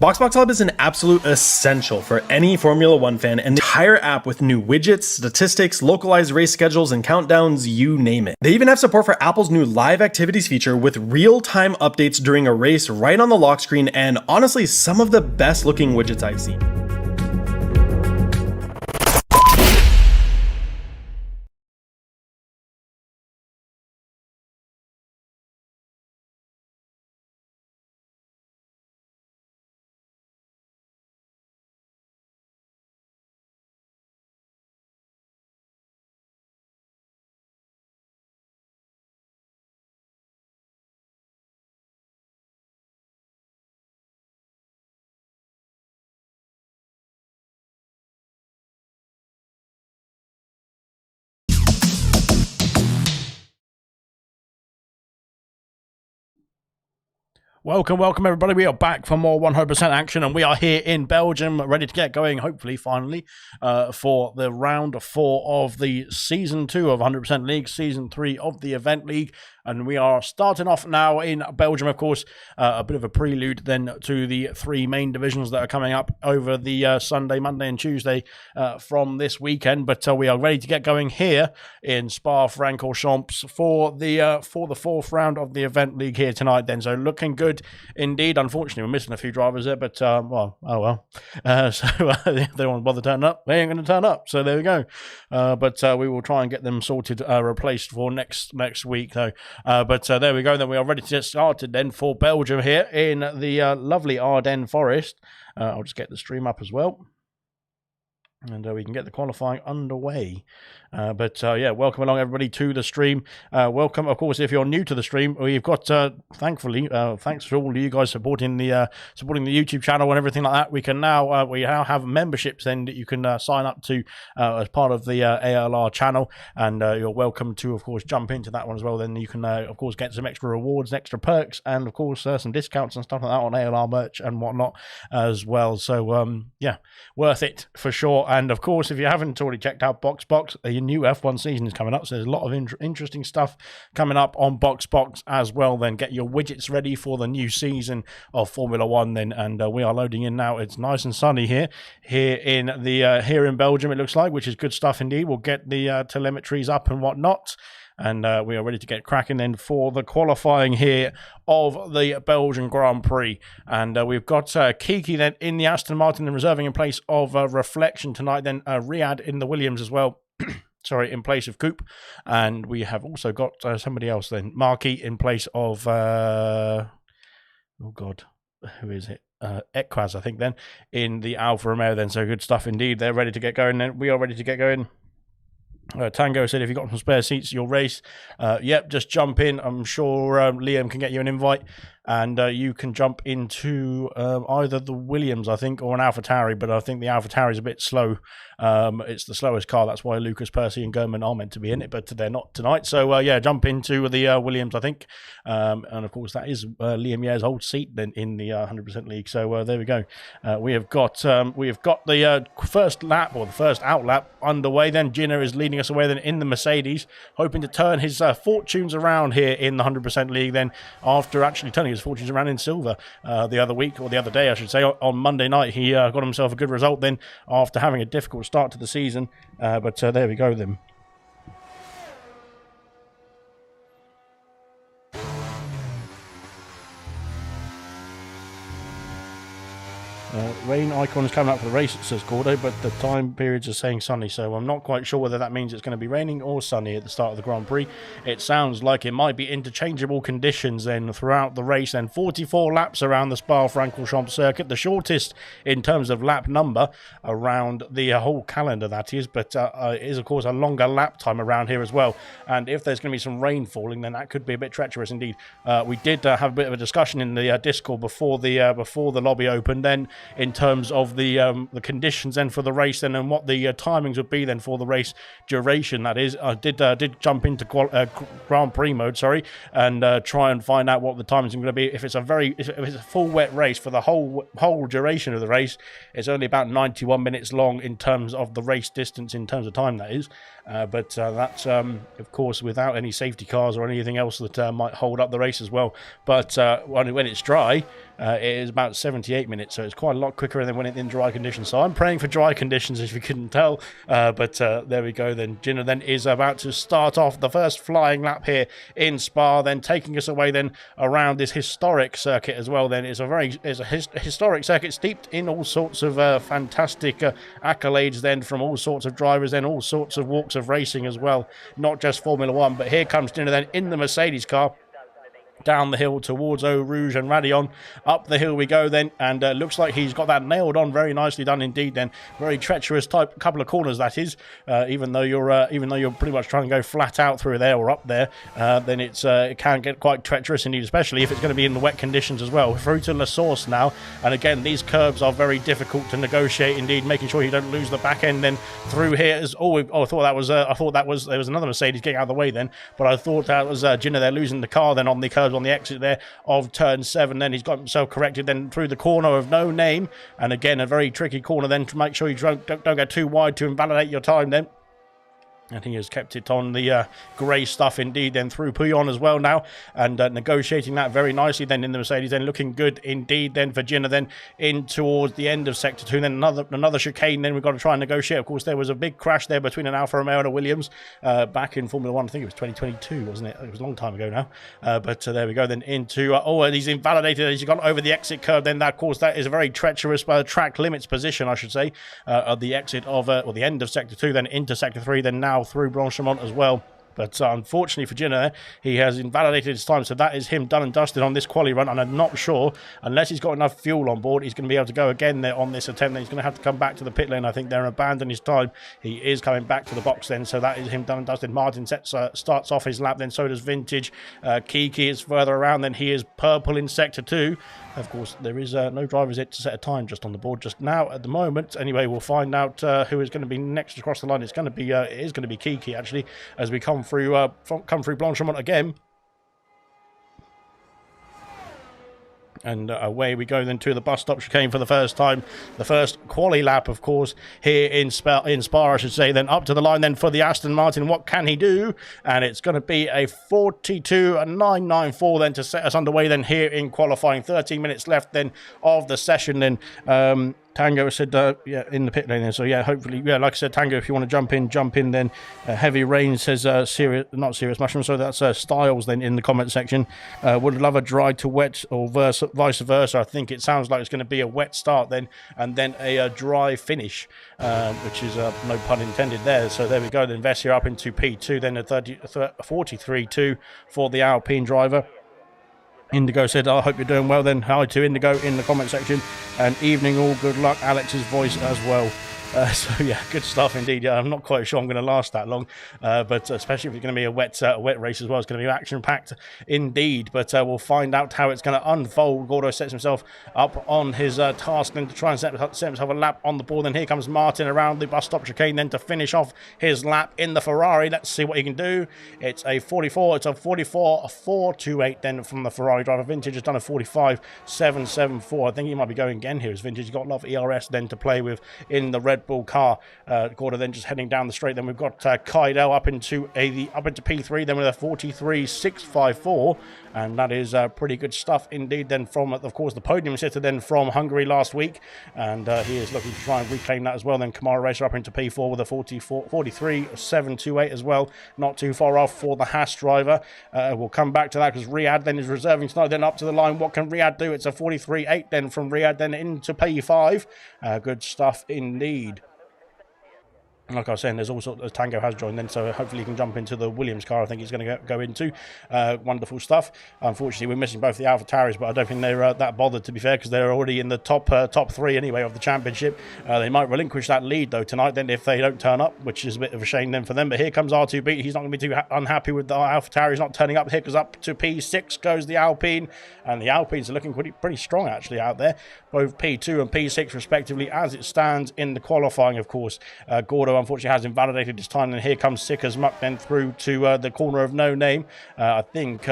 BoxBox Hub is an absolute essential for any Formula One fan, and the entire app with new widgets, statistics, localized race schedules, and countdowns, you name it. They even have support for Apple's new live activities feature with real-time updates during a race right on the lock screen, and honestly, some of the best looking widgets I've seen. Welcome everybody. We are back for more 100% action, and we are here in Belgium, ready to get going, hopefully, finally, for the round 4 of the Season 2 of 100% League, Season 3 of the Event League. And we are starting off now in Belgium, of course, a bit of a prelude then to the 3 main divisions that are coming up over the Sunday, Monday and Tuesday from this weekend. But we are ready to get going here in Spa-Francorchamps for the 4th round of the event league here tonight then. So looking good indeed. Unfortunately, we're missing a few drivers there, but well, oh well. So if they want to bother turning up, they ain't going to turn up. So there we go. But we will try and get them sorted, replaced for next week though. But there we go. Then we are ready to get started then for Belgium here in the lovely Ardennes Forest. I'll just get the stream up as well. And we can get the qualifying underway. But yeah, welcome along everybody to the stream. Welcome, of course, if you're new to the stream. We've got, thankfully, thanks to all of you guys supporting the YouTube channel and everything like that. We now have memberships then that you can sign up to as part of the ALR channel, and you're welcome to, of course, jump into that one as well. Then you can, of course, get some extra rewards, extra perks, and of course some discounts and stuff like that on ALR merch and whatnot as well. So yeah, worth it for sure. And of course, if you haven't already checked out BoxBox, a new F1 season is coming up. So there's a lot of interesting stuff coming up on BoxBox as well. Then get your widgets ready for the new season of Formula One. Then, and we are loading in now. It's nice and sunny here in Belgium. It looks like, which is good stuff indeed. We'll get the telemetries up and whatnot. And we are ready to get cracking then for the qualifying here of the Belgian Grand Prix. And we've got Kiki then in the Aston Martin and reserving in place of Reflection tonight. Then Riyadh in the Williams as well. Sorry, in place of Coupe. And we have also got somebody else then. Marquis in place of... oh, God. Who is it? Equaz, I think, then. In the Alfa Romeo then. So good stuff indeed. They're ready to get going then. We are ready to get going. Tango said, if you've got some spare seats, you'll race. Yep, just jump in. I'm sure Liam can get you an invite. And you can jump into either the Williams, I think, or an AlphaTauri. But I think the AlphaTauri is a bit slow. It's the slowest car. That's why Lucas, Percy and German are meant to be in it, but they're not tonight. So, yeah, jump into the Williams, I think. And, of course, that is Liam Yair's old seat then in the 100% League. So, there we go. We have got the first lap, or the first out lap, underway. Then Ginner is leading us away then in the Mercedes, hoping to turn his fortunes around here in the 100% League then, after actually turning his fortunes around in silver the other week, or the other day I should say. On Monday night he got himself a good result then after having a difficult start to the season, but there we go then. Rain icon is coming up for the race, says Gordo, but the time periods are saying sunny, so I'm not quite sure whether that means it's going to be raining or sunny at the start of the Grand Prix. It sounds like it might be interchangeable conditions then throughout the race, and 44 laps around the Spa-Francorchamps circuit, the shortest in terms of lap number around the whole calendar, that is, but it is of course a longer lap time around here as well, and if there's going to be some rain falling, then that could be a bit treacherous indeed. We did have a bit of a discussion in the Discord before the lobby opened then, in terms of the conditions then for the race then, and what the timings would be then for the race duration, that is. I did jump into Grand Prix mode, sorry, and try and find out what the timings are going to be. If it's a full wet race for the whole duration of the race, it's only about 91 minutes long in terms of the race distance, in terms of time, that is. But that's of course without any safety cars or anything else that might hold up the race as well. But when it's dry, it is about 78 minutes, so it's quite a lot quicker than when it's in dry conditions. So I'm praying for dry conditions, if you couldn't tell. But there we go then. Ginner then is about to start off the first flying lap here in Spa, then taking us away then around this historic circuit as well. Then it's a historic circuit steeped in all sorts of fantastic accolades then from all sorts of drivers, then all sorts of walks of racing as well, not just Formula One. But here comes Ginner then in the Mercedes car, down the hill towards Eau Rouge and Raidillon. Up the hill we go then, and looks like he's got that nailed on. Very nicely done indeed then. Very treacherous type couple of corners, that is. Even though you're pretty much trying to go flat out through there or up there, then it can get quite treacherous indeed, especially if it's going to be in the wet conditions as well. Through to La Source now, and again these curbs are very difficult to negotiate indeed, making sure you don't lose the back end then through here. I thought that was there was another Mercedes getting out of the way then, but I thought that was Ginner there losing the car then on the curbs on the exit there of turn 7. Then he's got himself corrected then through the corner of No Name, and again a very tricky corner then to make sure you don't get too wide to invalidate your time then. And he has kept it on the grey stuff indeed, then through Pouillon as well now, and negotiating that very nicely then in the Mercedes, then looking good indeed then for Ginner, then in towards the end of Sector 2, then another chicane, then we've got to try and negotiate. Of course, there was a big crash there between an Alfa Romeo and a Williams back in Formula 1, I think it was 2022, wasn't it? It was a long time ago now, but there we go, then into, and he's invalidated as he's gone over the exit curve, then that, of course, that is a very treacherous track limits position, I should say, at the exit of, or the end of Sector 2, then into Sector 3, then now through Blanchimont as well. But unfortunately for Ginner, he has invalidated his time, so that is him done and dusted on this quali run, and I'm not sure, unless he's got enough fuel on board, he's going to be able to go again there on this attempt. Then he's going to have to come back to the pit lane. I think they're abandoning his time. He is coming back to the box then, so that is him done and dusted. Martin starts off his lap, then so does Vintage. Kiki is further around, then he is purple in Sector 2. Of course, there is no driver's yet to set a time just on the board just now at the moment. Anyway, we'll find out who is going to be next across the line. It's going to be it is going to be Kiki actually as we come through Blanchimont again. And away we go then to the bus stop chicane for the first time. The first quali lap, of course, here in Spa, I should say. Then up to the line then for the Aston Martin. What can he do? And it's going to be a 42.994 then to set us underway then here in qualifying. 13 minutes left then of the session then. Tango said, yeah, in the pit lane then. So, yeah, hopefully, yeah, like I said, Tango, if you want to jump in then. Heavy Rain says, not Serious Mushroom, so that's Styles then in the comment section. Would love a dry to wet or vice versa. I think it sounds like it's going to be a wet start then, and then a dry finish, which is no pun intended there. So, there we go. Then Vessier up into P2, then a 43.2 for the Alpine driver. Indigo said, I hope you're doing well then. Hi to Indigo in the comment section. And evening all, good luck. Alex's voice as well. So yeah, good stuff indeed. Yeah, I'm not quite sure I'm going to last that long, but especially if it's going to be a wet race as well, it's going to be action-packed indeed. But we'll find out how it's going to unfold. Gordo sets himself up on his task then to try and set himself a lap on the board. Then here comes Martin around the bus stop chicane then to finish off his lap in the Ferrari. Let's see what he can do. It's a 44.428 then from the Ferrari driver. Vintage has done a 45.774. I think he might be going again here as Vintage. He's got a lot of ERS then to play with in the Red Bull car. Gordo then just heading down the straight. Then we've got Kaido up into P3 then with a 43.654, and that is pretty good stuff indeed then from, of course, the podium sitter then from Hungary last week, and he is looking to try and reclaim that as well. Then Kamara Racer up into P4 with a 43.728 as well, not too far off for the Haas driver. We'll come back to that because Riyadh then is reserving tonight. Then up to the line, what can Riyadh do? It's a 43.8 then from Riyadh then into P5. Good stuff indeed. Like I was saying, there's also Tango has joined then, so hopefully he can jump into the Williams car. I think he's going to go into. Wonderful stuff. Unfortunately, we're missing both the Alpha Tauris, but I don't think they're that bothered, to be fair, because they're already in the top three anyway of the championship. They might relinquish that lead though tonight then if they don't turn up, which is a bit of a shame then for them. But here comes R2B. He's not going to be too unhappy with the Alpha Tauris not turning up. Here goes up to P6 goes the Alpine, and the Alpines are looking pretty strong actually out there, both P2 and P6 respectively as it stands in the qualifying. Of course, Gordo unfortunately has invalidated his time, and here comes Sickers Muck then through to the corner of No Name. I think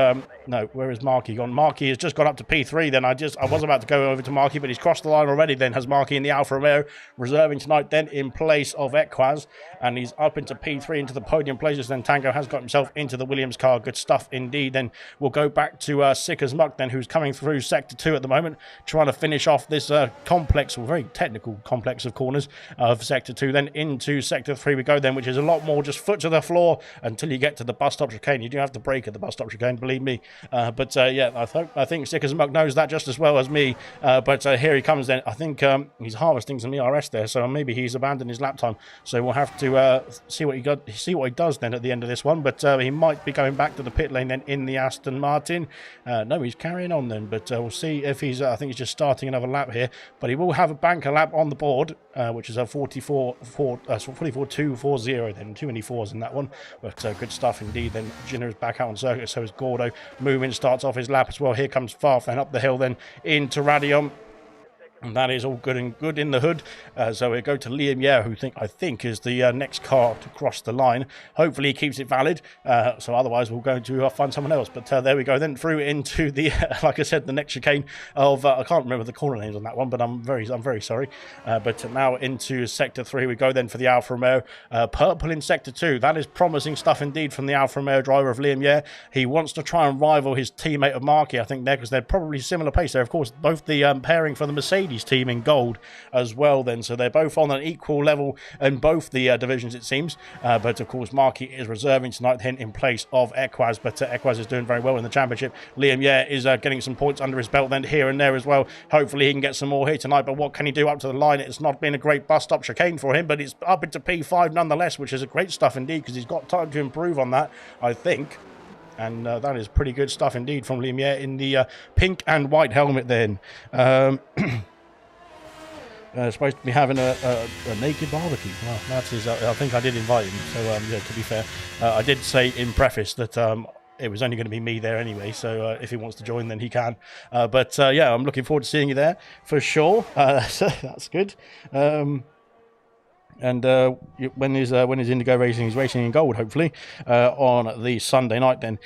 no, where is Markey gone? Markey has just gone up to P3 then. I was about to go over to Markey, but he's crossed the line already then, has Markey in the Alfa Romeo, reserving tonight then in place of Equaz, and he's up into P3 into the podium places. Then Tango has got himself into the Williams car. Good stuff indeed. Then we'll go back to Sickers Muck then, who's coming through Sector 2 at the moment, trying to finish off this complex, or very technical complex of corners of Sector 2. Then into Sector 3 we go then, which is a lot more just foot to the floor until you get to the bus stop chicane. You do have to brake at the bus stop chicane, believe me. But yeah, I think Sickers Muck knows that just as well as me. But here he comes then. I think he's harvesting some ERS there, so maybe he's abandoned his lap time. So we'll have to see what he does then at the end of this one. But he might be going back to the pit lane then in the Aston Martin. No, he's carrying on then, but we'll see if he's. I think he's just starting another lap here, but he will have a banker lap on the board, which is a 44.240 then. Too many fours in that one, but good stuff indeed. Then Ginner is back out on circuit, so is Gordo. Moomin starts off his lap as well. Here comes Farf then up the hill then into Radion. And that is all good and good in the hood. So we go to Liam Yeh, who I think is the next car to cross the line. Hopefully he keeps it valid. So otherwise we'll go to find someone else. But there we go. Then through into the, like I said, the next chicane of I can't remember the corner names on that one, but I'm very sorry. But now into Sector 3 we go then for the Alfa Romeo. Purple in Sector 2. That is promising stuff indeed from the Alfa Romeo driver of Liam Yeh. He wants to try and rival his teammate of Marky, I think, there, because they're probably similar pace. They're of course both the pairing for the Mercedes team in gold as well then, so they're both on an equal level in both the divisions it seems, but of course Marky is reserving tonight then in place of Equaz, but Equaz is doing very well in the championship. Liam Yeh is getting some points under his belt then here and there as well. Hopefully he can get some more here tonight, but what can he do up to the line? It's not been a great bus stop chicane for him, but it's up into P5 nonetheless, which is a great stuff indeed, because he's got time to improve on that, I think. And that is pretty good stuff indeed from Liam Yeh in the pink and white helmet then. Supposed to be having a naked barbecue. Well, that's his. I think I did invite him. So yeah, to be fair, I did say in preface that it was only going to be me there anyway. So if he wants to join, then he can. But yeah, I'm looking forward to seeing you there for sure. So that's good. And when is Indigo racing? He's racing in gold, hopefully, on the Sunday night. Then.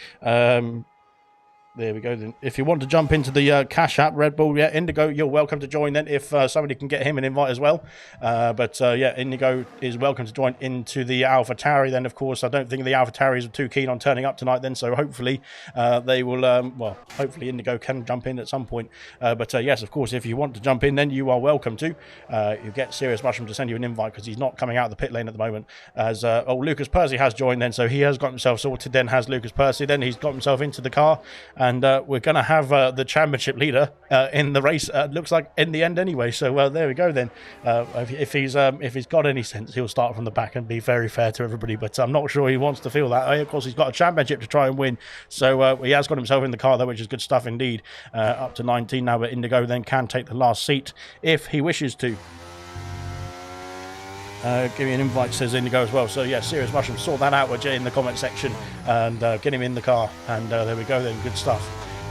There we go then. If you want to jump into the Cash App, Red Bull, yeah, Indigo, you're welcome to join then if somebody can get him an invite as well. But yeah, Indigo is welcome to join into the Alpha Tauri then, of course. I don't think the Alpha Tauris are too keen on turning up tonight then, so hopefully they will, well, hopefully Indigo can jump in at some point. But yes, of course, if you want to jump in then, you are welcome to. You get Serious Mushroom to send you an invite because he's not coming out of the pit lane at the moment. As Lucas Percy has joined then, so he has got himself sorted then, has Lucas Percy then. He's got himself into the car. And we're going to have the championship leader in the race, looks like, in the end anyway. So there we go then. If he's got any sense, he'll start from the back and be very fair to everybody. But I'm not sure he wants to feel that. Of course, he's got a championship to try and win. So he has got himself in the car, though, which is good stuff indeed. Up to 19 now, but Indigo then can take the last seat if he wishes to. Give me an invite, says Indigo as well. So yeah, Serious Mushroom, sort that out with Jay in the comment section and get him in the car. And there we go then, good stuff.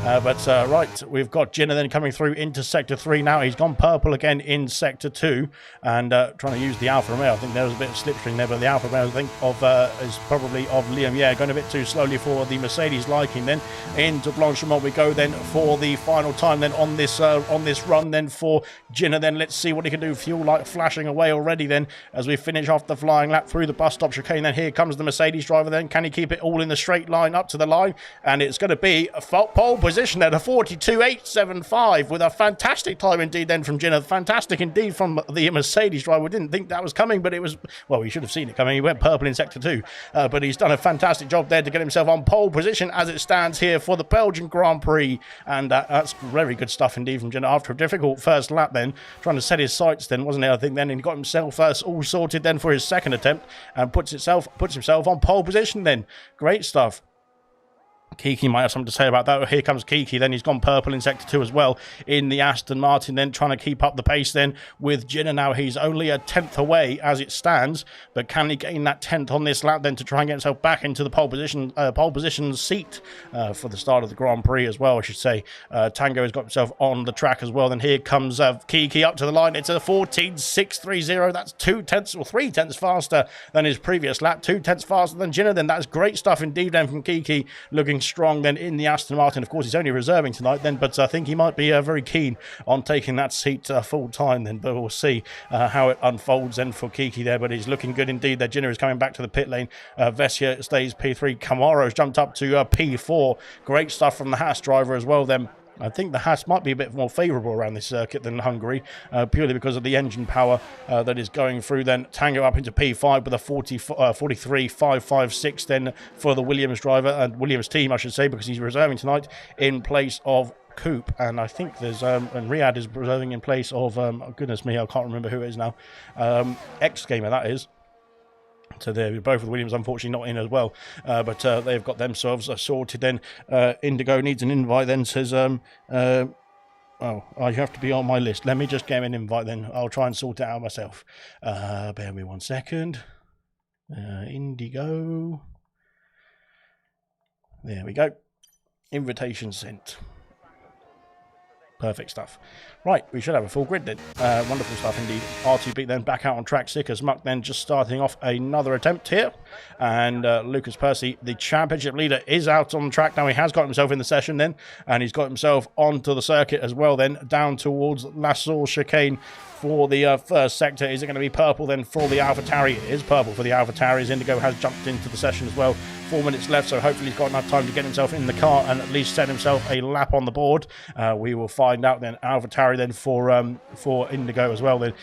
But right, we've got Jinner then coming through into Sector 3 now. He's gone purple again in Sector 2 and trying to use the Alfa Romeo. I think there was a bit of slipstream there, but the Alfa Romeo, I think, is probably of Liam Yeh. Going a bit too slowly for the Mercedes liking then. Into Blanchimont we go then for the final time then on this run then for Jinner. Then let's see what he can do. Fuel light flashing away already then as we finish off the flying lap through the bus stop chicane. Then here comes the Mercedes driver then. Can he keep it all in the straight line up to the line? And it's going to be a pole position at a 42.875 with a fantastic time indeed then from Jinner. Fantastic indeed from the Mercedes driver. We didn't think that was coming, but it was, well, we should have seen it coming. He went purple in Sector 2, but he's done a fantastic job there to get himself on pole position as it stands here for the Belgian Grand Prix. And that's very good stuff indeed from Jinner after a difficult first lap then, trying to set his sights then, wasn't it? I think then he got himself all sorted then for his second attempt and puts himself on pole position then. Great stuff. Kiki might have something to say about that. Here comes Kiki, then he's gone purple in Sector 2 as well in the Aston Martin, then trying to keep up the pace then with Jinner. Now he's only a 10th away as it stands, but can he gain that 10th on this lap then to try and get himself back into the pole position seat for the start of the Grand Prix as well, I should say. Tango has got himself on the track as well. Then here comes Kiki up to the line. It's a 14.630. That's 2/10 or 3/10 faster than his previous lap, 2/10 faster than Jinner. Then that's great stuff indeed then from Kiki, looking strong then in the Aston Martin. Of course, he's only reserving tonight then, but I think he might be very keen on taking that seat full time then, but we'll see how it unfolds then for Kiki there. But he's looking good indeed. Their Jinner is coming back to the pit lane. Vessia stays P3. Camaro's jumped up to P4. Great stuff from the Haas driver as well then. I think the Haas might be a bit more favourable around this circuit than Hungary, purely because of the engine power that is going through. Then Tango up into P5 with a 43.556 then for the Williams driver, and Williams team, I should say, because he's reserving tonight in place of Coupe. And I think there's, and Riyadh is reserving in place of, oh goodness me, I can't remember who it is now. X-Gamer, that is. So they're both with Williams, unfortunately, not in as well. But they've got themselves sorted then. Indigo needs an invite then, says, oh, I have to be on my list. Let me just get an invite then. I'll try and sort it out myself. Bear me 1 second. Indigo. There we go. Invitation sent. Perfect stuff. Right, we should have a full grid then. Wonderful stuff indeed. R2 then back out on track. Sick as Muck then just starting off another attempt here. And Lucas Percy, the championship leader, is out on track now. He has got himself in the session then. And he's got himself onto the circuit as well then. Down towards Lasso chicane for the first sector. Is it going to be purple then for the AlphaTauri? It is purple for the AlphaTauri. Indigo has jumped into the session as well. 4 minutes left, so hopefully he's got enough time to get himself in the car and at least set himself a lap on the board. We will find out then. AlphaTauri then for Indigo as well. Then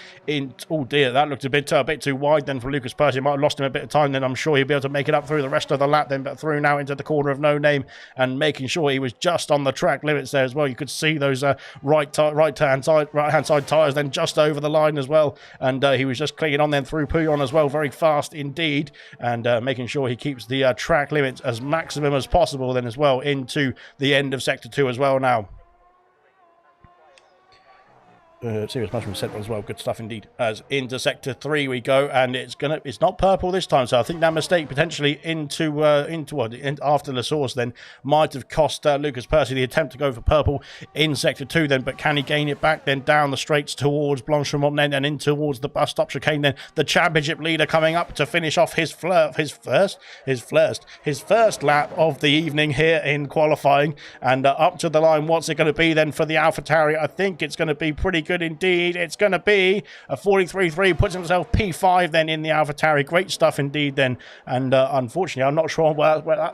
oh dear, that looked a bit too wide then for Lucas Percy. Might have lost him a bit of time then. I'm sure he'll be able to make it up through the rest of the lap then, but through now into the corner of No Name and making sure he was just on the track limits there as well. You could see those right-hand side tyres then just over the line as well, and he was just clinging on then through Pouillon as well, very fast indeed, and making sure he keeps the track limits as maximum as possible then as well into the end of sector 2 as well now. Serious Mushroom set as well. Good stuff indeed. As into sector 3 we go, and it's not purple this time, so I think that mistake potentially into what after the source then might have cost Lucas Percy the attempt to go for purple in sector 2 then, but can he gain it back then down the straights towards Blanchemont then and in towards the bus stop chicane then. The championship leader coming up to finish off his first lap of the evening here in qualifying, and up to the line. What's it going to be then for the AlphaTauri? I think it's going to be pretty good indeed. It's going to be a 43.3, puts himself P5 then in the AlphaTauri. Great stuff indeed then, and unfortunately I'm not sure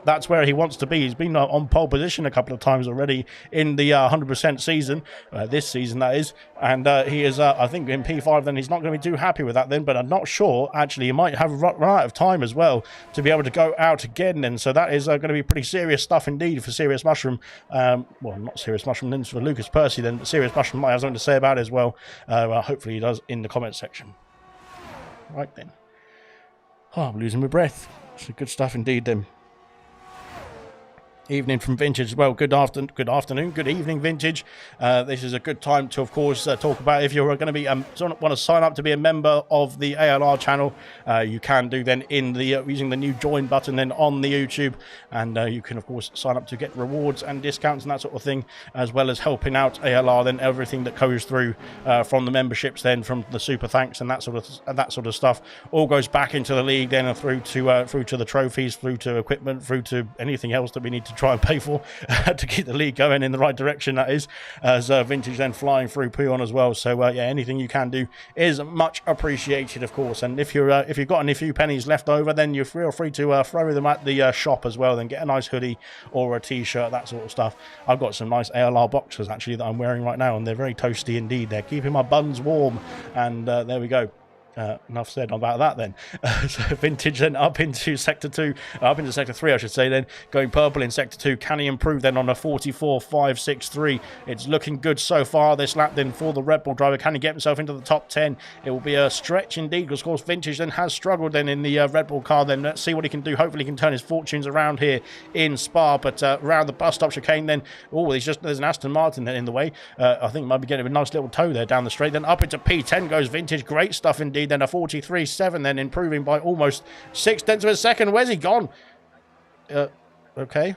that's where he wants to be. He's been on pole position a couple of times already in the 100% season, this season that is, and he is I think in P5 then. He's not going to be too happy with that then, but I'm not sure actually. He might have run out of time as well to be able to go out again then, so that is going to be pretty serious stuff indeed for Serious Mushroom. Well, not Serious Mushroom then, for Lucas Percy then, but Serious Mushroom might have something to say about it as well. Hopefully he does in the comments section. Right then. Oh, I'm losing my breath. So good stuff indeed then. Evening from Vintage as well. Good afternoon, good evening, Vintage. This is a good time to, of course, talk about if you're going to be want to sign up to be a member of the ALR channel. You can do then in the using the new join button then on the YouTube, and you can of course sign up to get rewards and discounts and that sort of thing, as well as helping out ALR then everything that goes through from the memberships then, from the super thanks and that sort of stuff, all goes back into the league then, and through to the trophies, through to equipment, through to anything else that we need to try and pay for to keep the league going in the right direction, that is, as Vintage then flying through Pouillon as well. So yeah, anything you can do is much appreciated, of course. And if you've got any few pennies left over, then you feel free to throw them at the shop as well, then get a nice hoodie or a t-shirt, that sort of stuff. I've got some nice ALR boxers actually that I'm wearing right now, and they're very toasty indeed. They're keeping my buns warm, and there we go. Enough said about that then. So Vintage then up into sector 3 I should say then, going purple in sector 2. Can he improve then on a 44.563? It's looking good so far this lap then for the Red Bull driver. Can he get himself into the top 10? It will be a stretch indeed, because of course Vintage then has struggled then in the Red Bull car then. Let's see what he can do. Hopefully he can turn his fortunes around here in Spa, but around the bus stop chicane then, there's an Aston Martin then in the way. I think might be getting a nice little tow there down the straight. Then up into P10 goes Vintage. Great stuff indeed. Then a 43.7, then improving by almost 0.6 of a second. Where's he gone? Okay.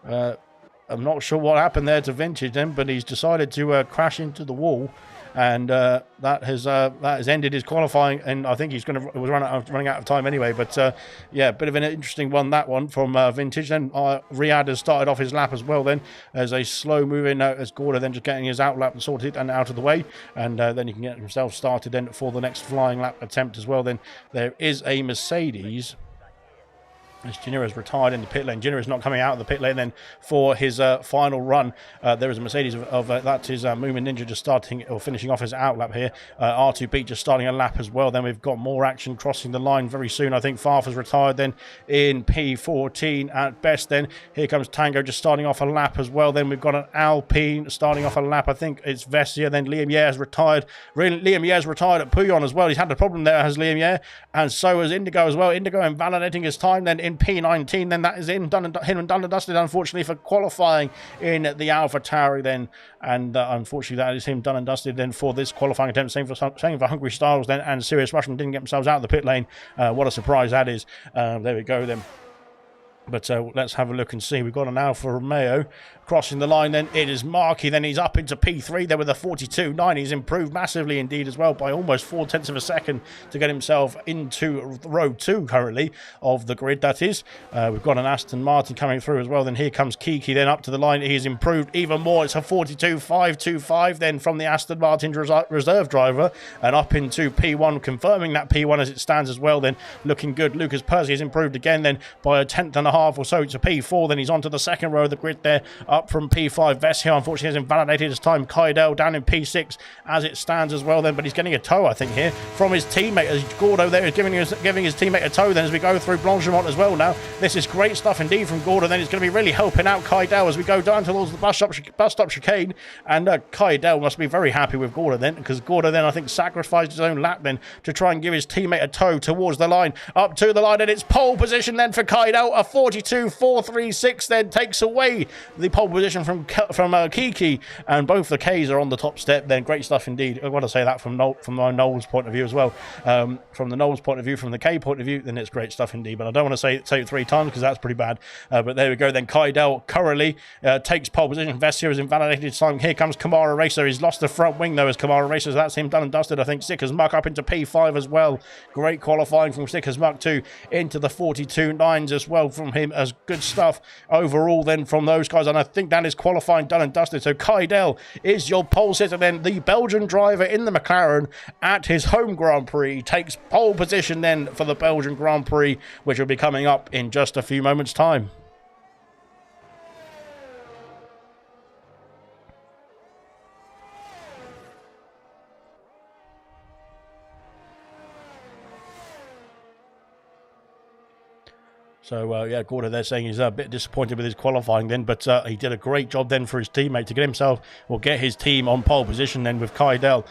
I'm not sure what happened there to Vintage then, but he's decided to crash into the wall, and that has ended his qualifying, and I think he's running out of time anyway. But yeah, bit of an interesting one, that one from Vintage. Then Riyadh has started off his lap as well then, as a slow moving as Gorda then just getting his out lap sorted and out of the way, and then he can get himself started then for the next flying lap attempt as well. Then there is a Mercedes, as Junior has retired in the pit lane. Junior is not coming out of the pit lane then for his final run. There is a Mercedes that is Moomin Ninja just starting or finishing off his out lap here. R2B just starting a lap as well. Then we've got more action crossing the line very soon. I think Farfa's retired then in P14 at best. Then here comes Tango just starting off a lap as well. Then we've got an Alpine starting off a lap. I think it's Vessia. Then Liam Yeh has retired. Liam Yeh's retired at Pouillon as well. He's had a problem there, has Liam Yeh, and so has Indigo as well. Indigo invalidating his time then in P19, then that is him done and dusted, unfortunately, for qualifying in the AlphaTauri then, and unfortunately that is him done and dusted then for this qualifying attempt. Same for Hungry Styles then, and Serious Mushroom didn't get themselves out of the pit lane. What a surprise that is. There we go then. But let's have a look and see. We've got an Alfa Romeo crossing the line. Then it is Markey. Then he's up into P3 there with a 42.9. He's improved massively indeed as well by almost 0.4 of a second to get himself into row 2 currently of the grid, that is. We've got an Aston Martin coming through as well. Then here comes Kiki then up to the line. He's improved even more. It's a 42.525 then from the Aston Martin reserve driver and up into P1, confirming that P1 as it stands as well. Then looking good. Lucas Percy has improved again then by a 1/10.5 or so to P4. Then he's onto the second row of the grid there, up from P5. Vessia unfortunately has invalidated his time. Kaidel down in P6 as it stands as well then, but he's getting a tow I think here from his teammate as Gordo there is giving his teammate a tow then as we go through Blanchimont as well now. This is great stuff indeed from Gordo then. It's going to be really helping out Kaidel as we go down towards the bus stop chicane, and Kaidel must be very happy with Gordo then, because Gordo then I think sacrificed his own lap then to try and give his teammate a tow towards the line, up to the line, and it's pole position then for Kaidel. A 42.436 then takes away the pole position from Kiki, and both the Ks are on the top step then. Great stuff indeed. I want to say that from Noel's point of view as well. From the Noel's point of view, from the K point of view, then it's great stuff indeed. But I don't want to say it 3 times because that's pretty bad. But there we go then. Kaidel currently takes pole position. Vessia has invalidated his time. Here comes Kamara Racer. He's lost the front wing though as Kamara Racer. So that's him done and dusted. I think Sickers Muck up into P5 as well. Great qualifying from Sickers Muck too, into the 42.9s as well from him, as good stuff overall then from those guys, and I think that is qualifying done and dusted. So Kaidel is your pole sitter then. The Belgian driver in the McLaren at his home Grand Prix takes pole position then for the Belgian Grand Prix, which will be coming up in just a few moments time. So, yeah, Gordo there saying he's a bit disappointed with his qualifying then, but he did a great job then for his teammate to get himself, or get his team on pole position then, with Kaidel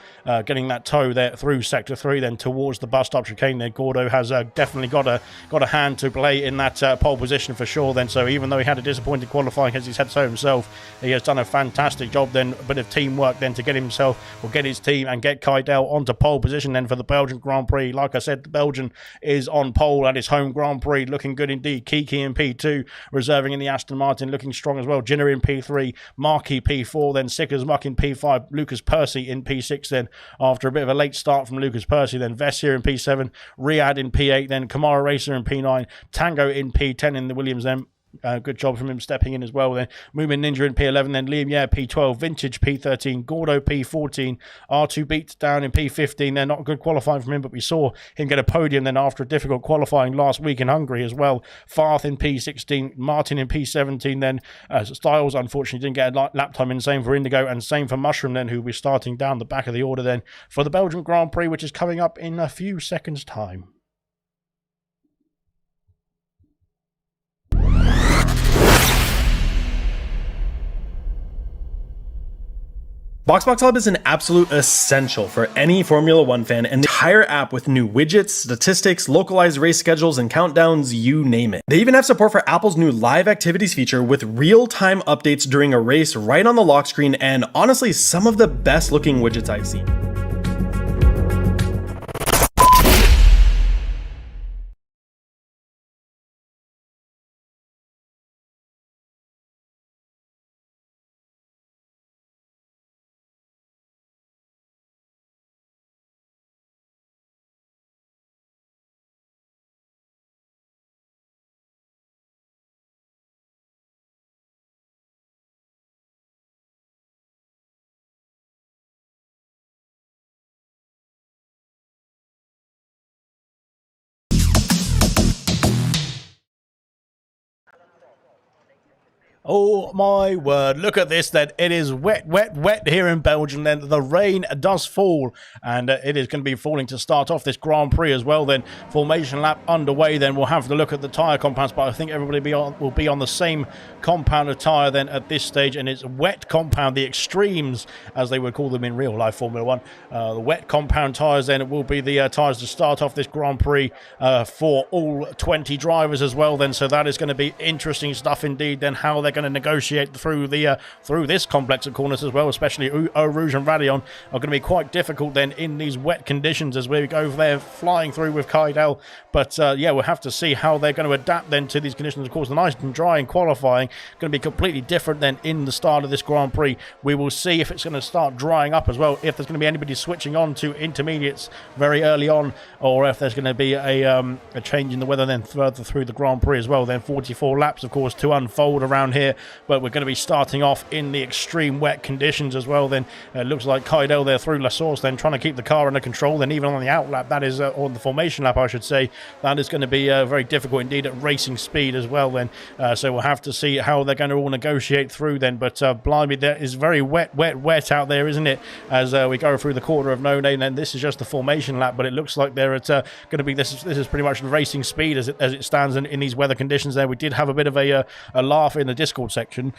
getting that tow there through Sector 3 then towards the bus stop chicane there. Gordo has definitely got a hand to play in that pole position for sure then. So even though he had a disappointing qualifying as he's had so himself, he has done a fantastic job then, a bit of teamwork then to get himself, or get his team and get Kaidel onto pole position then for the Belgian Grand Prix. Like I said, the Belgian is on pole at his home Grand Prix, looking good indeed. Kiki in P2, reserving in the Aston Martin, looking strong as well. Jenner in P3, Markey P4, then Sickers Muck in P5, Lucas Percy in P6 then, after a bit of a late start from Lucas Percy. Then Vessia in P7, Riyadh in P8, then Kamara Racer in P9, Tango in P10 in the Williams then. Good job from him stepping in as well. Then Moomin Ninja in P11, then Liam Yeah P12, Vintage P13, Gordo P14, R2 Beat down in P15. They're not good qualifying from him, but we saw him get a podium then after a difficult qualifying last week in Hungary as well. Farth in P16, Martin in P17 then. Styles unfortunately didn't get a lap time in, same for Indigo and same for Mushroom then, who will be starting down the back of the order then for the Belgian Grand Prix, which is coming up in a few seconds time. BoxBox Hub is an absolute essential for any Formula One fan, and the entire app with new widgets, statistics, localized race schedules, and countdowns, you name it. They even have support for Apple's new live activities feature with real-time updates during a race right on the lock screen, and honestly, some of the best looking widgets I've seen. Oh my word, look at this then. It is wet, wet, wet here in Belgium then. The rain does fall, and it is going to be falling to start off this Grand Prix as well then. Formation lap underway then. We'll have to look at the tyre compounds, but I think everybody will be on the same compound of tyre then at this stage, and it's wet compound, the extremes as they would call them in real life Formula 1. The wet compound tyres then will be the tyres to start off this Grand Prix for all 20 drivers as well then. So that is going to be interesting stuff indeed then, how they're going going to negotiate through this complex of corners as well, especially Eau Rouge and Radion are going to be quite difficult then in these wet conditions as we go there flying through with Kaidel. But yeah, we'll have to see how they're going to adapt then to these conditions. Of course, the nice and dry in qualifying going to be completely different then in the start of this Grand Prix. We will see if it's going to start drying up as well, if there's going to be anybody switching on to intermediates very early on, or if there's going to be a change in the weather then further through the Grand Prix as well. Then 44 laps, of course, to unfold around here, but we're going to be starting off in the extreme wet conditions as well. Then it looks like Kaidel there through La Source, then trying to keep the car under control. Then even on the out lap, that is on the formation lap, I should say, that is going to be very difficult indeed at racing speed as well. Then so we'll have to see how they're going to all negotiate through then. But blimey, there is very wet out there, isn't it? As we go through the quarter of no name. Then this is just the formation lap, but it looks like they're at going to be this is pretty much racing speed as it stands in these weather conditions. There, we did have a bit of a laugh in the Discord section,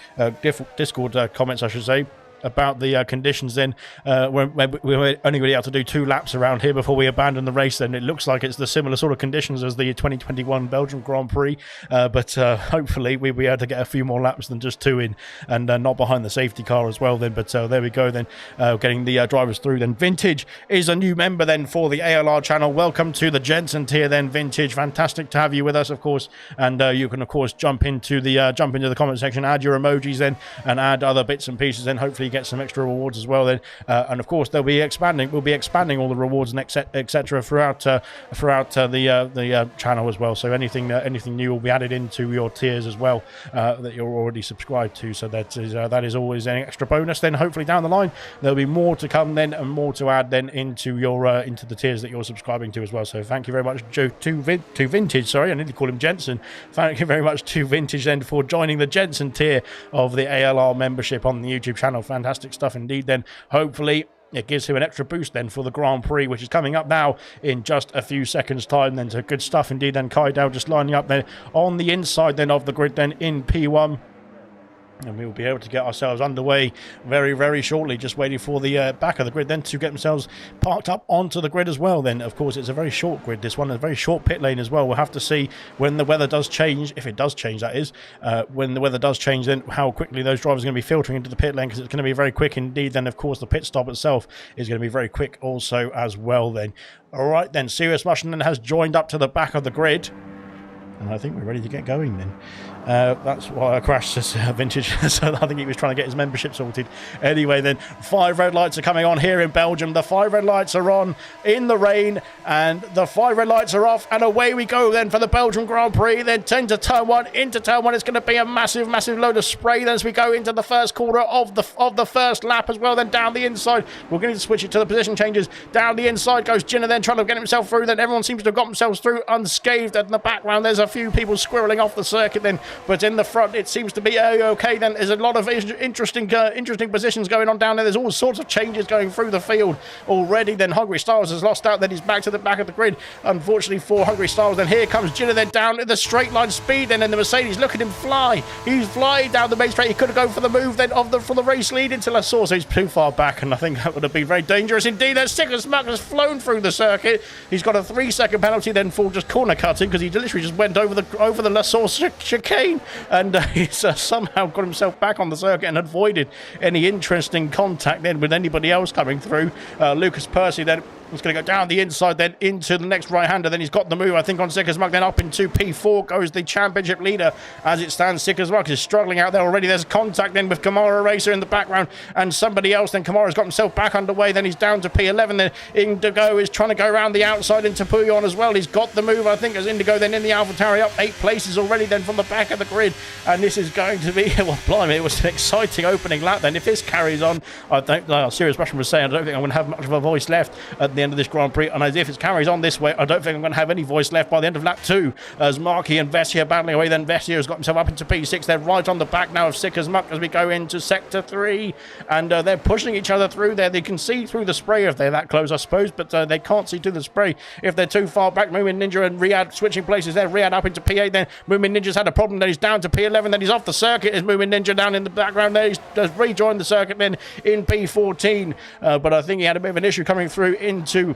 Discord comments, I should say, about the conditions then when we were only really able to do 2 laps around here before we abandoned the race. Then it looks like it's the similar sort of conditions as the 2021 Belgium Grand Prix, but hopefully we'll be able to get a few more laps than just 2 in, and not behind the safety car as well then. But there we go then, getting the drivers through then. Vintage is a new member then for the ALR channel. Welcome to the Jensen tier then, Vintage. Fantastic to have you with us, of course, and you can of course jump into the comment section, add your emojis then, and add other bits and pieces, and hopefully get some extra rewards as well then. And of course we'll be expanding all the rewards and etc throughout the channel as well. So anything new will be added into your tiers as well that you're already subscribed to. So that is always an extra bonus. Then hopefully down the line there'll be more to come then, and more to add then into your into the tiers that you're subscribing to as well. So thank you very much to Vintage. Sorry, I need to call him Jensen. Thank you very much to Vintage then for joining the Jensen tier of the ALR membership on the YouTube channel. Fantastic stuff indeed then. Hopefully it gives him an extra boost then for the Grand Prix, which is coming up now in just a few seconds time then. So good stuff indeed then. Kaidel just lining up then on the inside then of the grid then in P1. And we will be able to get ourselves underway very, very shortly. Just waiting for the back of the grid then to get themselves parked up onto the grid as well. Then, of course, it's a very short grid. This one is a very short pit lane as well. We'll have to see when the weather does change, if it does change, that is. When the weather does change, then how quickly those drivers are going to be filtering into the pit lane, because it's going to be very quick indeed. Then, of course, the pit stop itself is going to be very quick also as well then. All right, then. Serious Russian then has joined up to the back of the grid. And I think we're ready to get going then. That's why I crashed this Vintage. So I think he was trying to get his membership sorted. Anyway then, 5 red lights are coming on here in Belgium. The 5 red lights are on in the rain, and the 5 red lights are off, and away we go then for the Belgium Grand Prix. Then into turn 1, it's going to be a massive load of spray then as we go into the first quarter of the first lap as well. Then down the inside, we're going to switch it to the position changes. Down the inside goes Jinner then, trying to get himself through. Then everyone seems to have got themselves through unscathed. In the background there's a few people squirreling off the circuit then, but in the front it seems to be okay then. There's a lot of interesting positions going on down there. There's all sorts of changes going through the field already. Then Hungry Stars has lost out, then he's back to the back of the grid, unfortunately for Hungry Stars. Then here comes Jinner then down at the straight line speed then, and the Mercedes, look at him fly. He's flying down the main straight. He could have gone for the move then for the race lead into La Source. He's too far back, and I think that would have been very dangerous indeed. Then Sickers Muck has flown through the circuit. He's got a 3-second penalty then for just corner cutting, because he literally just went over the La Source chicane, and he's somehow got himself back on the circuit and avoided any interesting contact then with anybody else coming through. Lucas Percy then He's going to go down the inside, then into the next right-hander. Then he's got the move, I think, on Sickers Muck. Then up into P4 goes the championship leader. As it stands, Sickers Muck is struggling out there already. There's contact then with Kamara Racer in the background and somebody else. Then Kamara's got himself back underway. Then he's down to P11. Then Indigo is trying to go around the outside into Pouillon as well. He's got the move, I think, as Indigo then in the AlphaTauri up 8 places already then from the back of the grid. And this is going to be, well, blimey, it was an exciting opening lap then. If this carries on, I don't, like Serious Russian was saying, I don't think I'm going to have much of a voice left at the end of this Grand Prix. And as if it carries on this way, I don't think I'm going to have any voice left by the end of lap 2. As Markey and Vessia battling away, then Vessia has got himself up into P6. They're right on the back now of Sickers Muck as we go into Sector 3. And they're pushing each other through there. They can see through the spray if they're that close, I suppose, but they can't see through the spray if they're too far back. Moomin Ninja and Riyadh switching places there. Riyadh up into P8. Then Moomin Ninja's had a problem. Then he's down to P11. Then he's off the circuit. Is Moomin Ninja down in the background there? He's rejoined the circuit then in P14. But I think he had a bit of an issue coming through into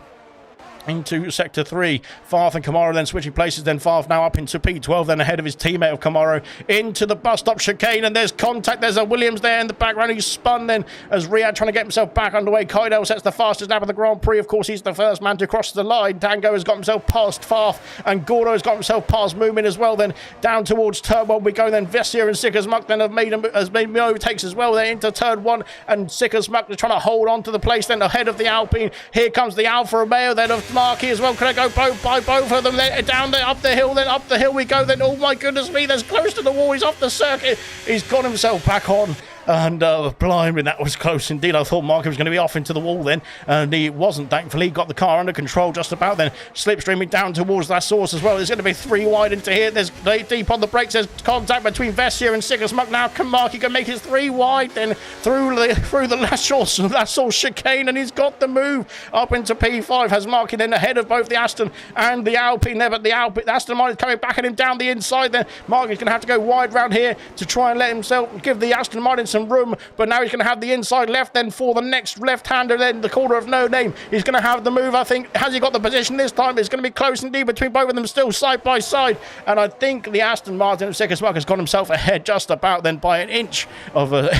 into sector 3. Farth and Kamara then switching places, then Farth now up into P12, then ahead of his teammate of Kamara into the bus stop chicane, and there's contact. There's a Williams there in the background. He's spun then as Riyadh trying to get himself back underway. Kaidel sets the fastest lap of the Grand Prix. Of course, he's the first man to cross the line. Tango has got himself past Farth, and Gordo has got himself past Moomin as well. Then down towards turn 1 we go. Then Vessier and Sickers Muck then have made overtakes as well. They're into turn 1, and Sickers Muck is trying to hold on to the place then ahead of the Alpine. Here comes the Alfa Romeo then of Marquis as well. Can I go by both of them? Then down there, up the hill, then up the hill we go. Then, oh my goodness me, there's close to the wall. He's off the circuit. He's got himself back on. And blimey, that was close indeed. I thought Marco was going to be off into the wall then, and he wasn't. Thankfully, he got the car under control just about then. Slipstreaming down towards that source as well. There's going to be 3 wide into here. There's deep on the brakes. There's contact between Vessier and Sickers Muck. Now Marky can make his 3 wide then through the last source chicane, and he's got the move up into P5. Has Marky then ahead of both the Aston and the Alpine there, but the Aston Martin is coming back at him down the inside. Then Marky's going to have to go wide round here to try and let himself give the Aston Martin some room, but now he's going to have the inside left then for the next left-hander, then the corner of no name. He's going to have the move, I think. Has he got the position this time? It's going to be close indeed between both of them, still side by side, and I think the Aston Martin of Sickers Muck has got himself ahead just about then by an inch of a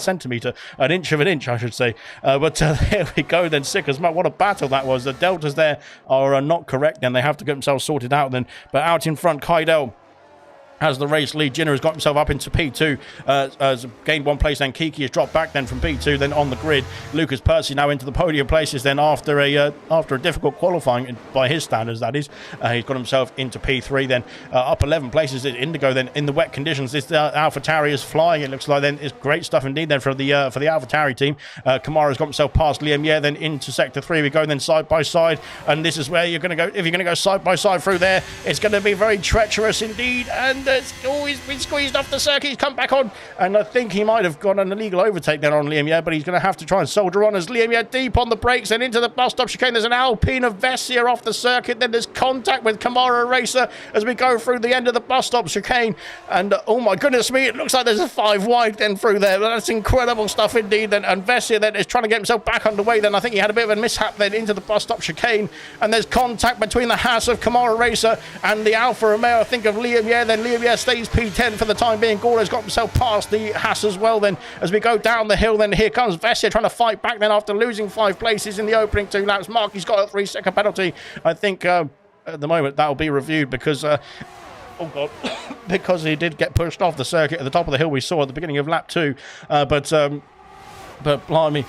centimetre, an inch of an inch I should say, but there we go then. Sickers Muck, what a battle that was. The deltas there are not correct, and they have to get themselves sorted out then, but out in front Kaidel has the race lead. Jinner has got himself up into P2, has gained 1 place, then Kiki has dropped back then from P2, then on the grid. Lucas Percy now into the podium places then after a difficult qualifying by his standards, that is. He's got himself into P3 then, up 11 places at Indigo then in the wet conditions. This AlphaTauri is flying, it looks like then. It's great stuff indeed then for the AlphaTauri team. Kamara's got himself past Liam Yer then into sector 3 we go, then side by side, and this is where you're going to go. If you're going to go side by side through there, it's going to be very treacherous indeed, and he's been squeezed off the circuit. He's come back on, and I think he might have got an illegal overtake there on Liam Yer, but he's going to have to try and soldier on as Liam Yer deep on the brakes and into the bus stop chicane. There's an Alpine of Vessier off the circuit, then there's contact with Kamara Racer as we go through the end of the bus stop chicane, and oh my goodness me, it looks like there's a 5 wide then through there. That's incredible stuff indeed then, and Vessier then is trying to get himself back underway then. I think he had a bit of a mishap then into the bus stop chicane, and there's contact between the Haas of Kamara Racer and the Alfa Romeo, I think, of Liam Yer. Then Liam Yer stays P10 for the time being. Gordo's got himself past the Haas as well then as we go down the hill. Then here comes Vessier trying to fight back then after losing 5 places in the opening 2 laps. Marky's got a 3-second penalty. I think at the moment that'll be reviewed because oh god, because he did get pushed off the circuit at the top of the hill we saw at the beginning of lap 2, but blimey,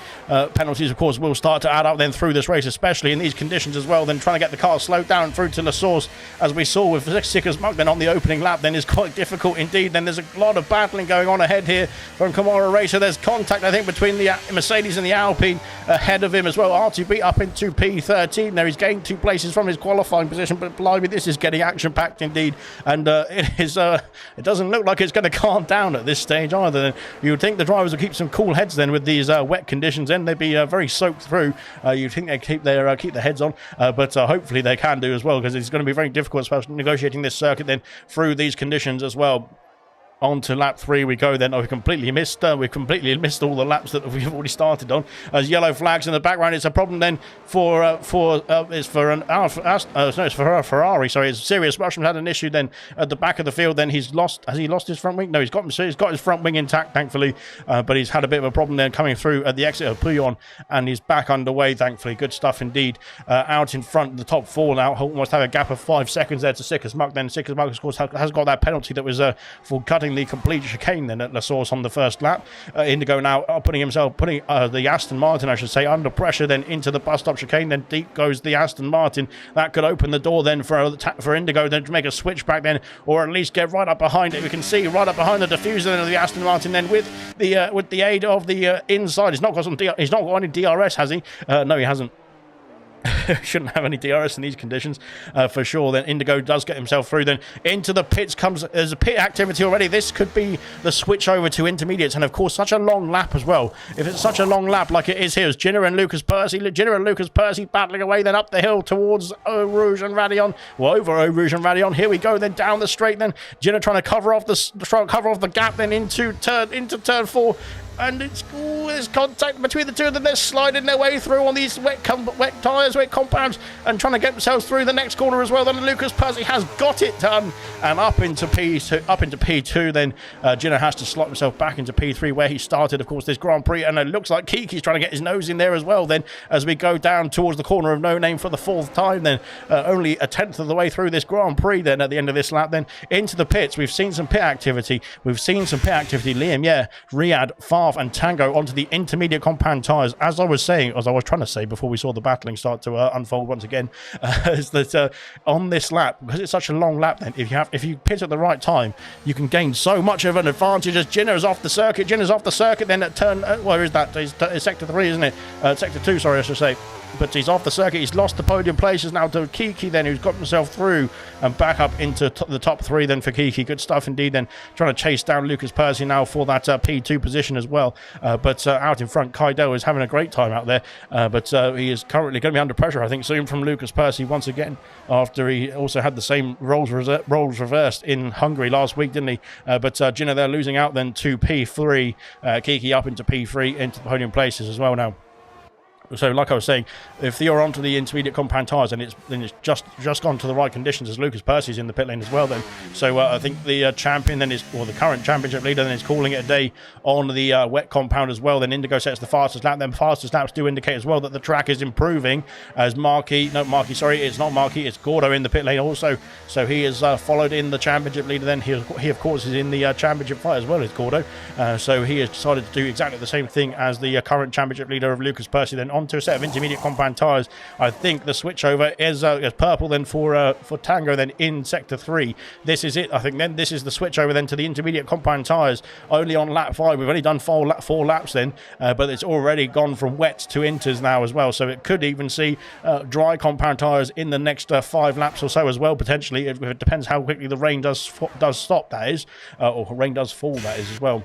penalties of course will start to add up then through this race, especially in these conditions as well. Then trying to get the car slowed down through to La Source, as we saw with Sickers Muck then on the opening lap, then is quite difficult indeed. Then there's a lot of battling going on ahead here from Kamara Racer. There's contact, I think, between the Mercedes and the Alpine ahead of him as well. R2B up into P13 there. He's gained 2 places from his qualifying position, but blimey, this is getting action-packed indeed, and it doesn't look like it's going to calm down at this stage either. You would think the drivers will keep some cool heads then with these wet conditions, then they'd be very soaked through. You'd think they'd keep their heads on, but hopefully they can do as well, because it's going to be very difficult, especially negotiating this circuit then through these conditions as well. On to lap 3 we go then. We completely missed all the laps that we've already started on. As yellow flags in the background, it's a problem then for a Ferrari. Sorry, it's serious. Russian had an issue then at the back of the field. Then has he lost his front wing? No, he's got his front wing intact, thankfully, but he's had a bit of a problem then coming through at the exit of Pouillon, and he's back underway, thankfully. Good stuff indeed. Out in front, the top 4 now almost have a gap of 5 seconds there to Sickers Muck. Then Sickers Muck, of course, has got that penalty that was for cutting the complete chicane then at La Source on the first lap. Indigo now putting the Aston Martin, I should say, under pressure then into the bus stop chicane. Then deep goes the Aston Martin. That could open the door then for Indigo then to make a switchback then, or at least get right up behind it. We can see right up behind the diffuser then of the Aston Martin then with the aid of the inside. He's not got any DRS, has he? No, he hasn't. Shouldn't have any DRS in these conditions for sure. Then Indigo does get himself through. Then into the pits comes. There's a pit activity already. This could be the switch over to intermediates, and of course such a long lap as well. If it's such a long lap like it is here, as Jinner and Lucas Percy battling away then up the hill towards Eau Rouge and Radion. Well, over Eau Rouge and Radion. Here we go then down the straight. Then Jinner trying to cover off the gap then into turn 4. and there's contact between the two of them. They're sliding their way through on these wet tyres, wet compounds, and trying to get themselves through the next corner as well. Then Lucas Percy has got it done, and up into P2. Then Gino has to slot himself back into P3 where he started, of course, this Grand Prix, and it looks like Kiki's trying to get his nose in there as well. Then as we go down towards the corner of No Name for the fourth time, then only a tenth of the way through this Grand Prix. Then at the end of this lap, then into the pits. We've seen some pit activity. Liam, Riyadh, Farf, and Tango onto the intermediate compound tyres. As I was trying to say before we saw the battling start to unfold once again, is that on this lap, because it's such a long lap, then if you pit at the right time, you can gain so much of an advantage. As Jenner's off the circuit, then at turn, where is that? It's sector 3, isn't it? Sector 2, sorry, I should say. But he's off the circuit. He's lost the podium places now to Kiki then, who's got himself through and back up into the top 3 then for Kiki. Good stuff indeed then, trying to chase down Lucas Percy now for that P2 position as well. But out in front, Kaidel is having a great time out there. But he is currently going to be under pressure, I think, soon from Lucas Percy once again, after he also had the same roles reversed in Hungary last week, didn't he? But Gino there losing out then to P3. Kiki up into P3 into the podium places as well now. So, like I was saying, if you're onto the intermediate compound tyres, then it's just gone to the right conditions, as Lucas Percy's in the pit lane as well. Then, so I think the champion then the current championship leader then is calling it a day on the wet compound as well. Then Indigo sets the fastest lap. Then fastest laps do indicate as well that the track is improving. As it's not Marquis, it's Gordo in the pit lane also. So he is followed in the championship leader. Then he of course is in the championship fight as well as Gordo. So he has decided to do exactly the same thing as the current championship leader of Lucas Percy. Then onto a set of intermediate compound tyres. I think the switchover is purple then for Tango then in sector 3. This is it. I think then this is the switchover then to the intermediate compound tyres. Only on lap 5. We've only done four laps then, but it's already gone from wets to inters now as well. So it could even see dry compound tyres in the next 5 laps or so as well, potentially. It depends how quickly the rain does stop, that is, or rain does fall, that is as well.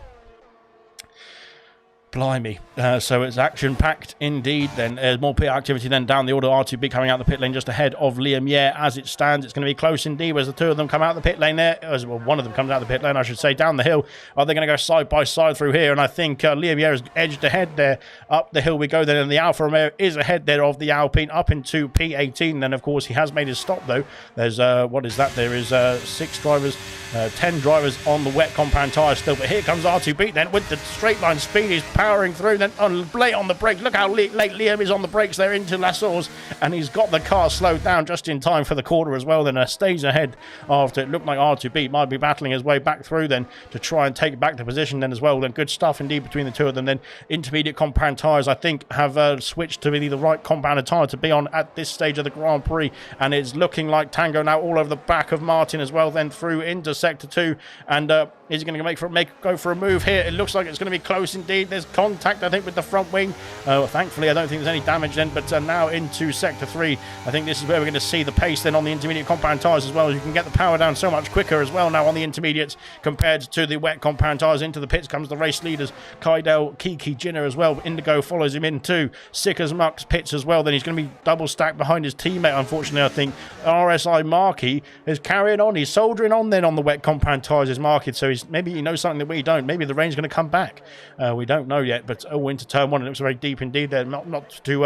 Blimey. So it's action-packed indeed then. There's more pit activity then down the order. R2B coming out the pit lane just ahead of Liam Yeh. As it stands, it's going to be close indeed as the two of them come out the pit lane there. One of them comes out the pit lane, I should say, down the hill. Are they going to go side by side through here? And I think Liam Yeh is edged ahead there. Up the hill we go then, and the Alfa Romeo is ahead there of the Alpine up into P18. Then, of course, he has made his stop though. There's, what is that? There is 6 drivers, 10 drivers on the wet compound tyre still. But here comes R2B then with the straight line speed. He's powering through then late on the brakes. Look how late Liam is on the brakes there into Lassours, and he's got the car slowed down just in time for the quarter as well. Then stays ahead after it looked like R2B might be battling his way back through then to try and take back the position then as well. Then good stuff indeed between the two of them. Then intermediate compound tyres I think have switched to be the right compounded tyre to be on at this stage of the Grand Prix, and it's looking like Tango now all over the back of Martin as well, then through into sector 2, and is he going to go for a move here? It looks like it's going to be close indeed. There's contact I think with the front wing. Thankfully I don't think there's any damage then, but now into sector 3 I think this is where we're going to see the pace then on the intermediate compound tyres as well. As you can get the power down so much quicker as well now on the intermediates compared to the wet compound tyres. Into the pits comes the race leaders, Kaidel, Kiki, Jinner as well. Indigo follows him in too. Sick as Muck's pits as well. Then he's going to be double stacked behind his teammate, unfortunately. I think RSI Markey is carrying on. He's soldiering on then on the wet compound tyres is Markey, so maybe he knows something that we don't. Maybe the rain's going to come back. We don't know yet, but into turn 1 it looks very deep indeed there. Not too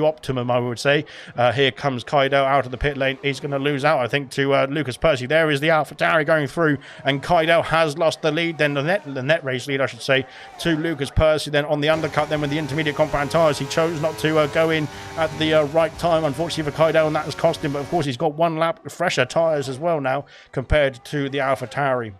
optimum, I would say. Here comes Kaidel out of the pit lane. He's going to lose out, I think, to Lucas Percy. There is the AlphaTauri going through, and Kaidel has lost the lead, then the net race lead, I should say, to Lucas Percy. Then on the undercut, then with the intermediate compound tyres, he chose not to go in at the right time, unfortunately for Kaidel, and that has cost him. But of course, he's got 1 lap fresher tyres as well now compared to the AlphaTauri.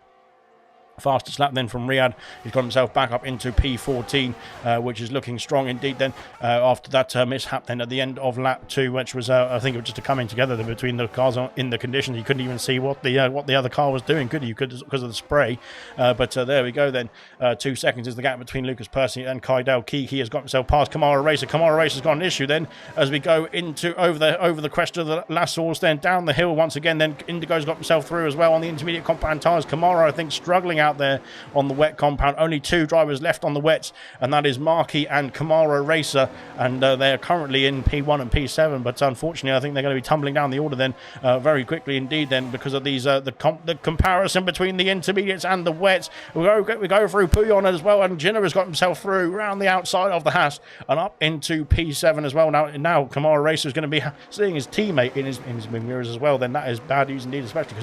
Fastest lap then from Riyadh. He's got himself back up into P14, which is looking strong indeed then, after that mishap then at the end of lap 2, which was I think it was just a coming together then between the cars in the conditions. You couldn't even see what the other car was doing, could you? Because of the spray. But there we go then. 2 seconds is the gap between Lucas Percy and Kaidel. Kiki has got himself past Kamara Racer. Kamara Racer's got an issue then as we go into over the crest of the Lassours, then down the hill once again. Then Indigo's got himself through as well on the intermediate compound tyres. Kamara, I think, struggling out out there on the wet compound. Only 2 drivers left on the wets, and that is Markey and Camaro Racer, and they are currently in P1 and P7, but unfortunately I think they're going to be tumbling down the order then very quickly indeed then, because of these the comparison between the intermediates and the wets. We go through Pouillon as well, and Ginner has got himself through around the outside of the Haas and up into P7 as well. Now Camaro Racer is going to be seeing his teammate in his wing mirrors as well. Then that is bad news indeed, especially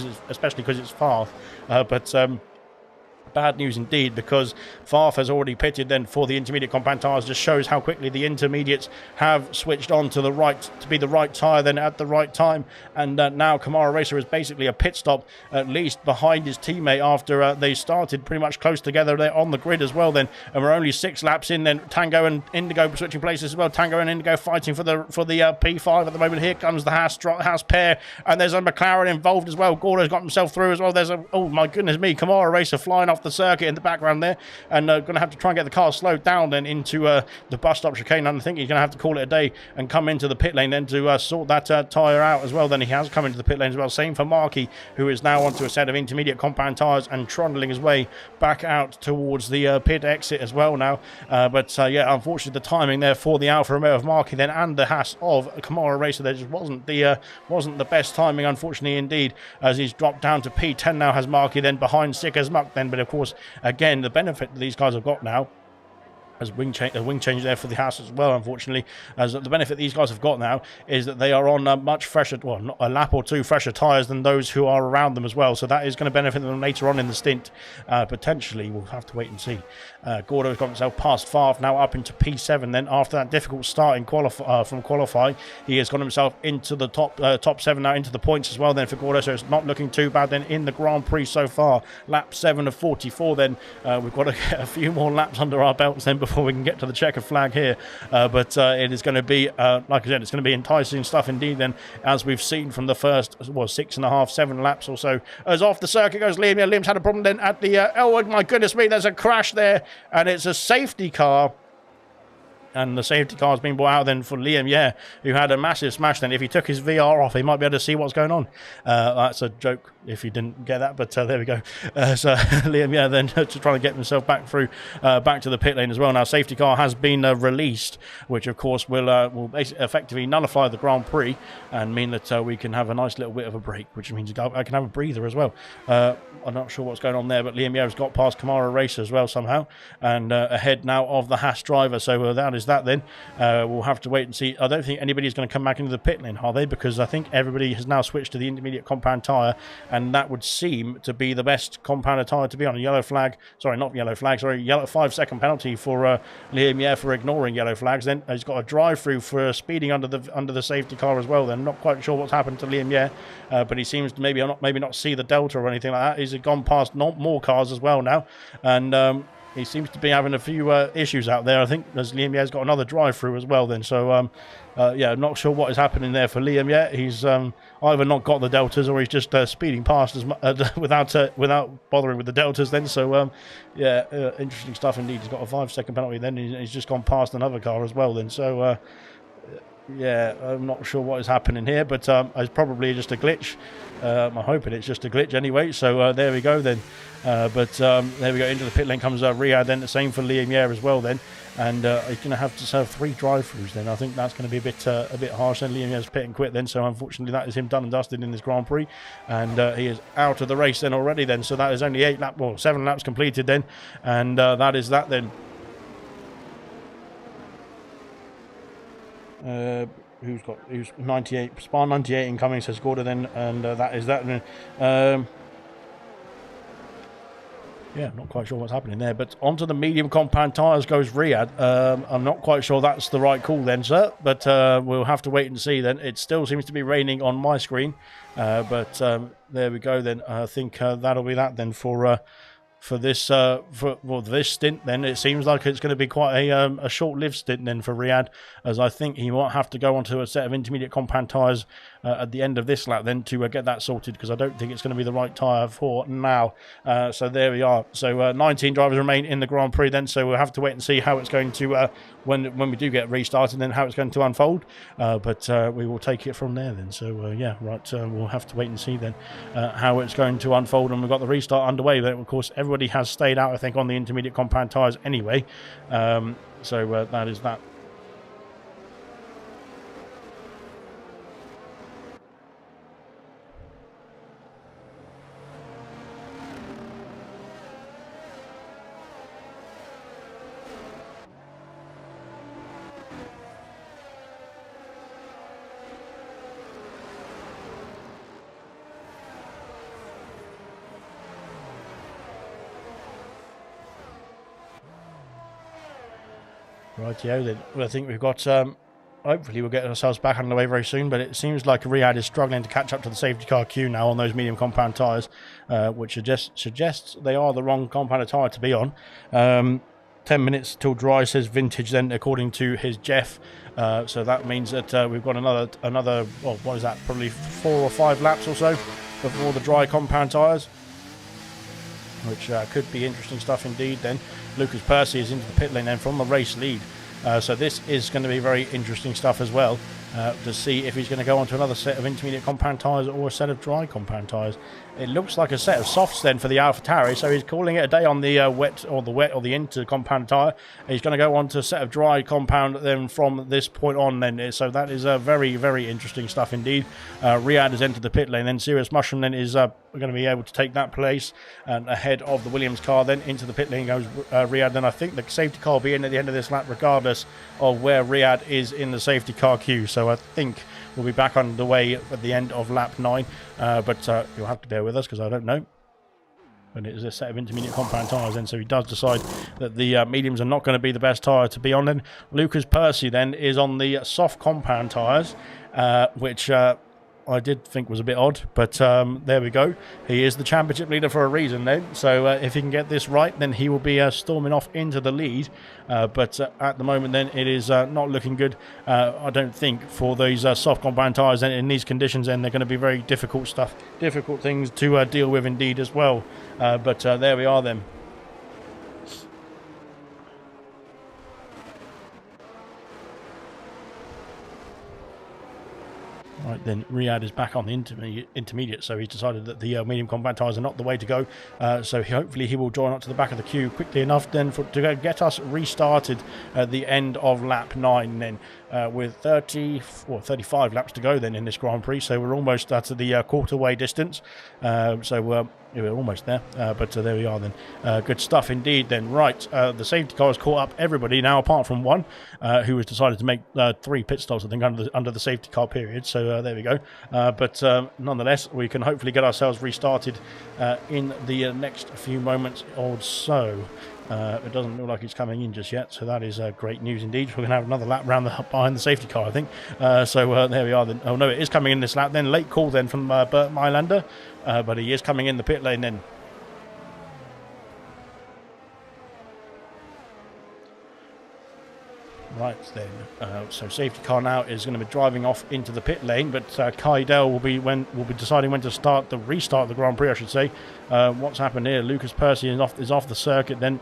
because it's Farth. Bad news indeed, because Farth has already pitted then for the intermediate compound tyres. Just shows how quickly the intermediates have switched on to the right, to be the right tyre then at the right time. And now Camaro Racer is basically a pit stop at least behind his teammate after they started pretty much close together there on the grid as well then. And we're only 6 laps in then. Tango and Indigo switching places as well. Tango and Indigo fighting for the P5 at the moment. Here comes the Haas pair, and there's a McLaren involved as well. Gordo's got himself through as well. There's a, oh my goodness me, Camaro Racer flying off the circuit in the background there, and going to have to try and get the car slowed down then into the bus stop chicane. And I think he's going to have to call it a day and come into the pit lane then to sort that tyre out as well. Then he has come into the pit lane as well. Same for Markey, who is now onto a set of intermediate compound tyres and trundling his way back out towards the pit exit as well now. Yeah, unfortunately the timing there for the Alfa Romeo of Markey then and the Haas of Camaro Racer there just wasn't the best timing, unfortunately indeed, as he's dropped down to P10 now, has Markey then behind Sick as Muck then. But of course, again, the benefit that these guys have got now, as a wing change there for the Haas as well, unfortunately, as the benefit these guys have got now is that they are on much fresher, well, not a lap or 2 fresher tyres than those who are around them as well. So that is going to benefit them later on in the stint. Potentially, we'll have to wait and see. Gordo's got himself past Farth, now up into P7. Then after that difficult start in from qualifying, he has got himself into the top 7 now, into the points as well then for Gordo. So it's not looking too bad then in the Grand Prix so far. Lap 7 of 44 then. We've got to get a few more laps under our belts then before we can get to the checkered flag here, it is going to be like I said, it's going to be enticing stuff indeed then, as we've seen from the first 6.5, 7 laps or so. As off the circuit goes Liam. Liam's had a problem then at the oh my goodness me, there's a crash there, and it's a safety car. And the safety car has been brought out then for Liam, who had a massive smash then. If he took his VR off, he might be able to see what's going on. That's a joke if you didn't get that, but there we go. So Liam, then to try to get himself back through, back to the pit lane as well. Now, safety car has been released, which of course will basically effectively nullify the Grand Prix and mean that we can have a nice little bit of a break, which means I can have a breather as well. I'm not sure what's going on there, but Liam has got past Camaro Racer as well somehow, and ahead now of the Haas driver. So that is that then. We'll have to wait and see. I don't think anybody's going to come back into the pit lane, are they? Because I think everybody has now switched to the intermediate compound tyre, and that would seem to be the best compound tyre to be on. A yellow flag, yellow 5-second penalty for Liam for ignoring yellow flags. Then he's got a drive through for speeding under the safety car as well. Then not quite sure what's happened to Liam but he seems to maybe not see the delta or anything like that. He's gone past more cars as well now, and he seems to be having a few issues out there. I think as Liam has got another drive-through as well then. So, not sure what is happening there for Liam yet. He's either not got the deltas or he's just speeding past without bothering with the deltas then. So, interesting stuff indeed. He's got a 5-second penalty then. He's just gone past another car as well then. So, I'm not sure what is happening here, but it's probably just a glitch. I'm hoping it's just a glitch anyway. So there we go then. There we go. Into the pit lane comes Riyadh then. The same for Liam as well then. And he's going to have to serve 3 drive-throughs then. I think that's going to be a bit harsh then. Liam pit and quit then. So unfortunately that is him done and dusted in this Grand Prix. And he is out of the race then already then. So that is only 7 laps completed then. And that is that then. Who's 98, Spa 98 incoming, says Gordo then, and that is that. Not quite sure what's happening there, but onto the medium compound tyres goes Riyadh. I'm not quite sure that's the right call then, sir, but we'll have to wait and see then. It still seems to be raining on my screen, but there we go then. I think that'll be that then for this this stint then. It seems like it's going to be quite a short-lived stint then for Riyadh, as I think he might have to go onto a set of intermediate compound tyres at the end of this lap then to get that sorted, because I don't think it's going to be the right tyre for now. So there we are. So 19 drivers remain in the Grand Prix then, so we'll have to wait and see how it's going to when we do get restarted, then how it's going to unfold. But we will take it from there then. So yeah, right, we'll have to wait and see then how it's going to unfold. And we've got the restart underway. But of course, everybody has stayed out, I think, on the intermediate compound tyres anyway. So that is that. Rightio, then I think we've got, hopefully we'll get ourselves back on the way very soon, but it seems like Riyadh is struggling to catch up to the safety car queue now on those medium compound tyres, which suggests they are the wrong compound tyre to be on. 10 minutes till dry, says Vintage then, according to his Jeff. So that means that we've got another, well, what is that, probably 4 or 5 laps or so before the dry compound tyres, which could be interesting stuff indeed then. Lucas Percy is into the pit lane then from the race lead. So this is going to be very interesting stuff as well, to see if he's going to go on to another set of intermediate compound tyres or a set of dry compound tyres. It looks like a set of softs then for the AlphaTauri, so he's calling it a day on the wet or the inter compound tyre. He's going to go on to a set of dry compound then from this point on then. So that is very, very interesting stuff indeed. Riyadh has entered the pit lane, then Serious Mushroom then is going to be able to take that place, and ahead of the Williams car then into the pit lane goes Riyadh. Then I think the safety car will be in at the end of this lap regardless of where Riyadh is in the safety car queue. So I think we'll be back on the way at the end of lap 9, but you'll have to bear with us because I don't know. And it is a set of intermediate compound tyres then, so he does decide that the mediums are not going to be the best tyre to be on. Then Lucas Percy then is on the soft compound tyres, which I did think was a bit odd, but there we go. He is the championship leader for a reason then, so if he can get this right, then he will be storming off into the lead. But at the moment then, it is not looking good, I don't think, for these soft compound tyres. And in these conditions then, they're going to be very difficult things to deal with indeed as well. But there we are then. Right, then Riyadh is back on the intermediate, so he's decided that the medium compound tyres are not the way to go. So hopefully he will join up to the back of the queue quickly enough then to get us restarted at the end of lap 9 then, with 35 laps to go then in this Grand Prix. So we're almost at the quarter-way distance. Yeah, we're almost there, but there we are then. Good stuff indeed then. Right, the safety car has caught up everybody now apart from one, who has decided to make 3 pit stops, I think, under the safety car period. So there we go. But nonetheless, we can hopefully get ourselves restarted in the next few moments or so. It doesn't look like it's coming in just yet, so that is great news indeed. We're going to have another lap behind the safety car, I think. So there we are then. Oh no, it is coming in this lap then. Late call then from Bert Mylander, but he is coming in the pit lane then. Right then, so safety car now is going to be driving off into the pit lane, but Kai Dell will be deciding when to restart the Grand Prix, I should say. What's happened here? Lucas Percy is off the circuit then,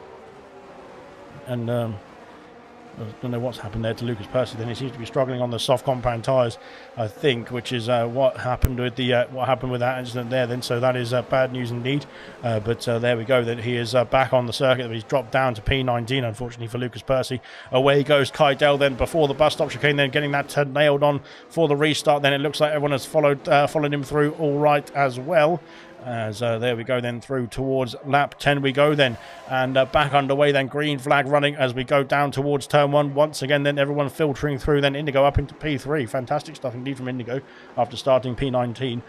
and I don't know what's happened there to Lucas Percy. Then he seems to be struggling on the soft compound tyres, I think, which is what happened with that incident there. Then, so that is bad news indeed. But there we go. That he is back on the circuit. He's dropped down to P19, unfortunately for Lucas Percy. Away goes Kai Dell then before the bus stop chicane. Then getting that nailed on for the restart. Then it looks like everyone has followed him through all right as well. As there we go then, through towards lap 10 we go then, and back underway then, green flag running as we go down towards turn 1 once again. Then everyone filtering through, then Indigo up into P3. Fantastic stuff indeed from Indigo after starting P19.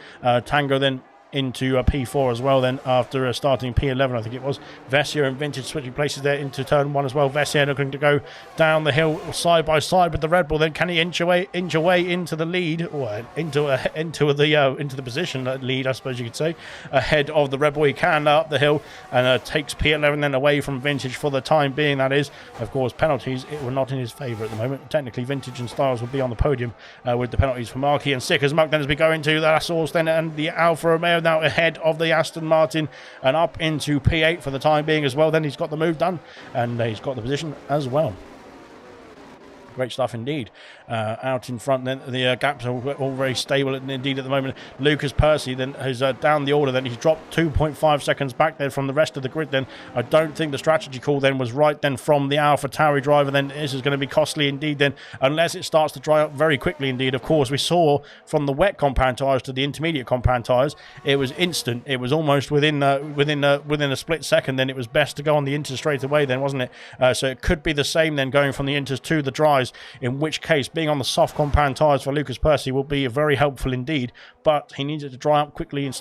Tango then into P4 as well then after starting P11, I think it was. Vessier and Vintage switching places there into turn 1 as well. Vessier looking to go down the hill side by side with the Red Bull. Then can he inch away into the lead, or into the position lead, I suppose you could say, ahead of the Red Bull? He can up the hill and takes P11 then away from Vintage for the time being. That is, of course, penalties were not in his favour at the moment. Technically Vintage and Styles will be on the podium with the penalties for Markey and Sick as Muck. Then as we go into the Source then, and the Alfa Romeo now ahead of the Aston Martin and up into P8 for the time being as well. Then he's got the move done and he's got the position as well. Great stuff indeed. Out in front then, the gaps are all very stable indeed at the moment. Lucas Percy then has down the order, then he's dropped 2.5 seconds back there from the rest of the grid. Then I don't think the strategy call then was right then from the AlphaTauri driver. Then this is going to be costly indeed then, unless it starts to dry up very quickly indeed. Of course, we saw from the wet compound tyres to the intermediate compound tyres, it was instant. It was almost within a split second. Then it was best to go on the inters straight away then, wasn't it? So it could be the same then going from the inters to the dries, in which case being on the soft compound tyres for Lucas Percy will be very helpful indeed, but he needs it to dry up quickly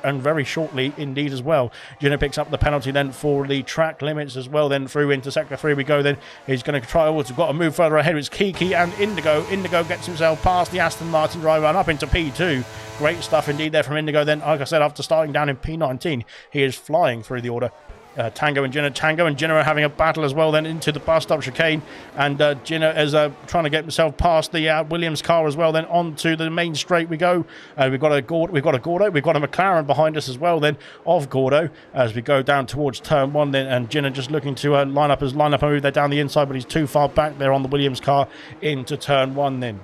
and very shortly indeed as well. Gino picks up the penalty then for the track limits as well, then through into sector 3 we go. Then he's going to try, we've got to move further ahead. It's Kiki and Indigo. Indigo gets himself past the Aston Martin driver and up into P2. Great stuff indeed there from Indigo. Then, like I said, after starting down in P19, he is flying through the order. Tango and Gino are having a battle as well then into the bus stop chicane, and Gino is trying to get himself past the Williams car as well, then onto the main straight we go. We've got a Gordo, we've got a McLaren behind us as well then of Gordo as we go down towards turn 1 then, and Gino just looking to line up and move there down the inside, but he's too far back there on the Williams car into turn 1 then.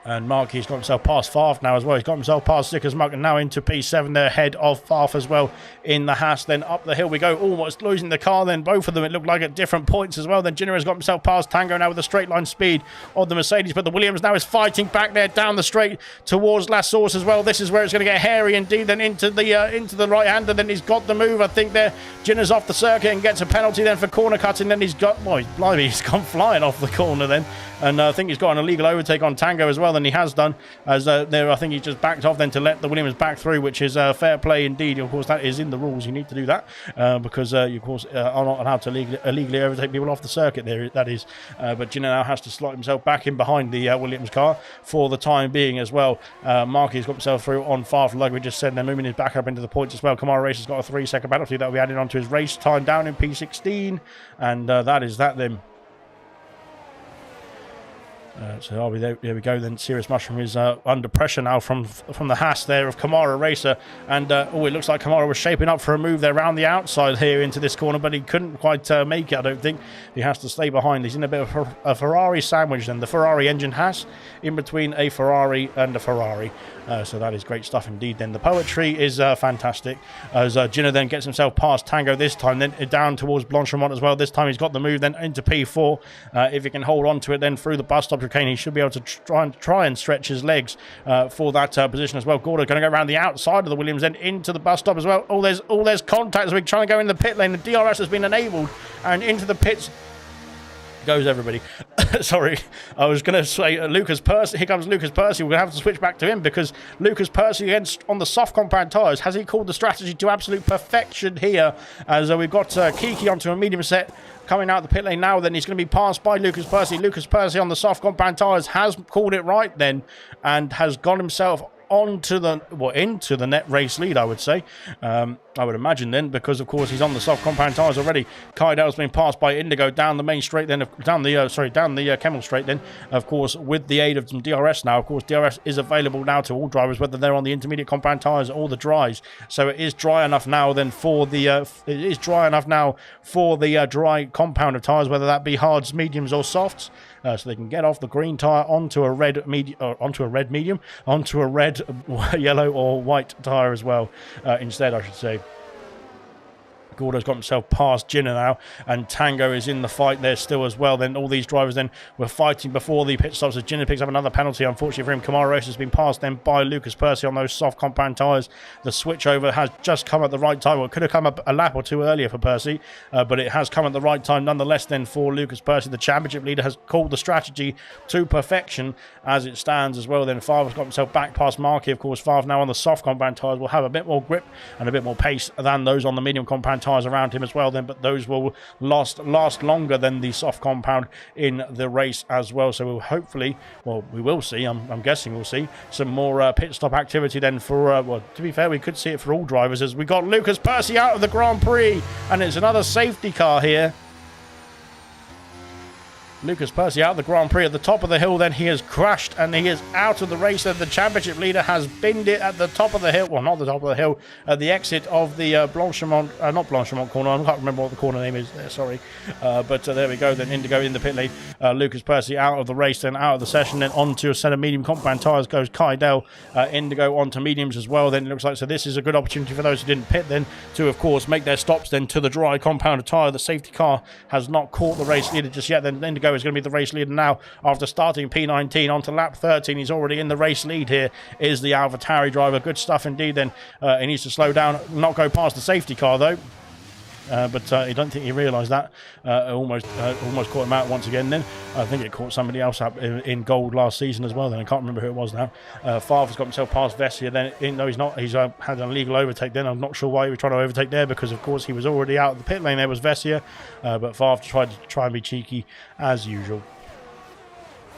And Marky's got himself past Farf now as well. He's got himself past Sicker's Muck and now into P7 there, ahead of Farf as well in the Haas. Then up the hill we go, almost losing the car then. Both of them, it looked like at different points as well. Then Gino has got himself past Tango now with the straight line speed of the Mercedes. But the Williams now is fighting back there down the straight towards La Source as well. This is where it's going to get hairy indeed. Then into the right-hander. Then he's got the move, I think there. Gino's off the circuit and gets a penalty then for corner cutting. Then he's got, boy, blimey, he's gone flying off the corner then. And I think he's got an illegal overtake on Tango as well, than he has done. As there, I think he just backed off then to let the Williams back through, which is fair play indeed. Of course, that is in the rules. You need to do that because you, of course, are not allowed to illegally overtake people off the circuit there, that is. But Gino now has to slot himself back in behind the Williams car for the time being as well. Marky's got himself through on Farf, like we just said. They're moving his back up into the points as well. Kamara Race has got a 3-second penalty that will be added onto his race time down in P16. And that is that then. So there we go then. Serious Mushroom is under pressure now from the Haas there of Kamara Racer, and it looks like Kamara was shaping up for a move there around the outside here into this corner, but he couldn't quite make it. I don't think he has to stay behind. He's in a bit of a Ferrari sandwich then, the Ferrari engine Haas in between a Ferrari and a Ferrari. So that is great stuff indeed then. The poetry is fantastic as Gino then gets himself past Tango this time, then down towards Blanchemont as well. This time he's got the move then into P4. If he can hold on to it then through the bus stop chicane, he should be able to try and stretch his legs for that position as well. Gordo going to go around the outside of the Williams then into the bus stop as well. There's contact as we're trying to go in the pit lane. The DRS has been enabled, and into the pits goes everybody. Sorry, I was going to say Lucas Percy. Here comes Lucas Percy. We're going to have to switch back to him because Lucas Percy against on the soft compound tyres. Has he called the strategy to absolute perfection here? As we've got Kiki onto a medium set coming out the pit lane now. Then he's going to be passed by Lucas Percy. Lucas Percy on the soft compound tyres has called it right then and has got himself into the net race lead, I would say. I would imagine then, because of course he's on the soft compound tyres already. Kaidal's been passed by Indigo down the main straight, then down the Kemmel straight. Then, of course, with the aid of some DRS now, of course, DRS is available now to all drivers, whether they're on the intermediate compound tyres or the dries. So it is dry enough now then for the dry compound of tyres, whether that be hards, mediums, or softs. So they can get off the green tyre onto a red medium, onto a red, yellow, or white tyre as well. Instead, I should say. Gordo's got himself past Gino now, and Tango is in the fight there still as well. Then all these drivers then were fighting before the pit stops as Gino picks up another penalty. Unfortunately for him, Kamara Race has been passed then by Lucas Percy on those soft compound tyres. The switchover has just come at the right time. Well, it could have come up a lap or two earlier for Percy, but it has come at the right time nonetheless then for Lucas Percy. The championship leader has called the strategy to perfection as it stands as well. Then Favre's got himself back past Markey. Of course, Favre now on the soft compound tyres will have a bit more grip and a bit more pace than those on the medium compound tyres around him as well then, but those will last longer than the soft compound in the race as well. So we'll hopefully, we will see, I'm guessing we'll see some more pit stop activity then for, to be fair, we could see it for all drivers as we got Lucas Percy out of the Grand Prix, and it's another safety car here. Lucas Percy out of the Grand Prix at the top of the hill. Then he has crashed and he is out of the race. And the championship leader has binned it at the top of the hill. Well, not the top of the hill, at the exit of the not Blanchemont corner. I can't remember what the corner name is there, sorry. But there we go. Then Indigo in the pit lane. Lucas Percy out of the race, then out of the session. Then onto a set of medium compound tyres goes Kai Dell. Indigo onto mediums as well. Then it looks like, so this is a good opportunity for those who didn't pit then to, of course, make their stops then to the dry compound tyre. The safety car has not caught the race leader just yet. Then Indigo is going to be the race leader now after starting P19 onto lap 13. He's already in the race lead here, is the AlphaTauri driver. Good stuff indeed then. He needs to slow down, not go past the safety car though. But I don't think he realised that. Almost caught him out once again then. I think it caught somebody else up in gold last season as well then. I can't remember who it was now. Favre's got himself past Vessia then. No, he's not. He's had an illegal overtake then. I'm not sure why he was trying to overtake there, because of course he was already out of the pit lane. There was Vessia. But Favre tried to and be cheeky as usual.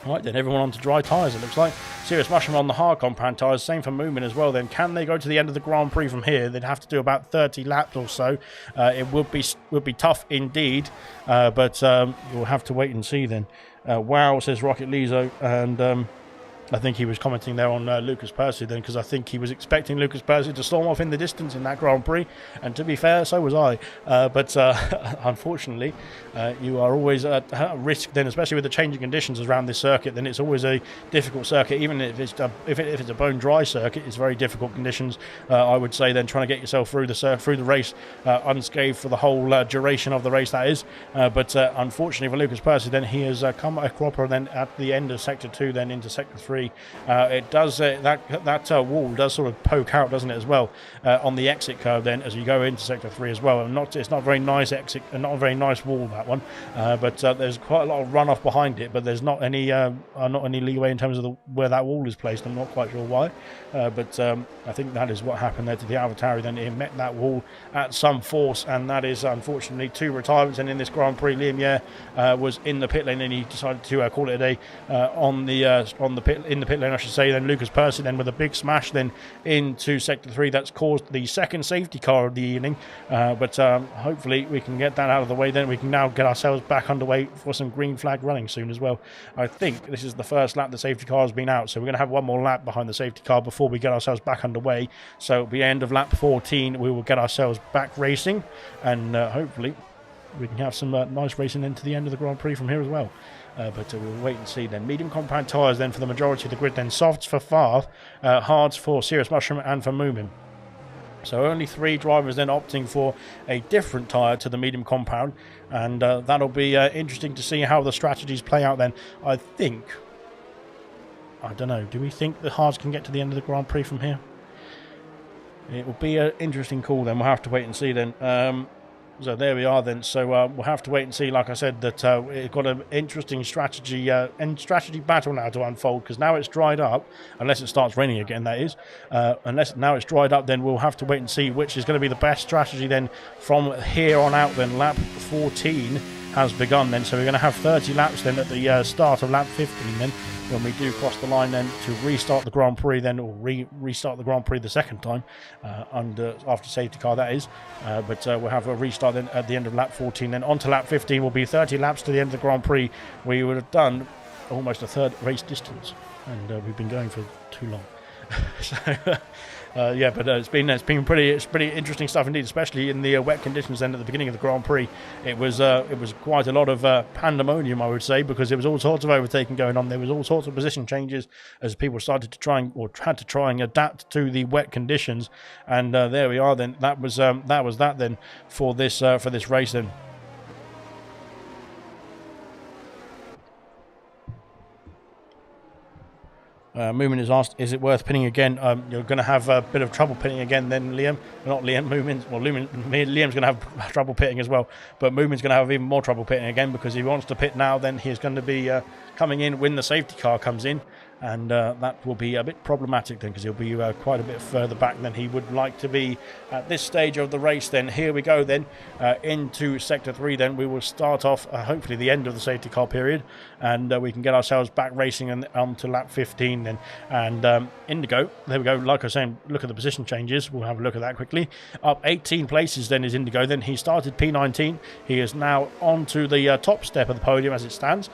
Right then, everyone onto dry tyres, it looks like. Serious Mushroom on the hard compound tyres, same for Moomin as well then. Can they go to the end of the Grand Prix from here? They'd have to do about 30 laps or so. It would be tough indeed, but you'll have to wait and see then. Wow, says Rocket Lizo, and I think he was commenting there on Lucas Percy then, because I think he was expecting Lucas Percy to storm off in the distance in that Grand Prix, and to be fair, so was I. But unfortunately, you are always at risk then, especially with the changing conditions around this circuit. Then it's always a difficult circuit, even if it's a bone dry circuit. It's very difficult conditions. I would say then, trying to get yourself through the race unscathed for the whole duration of the race, that is. But unfortunately for Lucas Percy, then he has come a cropper then at the end of sector 2, then into sector 3. It does that wall does sort of poke out, doesn't it, as well, on the exit curve then as you go into sector 3 as well. And it's not a very nice exit, and not a very nice wall, that one. But there's quite a lot of runoff behind it, but there's not any leeway in terms of where that wall is placed. I'm not quite sure why, but I think that is what happened there to the AlphaTauri. Then it met that wall at some force, and that is unfortunately 2 retirements. And in this Grand Prix, Liam Yeh was in the pit lane, and he decided to call it a day in the pit lane, I should say. Then Lucas Percy then with a big smash then into sector 3. That's caused the second safety car of the evening, but hopefully we can get that out of the way. Then we can now get ourselves back underway for some green flag running soon as well. I think this is the first lap the safety car has been out, so we're going to have one more lap behind the safety car before we get ourselves back underway. So at the end of lap 14 we will get ourselves back racing, and hopefully we can have some nice racing into the end of the Grand Prix from here as well. But we'll wait and see then. Medium compound tyres then for the majority of the grid, then softs for Favre, hards for Serious Mushroom and for Moomin. So only 3 drivers then opting for a different tyre to the medium compound, and that'll be interesting to see how the strategies play out then. I don't know, do we think the hards can get to the end of the Grand Prix from here? It will be an interesting call then. We'll have to wait and see then. So there we are then. So we'll have to wait and see. Like I said, that it's got an interesting strategy battle now to unfold, because now it's dried up, unless it starts raining again, that is. Unless now it's dried up, then we'll have to wait and see which is going to be the best strategy then from here on out. Then lap 14 has begun then, so we're going to have 30 laps then at the start of lap 15 then, when we do cross the line then to restart the Grand Prix then, or restart the Grand Prix the second time after safety car, that is. But we'll have a restart then at the end of lap 14. Then on to lap 15 will be 30 laps to the end of the Grand Prix. We would have done almost a third race distance, and we've been going for too long. So yeah, but it's been pretty interesting stuff indeed, especially in the wet conditions. Then at the beginning of the Grand Prix, it was quite a lot of pandemonium, I would say, because there was all sorts of overtaking going on. There was all sorts of position changes as people started to had to try and adapt to the wet conditions. And there we are. Then that was that then for this race then. Moomin has asked, is it worth pinning again? You're going to have a bit of trouble pinning again then, Liam. Not Liam, Moomin. Well, Liam's going to have trouble pitting as well, but Moomin's going to have even more trouble pitting again, because if he wants to pit now, then he's going to be coming in when the safety car comes in. and that will be a bit problematic then, because he'll be quite a bit further back than he would like to be at this stage of the race. Then here we go then into sector 3. Then we will start off hopefully the end of the safety car period, and we can get ourselves back racing and onto lap 15 then. And Indigo, there we go, like I was saying, look at the position changes. We'll have a look at that quickly. Up 18 places then is Indigo. Then he started P19. He is now onto the top step of the podium as it stands.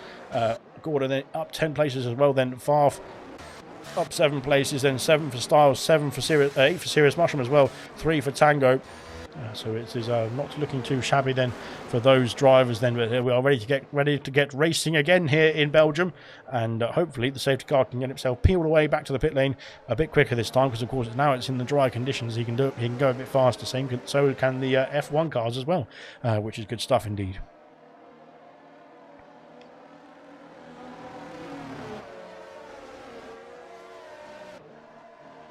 Gordon then up 10 places as well. Then Farf up 7 places. Then 7 for Styles, 7 for Serious, 8 for Serious Mushroom as well, 3 for Tango. So it is not looking too shabby then for those drivers then. But we are ready to get racing again here in Belgium, and hopefully the safety car can get himself peeled away back to the pit lane a bit quicker this time, because of course now it's in the dry conditions. He can go a bit faster. So can the F1 cars as well, which is good stuff indeed.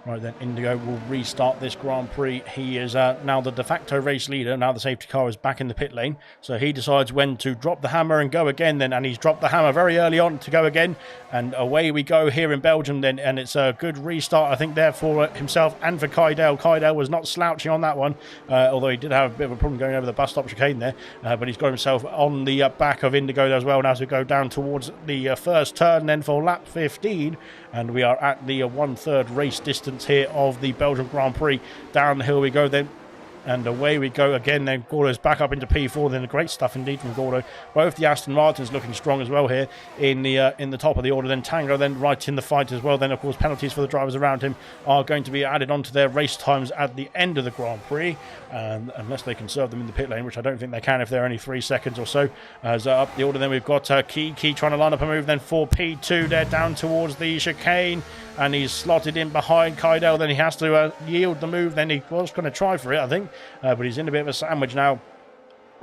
Right then, Indigo will restart this Grand Prix. He is now the de facto race leader. Now the safety car is back in the pit lane, so he decides when to drop the hammer and go again then, and he's dropped the hammer very early on to go again, and away we go here in Belgium then, and it's a good restart I think there for himself and for Kydell. Kydell was not slouching on that one, although he did have a bit of a problem going over the bus stop chicane there, but he's got himself on the back of Indigo as well now as we go down towards the first turn then for lap 15, and we are at the 1/3 race distance here of the Belgian Grand Prix. Down the hill we go then, and away we go again then. Gordo's back up into P4 then. Great stuff indeed from Gordo. Both the Aston Martins looking strong as well here in the top of the order. Then Tango then right in the fight as well. Then of course penalties for the drivers around him are going to be added onto their race times at the end of the Grand Prix, unless they can serve them in the pit lane, which I don't think they can if they're only 3 seconds or so. As up the order then we've got Key trying to line up a move then for P2 there down towards the chicane, and he's slotted in behind Kydell. Then he has to yield the move. Then he was going to try for it I think, but he's in a bit of a sandwich now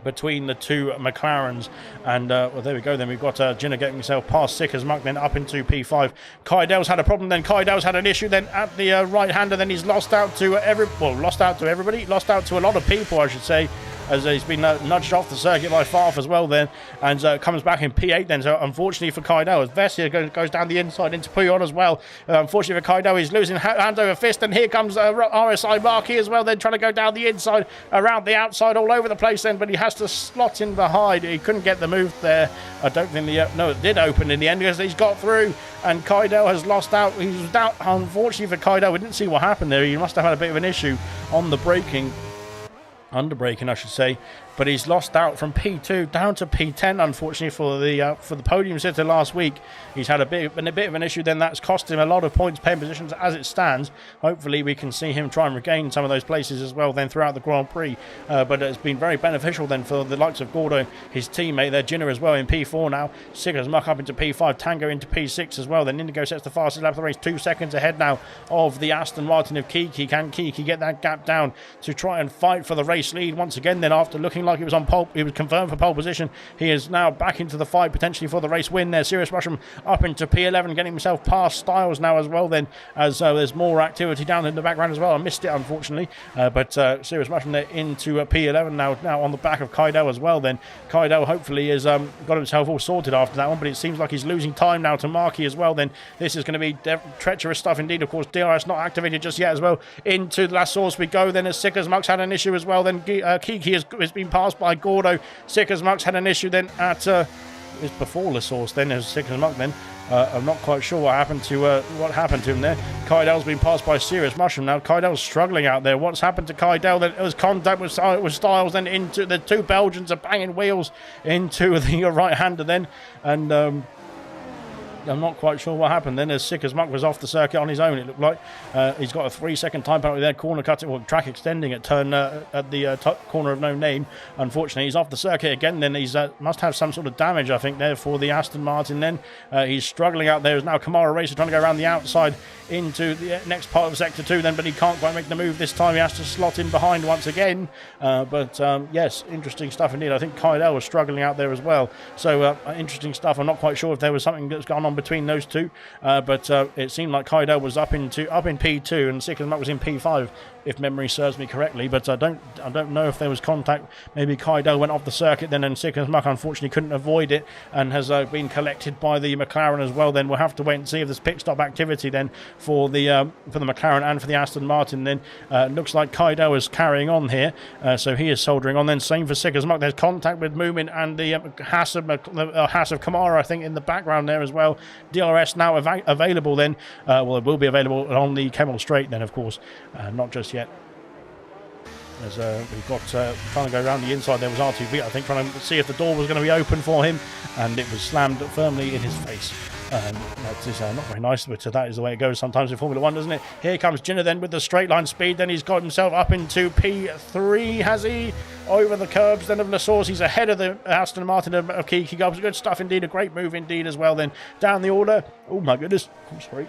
between the two McLarens, and well, there we go then. We've got Jinner getting himself past Sick as Muck then up into P5. Kydell's had a problem then. Kydell's had an issue then at the right-hander. Then he's lost out to lost out to a lot of people I should say, as he's been nudged off the circuit by Farf as well then, and comes back in P8 then. So unfortunately for Kydell, as Vessia goes down the inside into Puyon as well. Unfortunately for Kydell, he's losing hand over fist, and here comes RSI Marquis as well then, trying to go down the inside, around the outside, all over the place then, but he has to slot in behind. He couldn't get the move there. I don't think no, it did open in the end, because he's got through, and Kydell has lost out. He was down. Unfortunately for Kydell, we didn't see what happened there. He must have had a bit of an issue on the braking. Underbraking I should say, but he's lost out from P2 down to P10 unfortunately for the podium sitter last week. He's had a bit of an issue then. That's cost him a lot of points paying positions as it stands. Hopefully we can see him try and regain some of those places as well then throughout the Grand Prix, but it's been very beneficial then for the likes of Gordo, his teammate there, Jinner as well in P4 now. Siggers Muck up into P5, Tango into P6 as well. Then Indigo sets the fastest lap of the race, 2 seconds ahead now of the Aston Martin of Kiki. Can Kiki get that gap down to try and fight for the race lead once again then, after looking like he was on pole? He was confirmed for pole position. He is now back into the fight potentially for the race win there. Serious Mushroom up into P11, getting himself past Styles now as well then, as there's more activity down in the background as well. I missed it unfortunately, but Serious Mushroom there into P11 now on the back of Kydell as well then. Kydell hopefully has got himself all sorted after that one, but it seems like he's losing time now to Markey as well then. This is going to be treacherous stuff indeed. Of course DRS not activated just yet as well. Into the last source we go then, as Sickers Muck's had an issue as well then. Kiki has been passed by Gordo. Sickers Muck's had an issue then at it's before the source then as Sickers Muck then. I'm not quite sure what happened to him there. Kydell's been passed by Serious Mushroom now. Kydell's struggling out there. What's happened to Kydell? Then it was contact with Styles. Then into the two Belgians are banging wheels into the right-hander then, and I'm not quite sure what happened then, as Sick as Muck was off the circuit on his own, it looked like. He's got a 3-second time penalty there, corner cutting, or track extending at turn at the corner of no name. Unfortunately, he's off the circuit again then. He's must have some sort of damage, I think, there for the Aston Martin then. He's struggling out there. There's now Kamara Racer trying to go around the outside into the next part of Sector 2 then, but he can't quite make the move this time. He has to slot in behind once again. Yes, interesting stuff indeed. I think Kydell was struggling out there as well. So interesting stuff. I'm not quite sure if there was something that's gone on between those two, but it seemed like Kydell was up in P2 and Sick as Muck was in P5. if memory serves me correctly, but I don't know if there was contact. Maybe Kydell went off the circuit then, and Sick as Muck unfortunately couldn't avoid it and has been collected by the McLaren as well. Then we'll have to wait and see if there's pit stop activity then for the McLaren and for the Aston Martin. Then looks like Kydell is carrying on here, so he is soldering on. Then same for Sick as Muck. There's contact with Moomin and the Haas of Kamara, I think, in the background there as well. DRS now available then. Well, it will be available on the Kemmel Straight then, of course, not just yet. As we've got trying to go around the inside, there was R2B, I think, trying to see if the door was going to be open for him, and it was slammed firmly in his face. That is not very nice, but that is the way it goes sometimes in Formula 1, doesn't it? Here comes Ginner then with the straight line speed. Then he's got himself up into P3, has he? Over the curbs then of La Source. He's ahead of the Aston Martin of Kiki. Good stuff indeed. A great move indeed as well. Then down the order. Oh my goodness. I'm sorry.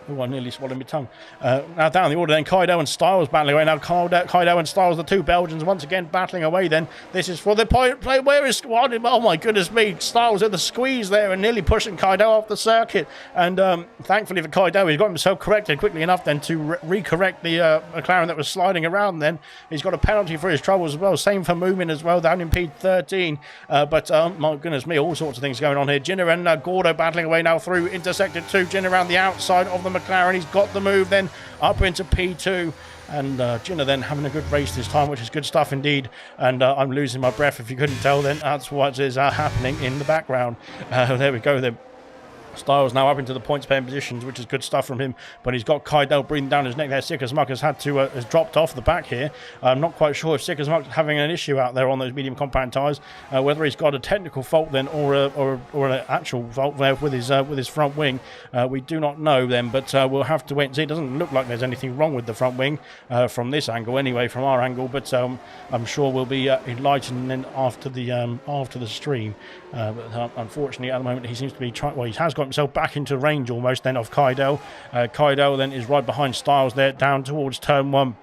Oh, I nearly swallowed my tongue. Now down the order then, Kydell and Styles battling away. Now Kydell and Styles, the two Belgians, once again battling away then. This is for the play. Where is... Oh my goodness me. Styles at the squeeze there and nearly pushing Kydell off the circuit. And thankfully for Kydell, he's got himself corrected quickly enough then to recorrect the McLaren that was sliding around then. He's got a penalty for his troubles as well. Same for Moomin as well, down in P13. But my goodness me, all sorts of things going on here. Ginner and Gordo battling away now through intersected 2. Ginner around the outside of the McLaren. He's got the move then up into P2, and Ginner then having a good race this time, which is good stuff indeed. And I'm losing my breath, if you couldn't tell then. That's what is happening in the background. There we go then. Styles now up into the points paying positions, which is good stuff from him, but he's got Kydell breathing down his neck there. Sick as Muck has dropped off the back here. I'm not quite sure if Sick as Muck's having an issue out there on those medium compact tyres, whether he's got a technical fault then or an actual fault there with his front wing. We do not know then, but we'll have to wait and see. It doesn't look like there's anything wrong with the front wing from this angle anyway, from our angle, but I'm sure we'll be enlightened then after the stream. But unfortunately at the moment he seems to be he has got himself back into range almost then of Kydell. Kydell then is right behind Styles there, down towards turn 1.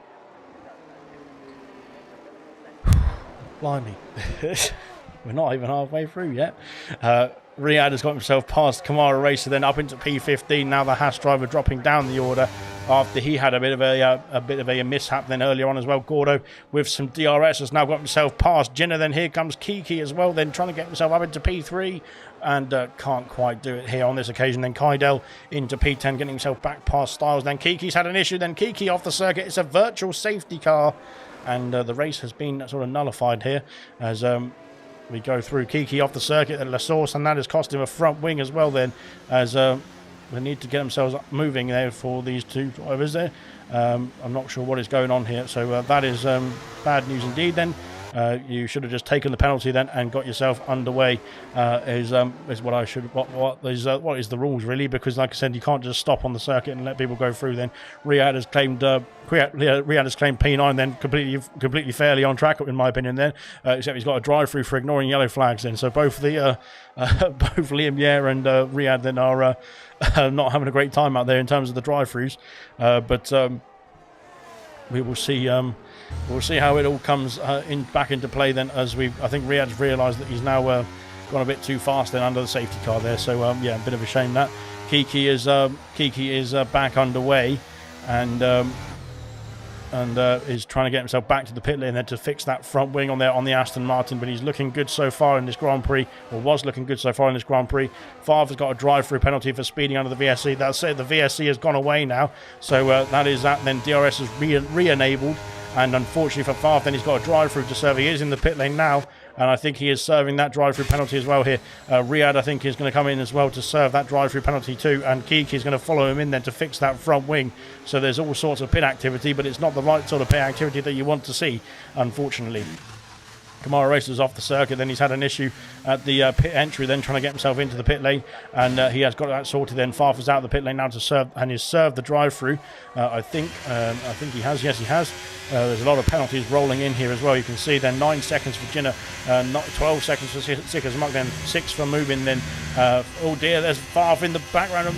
Blimey. We're not even halfway through yet. Riyadh has got himself past Kamara Racer, then up into P15. Now the Haas driver dropping down the order after he had a bit of a mishap then earlier on as well. Gordo with some DRS has now got himself past Ginner. Then here comes Kiki as well, then trying to get himself up into P3 and can't quite do it here on this occasion. Then Kydell into P10, getting himself back past Styles. Then Kiki's had an issue. Then Kiki off the circuit. It's a virtual safety car, and the race has been sort of nullified here as we go through. Kiki off the circuit at La Source, and that has cost him a front wing as well then, as they need to get themselves moving there for these two drivers there. I'm not sure what is going on here, so that is bad news indeed then. You should have just taken the penalty then and got yourself underway. Is what I should. What is the rules really? Because like I said, you can't just stop on the circuit and let people go through. Then Riyadh has claimed P9 then completely fairly on track in my opinion. Then except he's got a drive through for ignoring yellow flags. Then so both Liam Yer and Riyadh then are not having a great time out there in terms of the drive throughs. But we will see. We'll see how it all comes back into play then, as I think Riyadh's realised that he's now gone a bit too fast then under the safety car there. So yeah, a bit of a shame that Kiki is back underway and is trying to get himself back to the pit lane then to fix that front wing on the Aston Martin. But he's looking good so far in this Grand Prix, or was looking good so far in this Grand Prix. Favre's got a drive-through penalty for speeding under the VSC. That's it, the VSC has gone away now, so that is that. Then DRS is re-enabled. And unfortunately for Favre, then he's got a drive-through to serve. He is in the pit lane now, and I think he is serving that drive-through penalty as well here. Riyadh, I think, is going to come in as well to serve that drive-through penalty too, and Kiki is going to follow him in then to fix that front wing. So there's all sorts of pit activity, but it's not the right sort of pit activity that you want to see, unfortunately. Kamara Racer's off the circuit, then he's had an issue at the pit entry, then trying to get himself into the pit lane, and he has got that sorted. Then Favre's out of the pit lane now to serve, and he's served the drive-through. I think he has. Yes, he has. There's a lot of penalties rolling in here as well. You can see then 9 seconds for Ginner, 12 seconds for Sick as Muck, then 6 for Moomin. Then oh dear, there's Favre in the background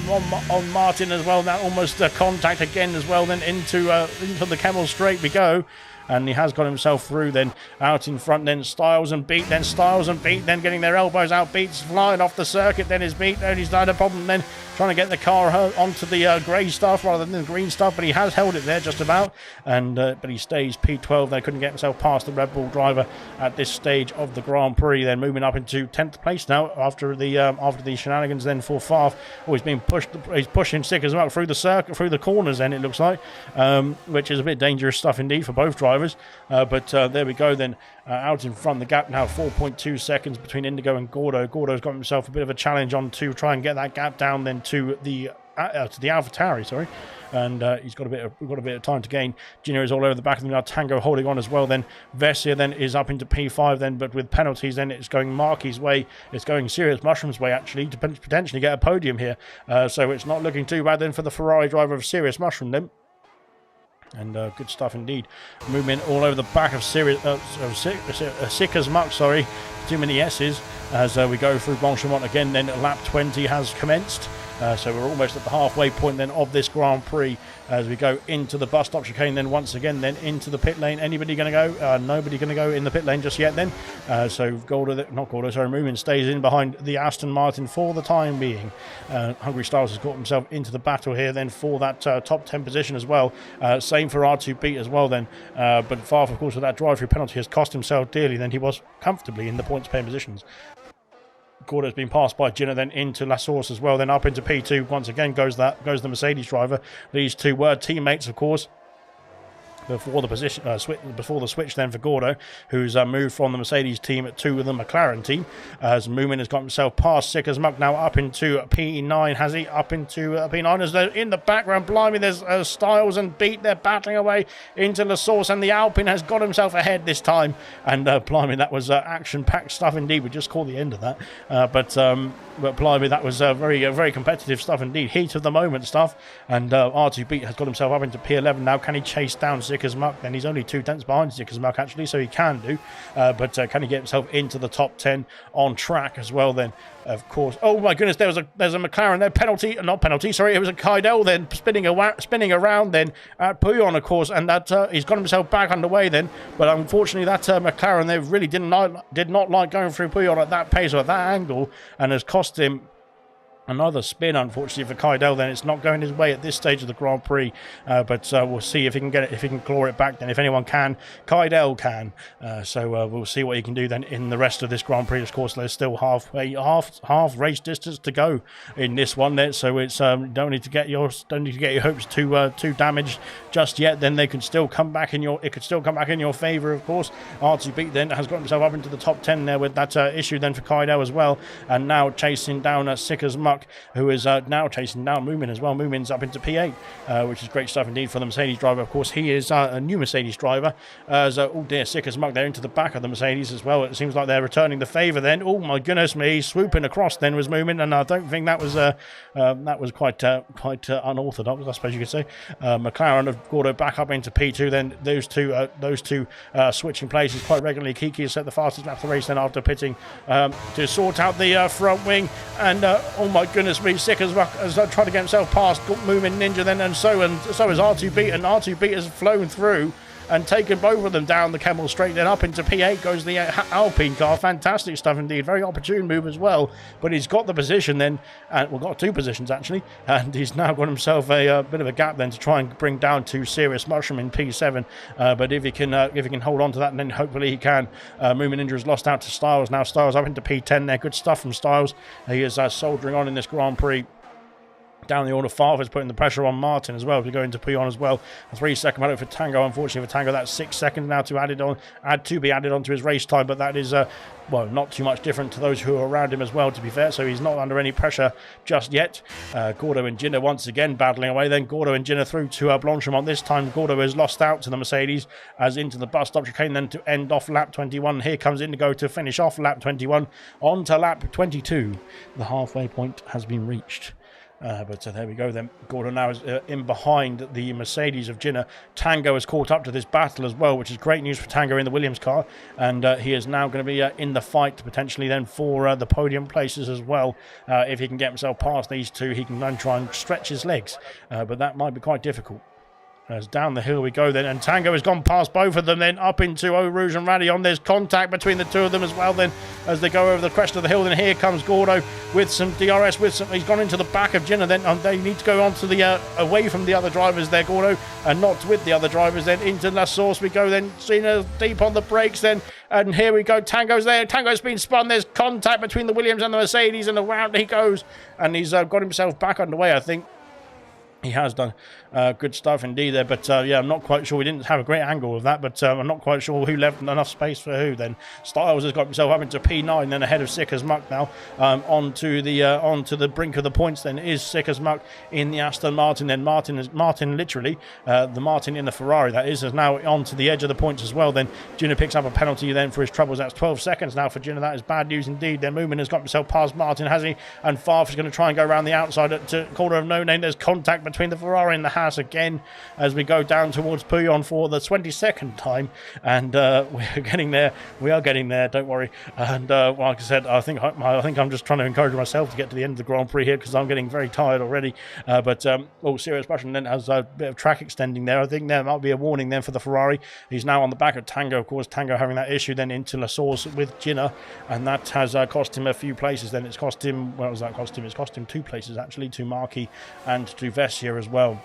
on Martin as well. Now almost contact again as well. Then into the Kemmel Straight we go. and he has got himself through then. Out in front then Styles and Beat, then getting their elbows out. Beat's flying off the circuit, then is Beat, and he's had a problem then trying to get the car onto the grey stuff rather than the green stuff, but he has held it there just about, and but he stays P12. They couldn't get himself past the Red Bull driver at this stage of the Grand Prix. Then moving up into 10th place now after the shenanigans then for Favre. Oh, he's pushing Sick as well through the circuit, through the corners then, it looks like, which is a bit dangerous stuff indeed for both drivers, but there we go then. Out in front, the gap now 4.2 seconds between Indigo and Gordo. Gordo's got himself a bit of a challenge on to try and get that gap down then to the AlphaTauri, sorry, and we've got a bit of time to gain. Gino is all over the back of them now. Tango holding on as well. Then Vessia then is up into P5 then, but with penalties then it's going Marky's way. It's going Serious Mushroom's way actually to potentially get a podium here. So it's not looking too bad then for the Ferrari driver of Serious Mushroom then. And good stuff indeed. Movement all over the back of Sick as Muck, sorry. Too many S's as we go through Blanchimont again. Then lap 20 has commenced. So we're almost at the halfway point then of this Grand Prix as we go into the bus stop chicane. Then once again then into the pit lane. Anybody going to go? Nobody going to go in the pit lane just yet then. So Moomin stays in behind the Aston Martin for the time being. Hungry Styles has got himself into the battle here then for that top 10 position as well. Same for R2 Beat as well then. But Favre, of course, with that drive-through penalty has cost himself dearly. Then he was comfortably in the points paying positions. Gordo's been passed by Ginner then into La Source as well. Then up into P2 once again goes the Mercedes driver. These two were teammates, of course, before the switch then for Gordo, who's moved from the Mercedes team to the McLaren team. As Moomin has got himself past Sick as Muck now up into P9. Has he up into P9? As they're in the background, blimey, there's Styles and Beat. They're battling away into La Source, and the Alpine has got himself ahead this time. And blimey, that was action-packed stuff indeed. We just called the end of that. But blimey, that was very competitive stuff indeed. Heat of the moment stuff. And R2 Beat has got himself up into P11 now. Can he chase down Sick as Muck? Then he's only 2 tenths behind Sick as Muck actually, so he can do. But can he get himself into the top 10 on track as well then? Of course. Oh my goodness, there's a McLaren there. It was a Kydell then spinning around then at Pouillon, of course, and that he's got himself back underway then. But unfortunately, that McLaren there really did not like going through Pouillon at that pace or at that angle, and has cost him another spin, unfortunately, for Kydell. Then it's not going his way at this stage of the Grand Prix, but we'll see if he can get it, if he can claw it back. Then, if anyone can, Kydell can. So we'll see what he can do then in the rest of this Grand Prix. Of course, there's still half race distance to go in this one. There, so it's don't need to get your hopes too damaged just yet. Then they can still come back in your favour. Of course, R2 Beat then has got himself up into the top 10 there with that issue then for Kydell as well, and now chasing down Sick as Muck, who is now chasing down Moomin as well. Moomin's up into P8, which is great stuff indeed for the Mercedes driver. Of course, he is a new Mercedes driver. Oh dear, Sick as Muck there into the back of the Mercedes as well. It seems like they're returning the favour then. Oh my goodness me, swooping across then was Moomin, and I don't think that was quite unorthodox, I suppose you could say. McLaren have Gordo back up into P2. Then those two switching places quite regularly. Kiki has set the fastest lap of the race then after pitting to sort out the front wing, and oh my goodness me, Sick as Muck has tried to get himself past Moomin Ninja then, and so is R2 Beat, and R2 Beat has flown through and taken both of them down the Kemmel Straight. Then up into P8 goes the Alpine car. Fantastic stuff indeed. Very opportune move as well. But he's got the position then, and got 2 positions actually, and he's now got himself a bit of a gap then to try and bring down to Serious Mushroom in P7. But if he can hold on to that, and then hopefully he can. Moomin Ninja has lost out to Styles. Now Styles up into P10 there. Good stuff from Styles. He is soldiering on in this Grand Prix. Down the order, Favre is putting the pressure on Martin as well to go into Pouillon as well. A 3-second penalty for Tango. Unfortunately for Tango, that's 6 seconds now to be added onto his race time, but that is not too much different to those who are around him as well, to be fair, so he's not under any pressure just yet. Gordo and Ginner once again battling away. Then Gordo and Ginner through to Blanchimont. This time Gordo has lost out to the Mercedes as into the bus stop chicane then to end off lap 21. Here comes Indigo to finish off lap 21 on to lap 22. The halfway point has been reached. But there we go then. Gordo now is in behind the Mercedes of Ginner. Tango has caught up to this battle as well, which is great news for Tango in the Williams car, and he is now going to be in the fight potentially then for the podium places as well. If he can get himself past these two, he can then try and stretch his legs, but that might be quite difficult. As down the hill we go then, and Tango has gone past both of them then, up into Eau Rouge and Radion. There's contact between the two of them as well then, as they go over the crest of the hill. Then here comes Gordo with some DRS, he's gone into the back of Jenna then, and they need to go on to the, away from the other drivers there, Gordo, and not with the other drivers then, into La Source we go then, Cena deep on the brakes then, and here we go, Tango's there, Tango's been spun, there's contact between the Williams and the Mercedes, and around he goes, and he's got himself back underway, I think. He has done good stuff indeed there, but yeah, I'm not quite sure. We didn't have a great angle of that, but I'm not quite sure who left enough space for who then. Styles has got himself up into P9, then ahead of Sick as Muck now, onto the brink of the points then is Sick as Muck in the Aston Martin. Then Martin literally, the Martin in the Ferrari that is now onto the edge of the points as well. Then Junior picks up a penalty then for his troubles. That's 12 seconds now for Junior. That is bad news indeed. Then Moomin has got himself past Martin, has he? And Farf is going to try and go around the outside to corner of no name. There's contact between the Ferrari and the Haas again as we go down towards Pouillon for the 22nd time, and we're getting there. We are getting there, don't worry. And like I said, I think I'm just trying to encourage myself to get to the end of the Grand Prix here because I'm getting very tired already. Serious Russian then has a bit of track extending there. I think there might be a warning then for the Ferrari. He's now on the back of Tango, of course. Tango having that issue then into La Source with Jinner, and that has cost him a few places. Then it's cost him, what was that cost him? It's cost him 2 places actually, to Marquis and to Vessier as well.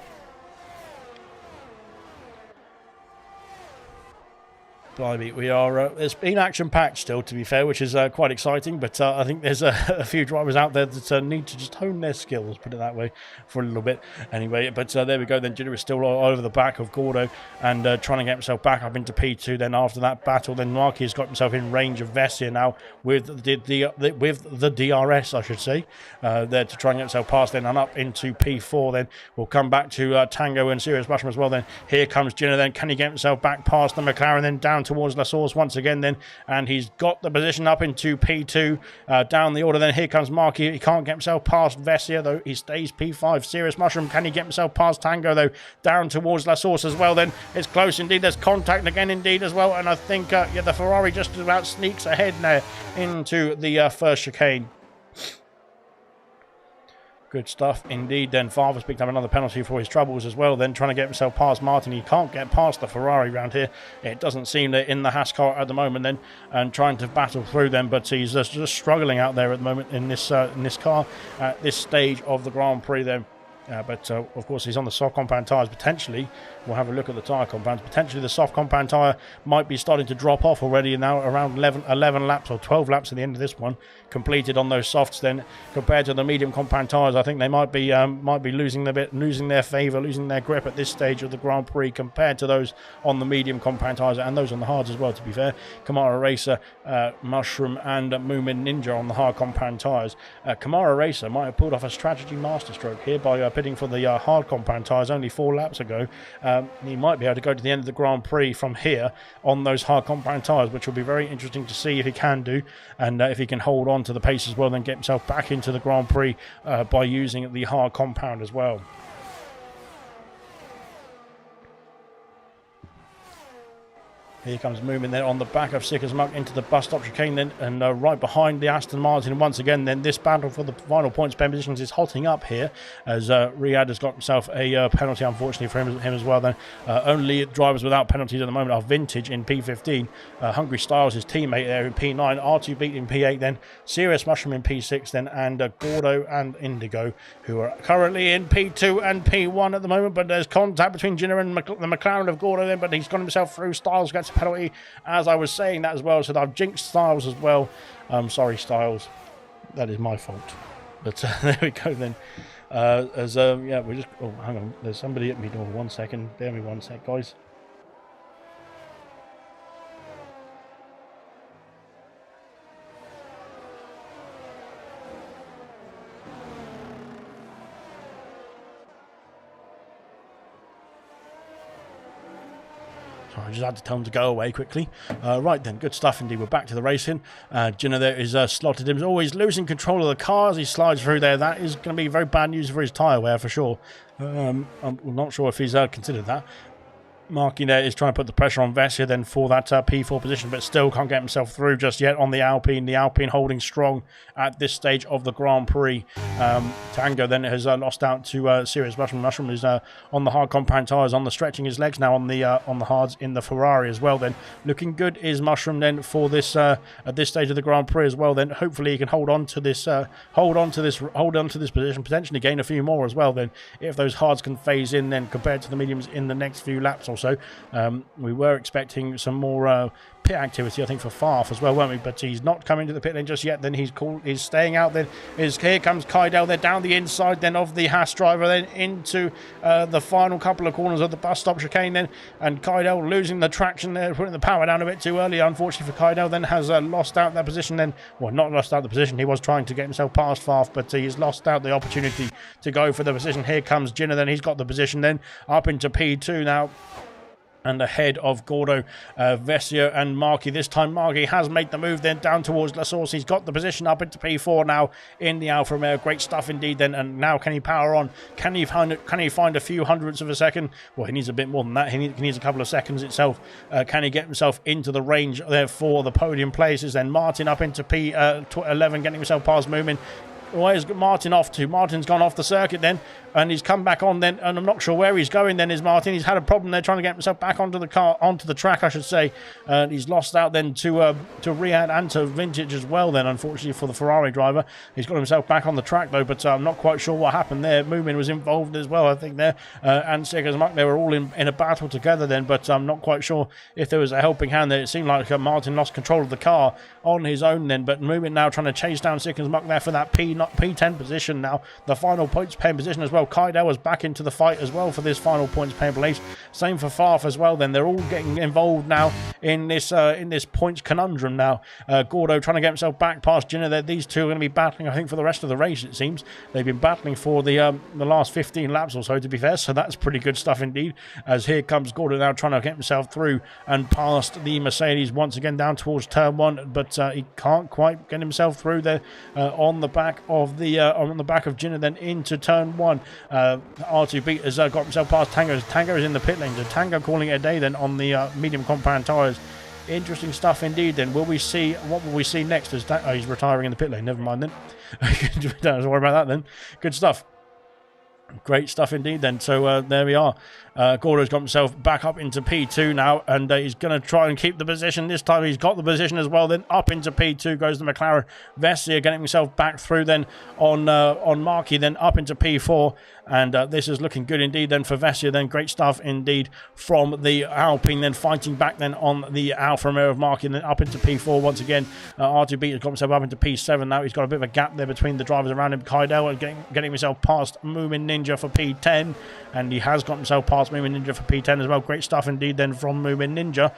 Blimey, we are, it's been action-packed still, to be fair, which is quite exciting, but I think there's a few drivers out there that need to just hone their skills, put it that way, for a little bit. Anyway, but there we go, then Junior is still all over the back of Gordo and trying to get himself back up into P2. Then after that battle, then Marquis has got himself in range of Vessier now with the DRS, I should say, there to try and get himself past then and up into P4. Then we'll come back to Tango and Serious Mushroom as well. Then here comes Junior, then can he get himself back past the McLaren, then down towards La Source once again then, and he's got the position up into P2 down the order. Then here comes Marquis. He can't get himself past Vessier though, he stays P5. Serious Mushroom, can he get himself past Tango though, down towards La Source as well. Then it's close indeed, there's contact again indeed as well, and I think the Ferrari just about sneaks ahead now into the first chicane. Good stuff indeed. Then Farver's picked up another penalty for his troubles as well, then trying to get himself past Martin. He can't get past the Ferrari round here. It doesn't seem that in the Haas car at the moment then, and trying to battle through them, but he's just struggling out there at the moment in this car at this stage of the Grand Prix then. But of course he's on the soft compound tyres. Potentially, we'll have a look at the tyre compounds. Potentially the soft compound tyre might be starting to drop off already now, around 11 laps or 12 laps at the end of this one completed on those softs. Then compared to the medium compound tyres, I think they might be losing their favour, losing their grip at this stage of the Grand Prix compared to those on the medium compound tyres and those on the hards as well, to be fair. Kamara Racer, Mushroom and Moomin Ninja on the hard compound tyres. Kamara Racer might have pulled off a strategy masterstroke here by pitting for the hard compound tyres only 4 laps ago. He might be able to go to the end of the Grand Prix from here on those hard compound tyres, which will be very interesting to see if he can do, and if he can hold on to the pace as well, then get himself back into the Grand Prix by using the hard compound as well. Here comes Moomin there on the back of Sick as Muck into the bus stop chicane then, and right behind the Aston Martin once again. Then this battle for the final points pen positions is hotting up here as Riyadh has got himself a penalty, unfortunately for him as well. Then only drivers without penalties at the moment are Vintage in P15, Hungry Styles, his teammate there in P9, R2 Beat in P8, then Serious Mushroom in P6, then and Gordo and Indigo, who are currently in P2 and P1 at the moment. But there's contact between Jinner and the McLaren of Gordo then, but he's got himself through. Styles gets penalty as I was saying that as well, so I've jinxed Styles as well. Sorry Styles, that is my fault, but there we go then. Yeah, we're just, oh hang on, there's somebody at me door. 1 second, bear me 1 sec guys. I just had to tell him to go away quickly. Right then, good stuff indeed. We're back to the racing. Jinner there is slotted him. He's always losing control of the car as he slides through there. That is going to be very bad news for his tyre wear for sure. I'm not sure if he's considered that. Marky there is trying to put the pressure on Vessia then for that P4 position, but still can't get himself through just yet on the Alpine. The Alpine holding strong at this stage of the Grand Prix. Tango then has lost out to Serious Mushroom. Mushroom is on the hard compound tyres, on the stretching his legs now on the hards in the Ferrari as well. Then looking good is Mushroom then for this at this stage of the Grand Prix as well. Then hopefully he can hold on to this position, potentially gain a few more as well. Then if those hards can phase in, then compared to the mediums in the next few laps or so. We were expecting some more pit activity, I think, for Farf as well, weren't we? But he's not coming to the pit lane just yet. Then he's staying out. Then here comes Kydell. They're down the inside then of the Haas driver, then into the final couple of corners of the bus stop chicane then, and Kydell losing the traction there, putting the power down a bit too early, unfortunately for Kydell. Then has lost out that position then. Well, not lost out the position. He was trying to get himself past Farf, but he's lost out the opportunity to go for the position. Here comes Jinner. Then he's got the position then up into P2 now, and ahead of Gordo, Vessia and Marky. This time Marky has made the move then down towards La Source. He's got the position up into P4 now in the Alfa Romeo. Great stuff indeed then. And now can he power on? Can he find a few hundredths of a second? Well, he needs a bit more than that. He needs a couple of seconds itself. Can he get himself into the range there for the podium places? Then Martin up into P11, getting himself past Moomin. Where's Martin off to? Martin's gone off the circuit then, and he's come back on then, and I'm not sure where he's going then, is Martin. He's had a problem there trying to get himself back onto the track, I should say. He's lost out then to Riyadh and to Vintage as well then, unfortunately for the Ferrari driver. He's got himself back on the track though, but I'm not quite sure what happened there. Moomin was involved as well, I think, there, and Segas Muck, they were all in a battle together then, but I'm not quite sure if there was a helping hand there. It seemed like Martin lost control of the car on his own then, but Moomin now trying to chase down Segas Muck there for that P10 position now, the final points paying position as well. Kydell was back into the fight as well for this final points paying place. Same for Farf as well then. They're all getting involved now in this points conundrum now. Gordo trying to get himself back past Jinner. These two are going to be battling, I think, for the rest of the race, it seems. They've been battling for the last 15 laps or so, to be fair, so that's pretty good stuff indeed, as here comes Gordo now trying to get himself through and past the Mercedes once again down towards turn one, but he can't quite get himself through there on the back of Jinner then into turn one. R2B has got himself past Tango. Tango is in the pit lane, so Tango calling it a day then on the medium compound tyres. Interesting stuff indeed then. What will we see next? He's retiring in the pit lane, never mind then. Don't have to worry about that then. Good stuff. Great stuff indeed then. So there we are. Gordo's got himself back up into P2 now, and he's going to try and keep the position. This time he's got the position as well. Then up into P2 goes the McLaren. Vessia getting himself back through then on Marky, then up into P4, and this is looking good indeed then for Vessia. Then great stuff indeed from the Alpine, then fighting back then on the Alfa Romeo of Marky, and then up into P4 once again. R2B has got himself up into P7 now. He's got a bit of a gap there between the drivers around him. Kydell getting himself past Moomin Ninja for P10, and he has got himself past Moomin Ninja for P10 as well. Great stuff indeed then from Moomin Ninja,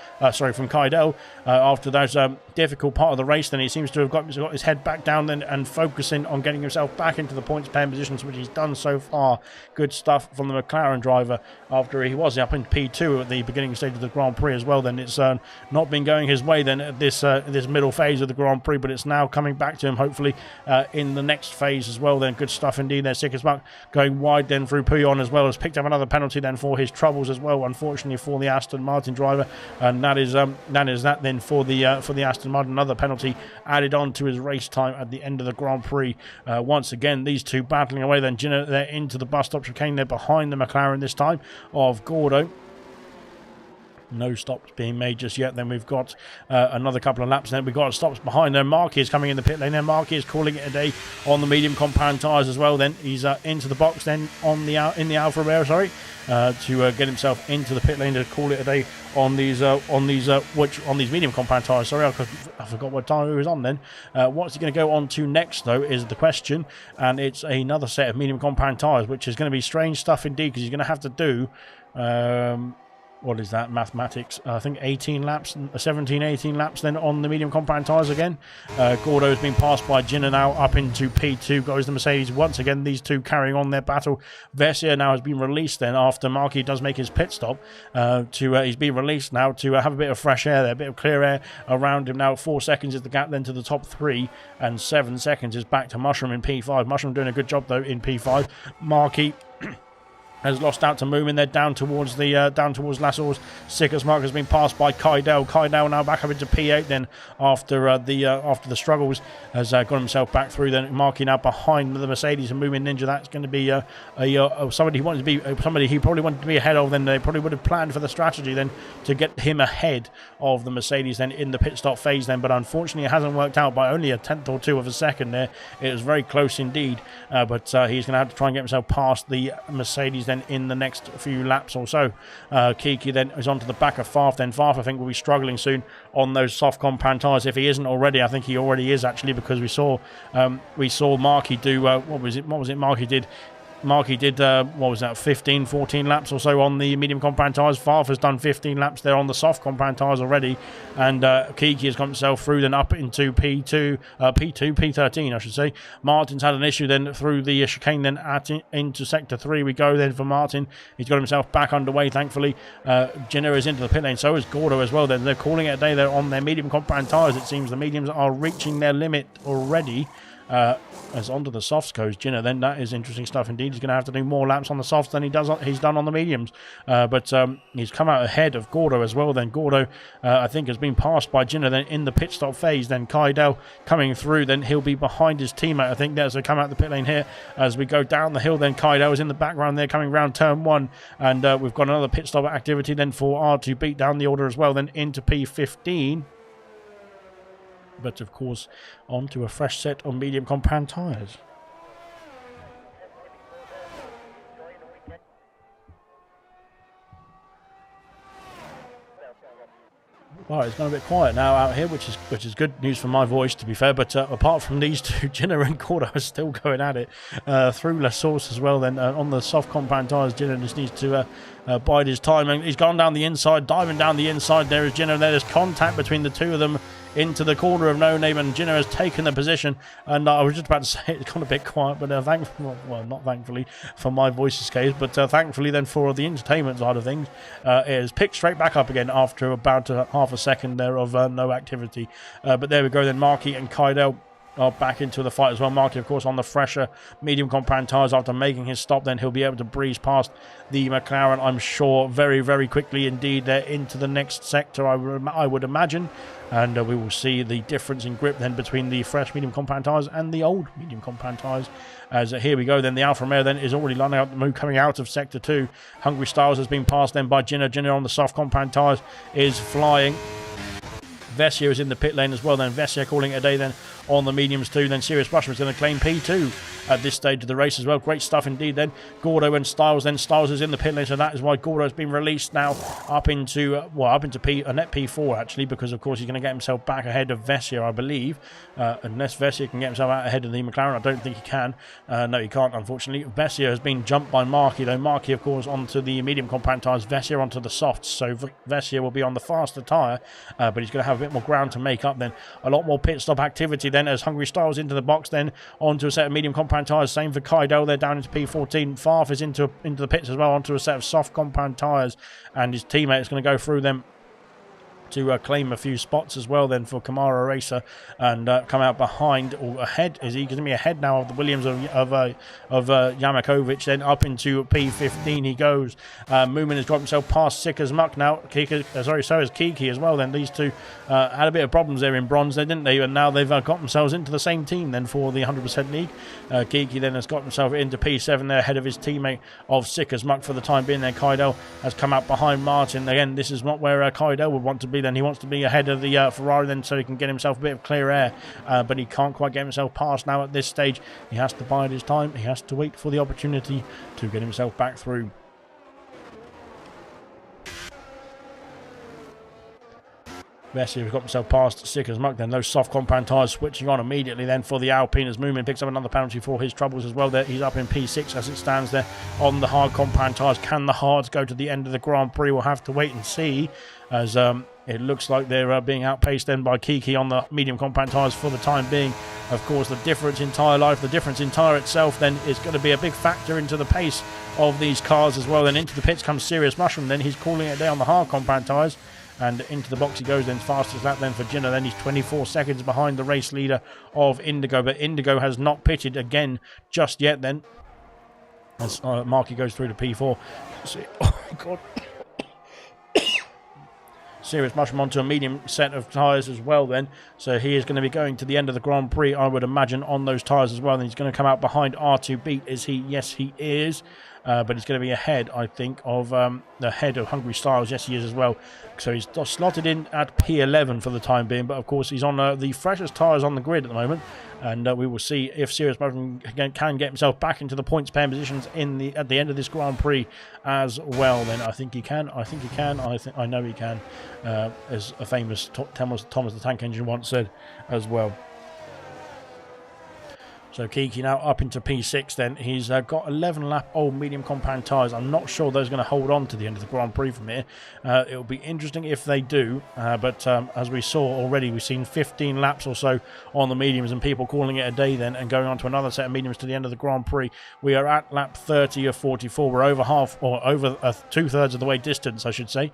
from Kydell. After that difficult part of the race, then he seems to have got his head back down then and focusing on getting himself back into the points paying positions, which he's done so far. Good stuff from the McLaren driver after he was up in P2 at the beginning stage of the Grand Prix as well. Then it's not been going his way then at this middle phase of the Grand Prix, but it's now coming back to him hopefully in the next phase as well. Then good stuff indeed there. Sikkismuck going wide then through Pouillon as well, has picked up another penalty then for his troubles as well, unfortunately for the Aston Martin driver, and that is that then for the Aston Martin. Another penalty added on to his race time at the end of the Grand Prix. Once again these two battling away then. Jinner there into the bus stop chicane there behind the McLaren this time of Gordo. No stops being made just yet. Then we've got another couple of laps. Then we've got stops behind there. Marky is coming in the pit lane. Then Marky is calling it a day on the medium compound tyres as well. Then he's into the box then in the Alfa Romeo, to get himself into the pit lane to call it a day on these medium compound tyres. Sorry, I forgot what time he was on then. What's he going to go on to next though is the question, and it's another set of medium compound tyres, which is going to be strange stuff indeed, because he's going to have to do what is that, mathematics, I think 18 laps, 18 laps then on the medium compound tyres again. Gordo has been passed by Jinner now up into P2, goes the Mercedes once again, these two carrying on their battle. Vessia now has been released then after Marky does make his pit stop. He's been released now to have a bit of fresh air there, a bit of clear air around him now. 4 seconds is the gap then to the top 3, and 7 seconds is back to Mushroom in P5. Mushroom doing a good job though in P5. Marky has lost out to Moomin. They're down towards the Lassour's. Sicker's Mark has been passed by Kaidel. Kaidel now back up into P8 then after the struggles has got himself back through. Then Marky now behind the Mercedes and Moomin Ninja. That's going to be somebody he wanted to be somebody he probably wanted to be ahead of. Then they probably would have planned for the strategy then to get him ahead of the Mercedes then in the pit stop phase then. But unfortunately it hasn't worked out by only a tenth or two of a second there. It was very close indeed. But he's going to have to try and get himself past the Mercedes then in the next few laps or so. Kiki then is onto the back of Farf. Then Farf, I think, will be struggling soon on those soft compound tyres. If he isn't already, I think he already is actually, because we saw Marky do what was it Marky did. Marky did, 15, 14 laps or so on the medium compound tyres. Farf has done 15 laps there on the soft compound tyres already. And Kiki has got himself through then up into P13, I should say. Martin's had an issue then through the chicane then into Sector 3 we go then for Martin. He's got himself back underway, thankfully. Jenner is into the pit lane, so is Gordo as well. Then they're calling it a day there on their medium compound tyres. It seems the mediums are reaching their limit already. As onto the softs goes Jinner, then that is interesting stuff indeed. He's going to have to do more laps on the softs than he's done on the mediums. But he's come out ahead of Gordo as well. Then Gordo, I think, has been passed by Jinner then in the pit stop phase. Then Kaidel coming through, then he'll be behind his teammate. I think there's a come out the pit lane here as we go down the hill. Then Kaidel is in the background there coming round turn 1. And we've got another pit stop activity then for R to beat down the order as well, then into P15. But of course, onto a fresh set of medium compound tyres. Right, it's gone a bit quiet now out here, which is good news for my voice, to be fair. But apart from these two, Jinner and Gordo are still going at it through La Source as well. Then on the soft compound tyres, Jinner just needs to bide his time. And he's gone down the inside, diving down the inside. There is Jinner. There's contact between the two of them into the corner of No Name, and Jinner has taken the position. And I was just about to say it's gone a bit quiet, but not thankfully for my voice's case, but thankfully then for the entertainment side of things, it is picked straight back up again after about half a second there of no activity. But there we go then. Marky and Kaidel are back into the fight as well. Marky, of course, on the fresher medium compound tyres after making his stop. Then he'll be able to breeze past the McLaren, I'm sure, very, very quickly indeed. They're into the next sector, I would imagine. And we will see the difference in grip then between the fresh medium compound tyres and the old medium compound tyres. As here we go then, the Alfa Romeo then is already lining up the move coming out of Sector 2. Hungry Styles has been passed then by Jinner. Jinner on the soft compound tyres is flying. Vessia is in the pit lane as well then. Vessia calling it a day then on the mediums too. Then Serious Mushroom is going to claim P2 at this stage of the race as well. Great stuff indeed then. Gordo and Styles. Then Styles is in the pit lane, so that is why Gordo has been released now up into a net P4 actually, because of course he's going to get himself back ahead of Vessia, I believe. Unless Vessia can get himself out ahead of the McLaren, I don't think he can. No, he can't, unfortunately. Vessia has been jumped by Marky though. Marky, of course, onto the medium compound tyres. Vessia onto the softs, so Vessia will be on the faster tyre, but he's going to have a bit more ground to make up then. A lot more pit stop activity then as Hungry Styles into the box then onto a set of medium compound tyres. Same for Kaidel, they're down into P14. Farf is into the pits as well onto a set of soft compound tyres, and his teammate is going to go through them to claim a few spots as well then for Kamara Racer, and come out behind or ahead. Is he going to be ahead now of the Williams of Yamakovic? Then up into P15 he goes. Moomin has got himself past Sick as Muck now. So is Kiki as well. Then these two had a bit of problems there in bronze, didn't they? And now they've got themselves into the same team then for the 100% league. Kiki then has got himself into P7 there ahead of his teammate of Sick as Muck for the time being. There Kaidel has come out behind Martin. Again, this is not where Kaidel would want to be. Then he wants to be ahead of the Ferrari then, so he can get himself a bit of clear air, but he can't quite get himself past now at this stage. He has to bide his time. He has to wait for the opportunity to get himself back through. Vessi has got himself past Sick as Muck then. Those soft compound tyres switching on immediately then for the Alpine as Moomin picks up another penalty for his troubles as well there. He's up in P6 as it stands there on the hard compound tyres. Can the hards go to the end of the Grand Prix? We'll have to wait and see, as it looks like they're being outpaced then by Kiki on the medium compound tyres for the time being. Of course, the difference in tyre life, the difference in tyre itself then is going to be a big factor into the pace of these cars as well. Then into the pits comes Serious Mushroom. Then he's calling it a day on the hard compound tyres. And into the box he goes then, fastest lap then for Jinner. Then he's 24 seconds behind the race leader of Indigo. But Indigo has not pitted again just yet then. as Marky goes through to P4. Oh, God. Serious mushroom onto a medium set of tyres as well then. So he is going to be going to the end of the Grand Prix, I would imagine, on those tyres as well. And he's going to come out behind R2 Beat. Is he? Yes, he is. But he's going to be ahead, I think, of the head of Hungry Styles. Yes, he is as well. So he's slotted in at P11 for the time being. But, of course, he's on the freshest tyres on the grid at the moment. And we will see if Serious Mushroom can get himself back into the points paying positions at the end of this Grand Prix as well. Then I think he can. I know he can. As a famous Thomas the Tank Engine once said as well. So Kiki now up into P6 then. He's got 11 lap old medium compound tyres. I'm not sure those are going to hold on to the end of the Grand Prix from here. It'll be interesting if they do. But as we saw already, we've seen 15 laps or so on the mediums and people calling it a day then and going on to another set of mediums to the end of the Grand Prix. We are at lap 30 of 44. We're over half, or over 2/3 of the way distance, I should say.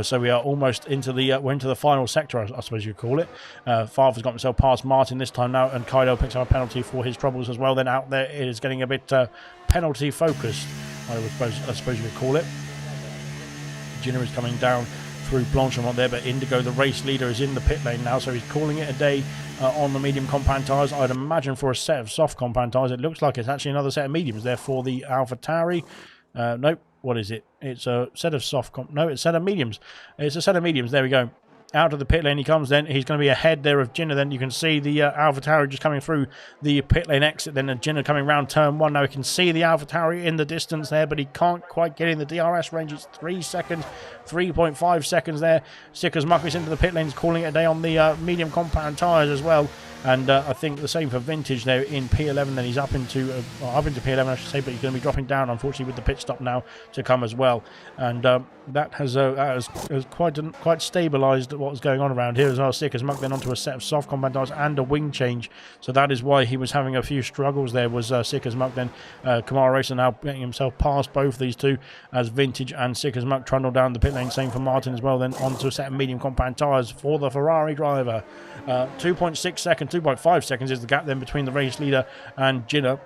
So we are almost into the we're into the final sector, I suppose you'd call it. Favre's got himself past Martin this time now, and Kaido picks up a penalty for his troubles as well. Then out there it is getting a bit penalty focused, I suppose you would call it. Gina is coming down through Blanchimont there, but Indigo, the race leader, is in the pit lane now, so he's calling it a day on the medium compound tyres. I'd imagine for a set of soft compound tyres, it looks like it's actually another set of mediums there for the AlphaTauri. Nope, what is it? It's a set of no, it's a set of mediums. It's a set of mediums, there we go. Out of the pit lane he comes then. He's going to be ahead there of Jinner. Then you can see the AlphaTauri just coming through the pit lane exit. Then Jinner coming round turn 1. Now we can see the AlphaTauri in the distance there, but he can't quite get in the DRS range. It's 3 seconds, 3.5 seconds there. Sickers Muckers into the pit lanes, calling it a day on the medium compound tyres as well. And I think the same for Vintage there in P11. Then he's up into P11, I should say, but he's going to be dropping down, unfortunately, with the pit stop now to come as well. And that has quite stabilised what was going on around here as well. Sickers Muck then onto a set of soft compound tyres and a wing change. So that is why he was having a few struggles there, was Sickers Muck then. Kamara Racer now getting himself past both these two as Vintage and Sickers Muck trundle down the pit lane. Same for Martin as well, then onto a set of medium compound tyres for the Ferrari driver. 2.6 seconds. 2.5 seconds is the gap then between the race leader and Jinner.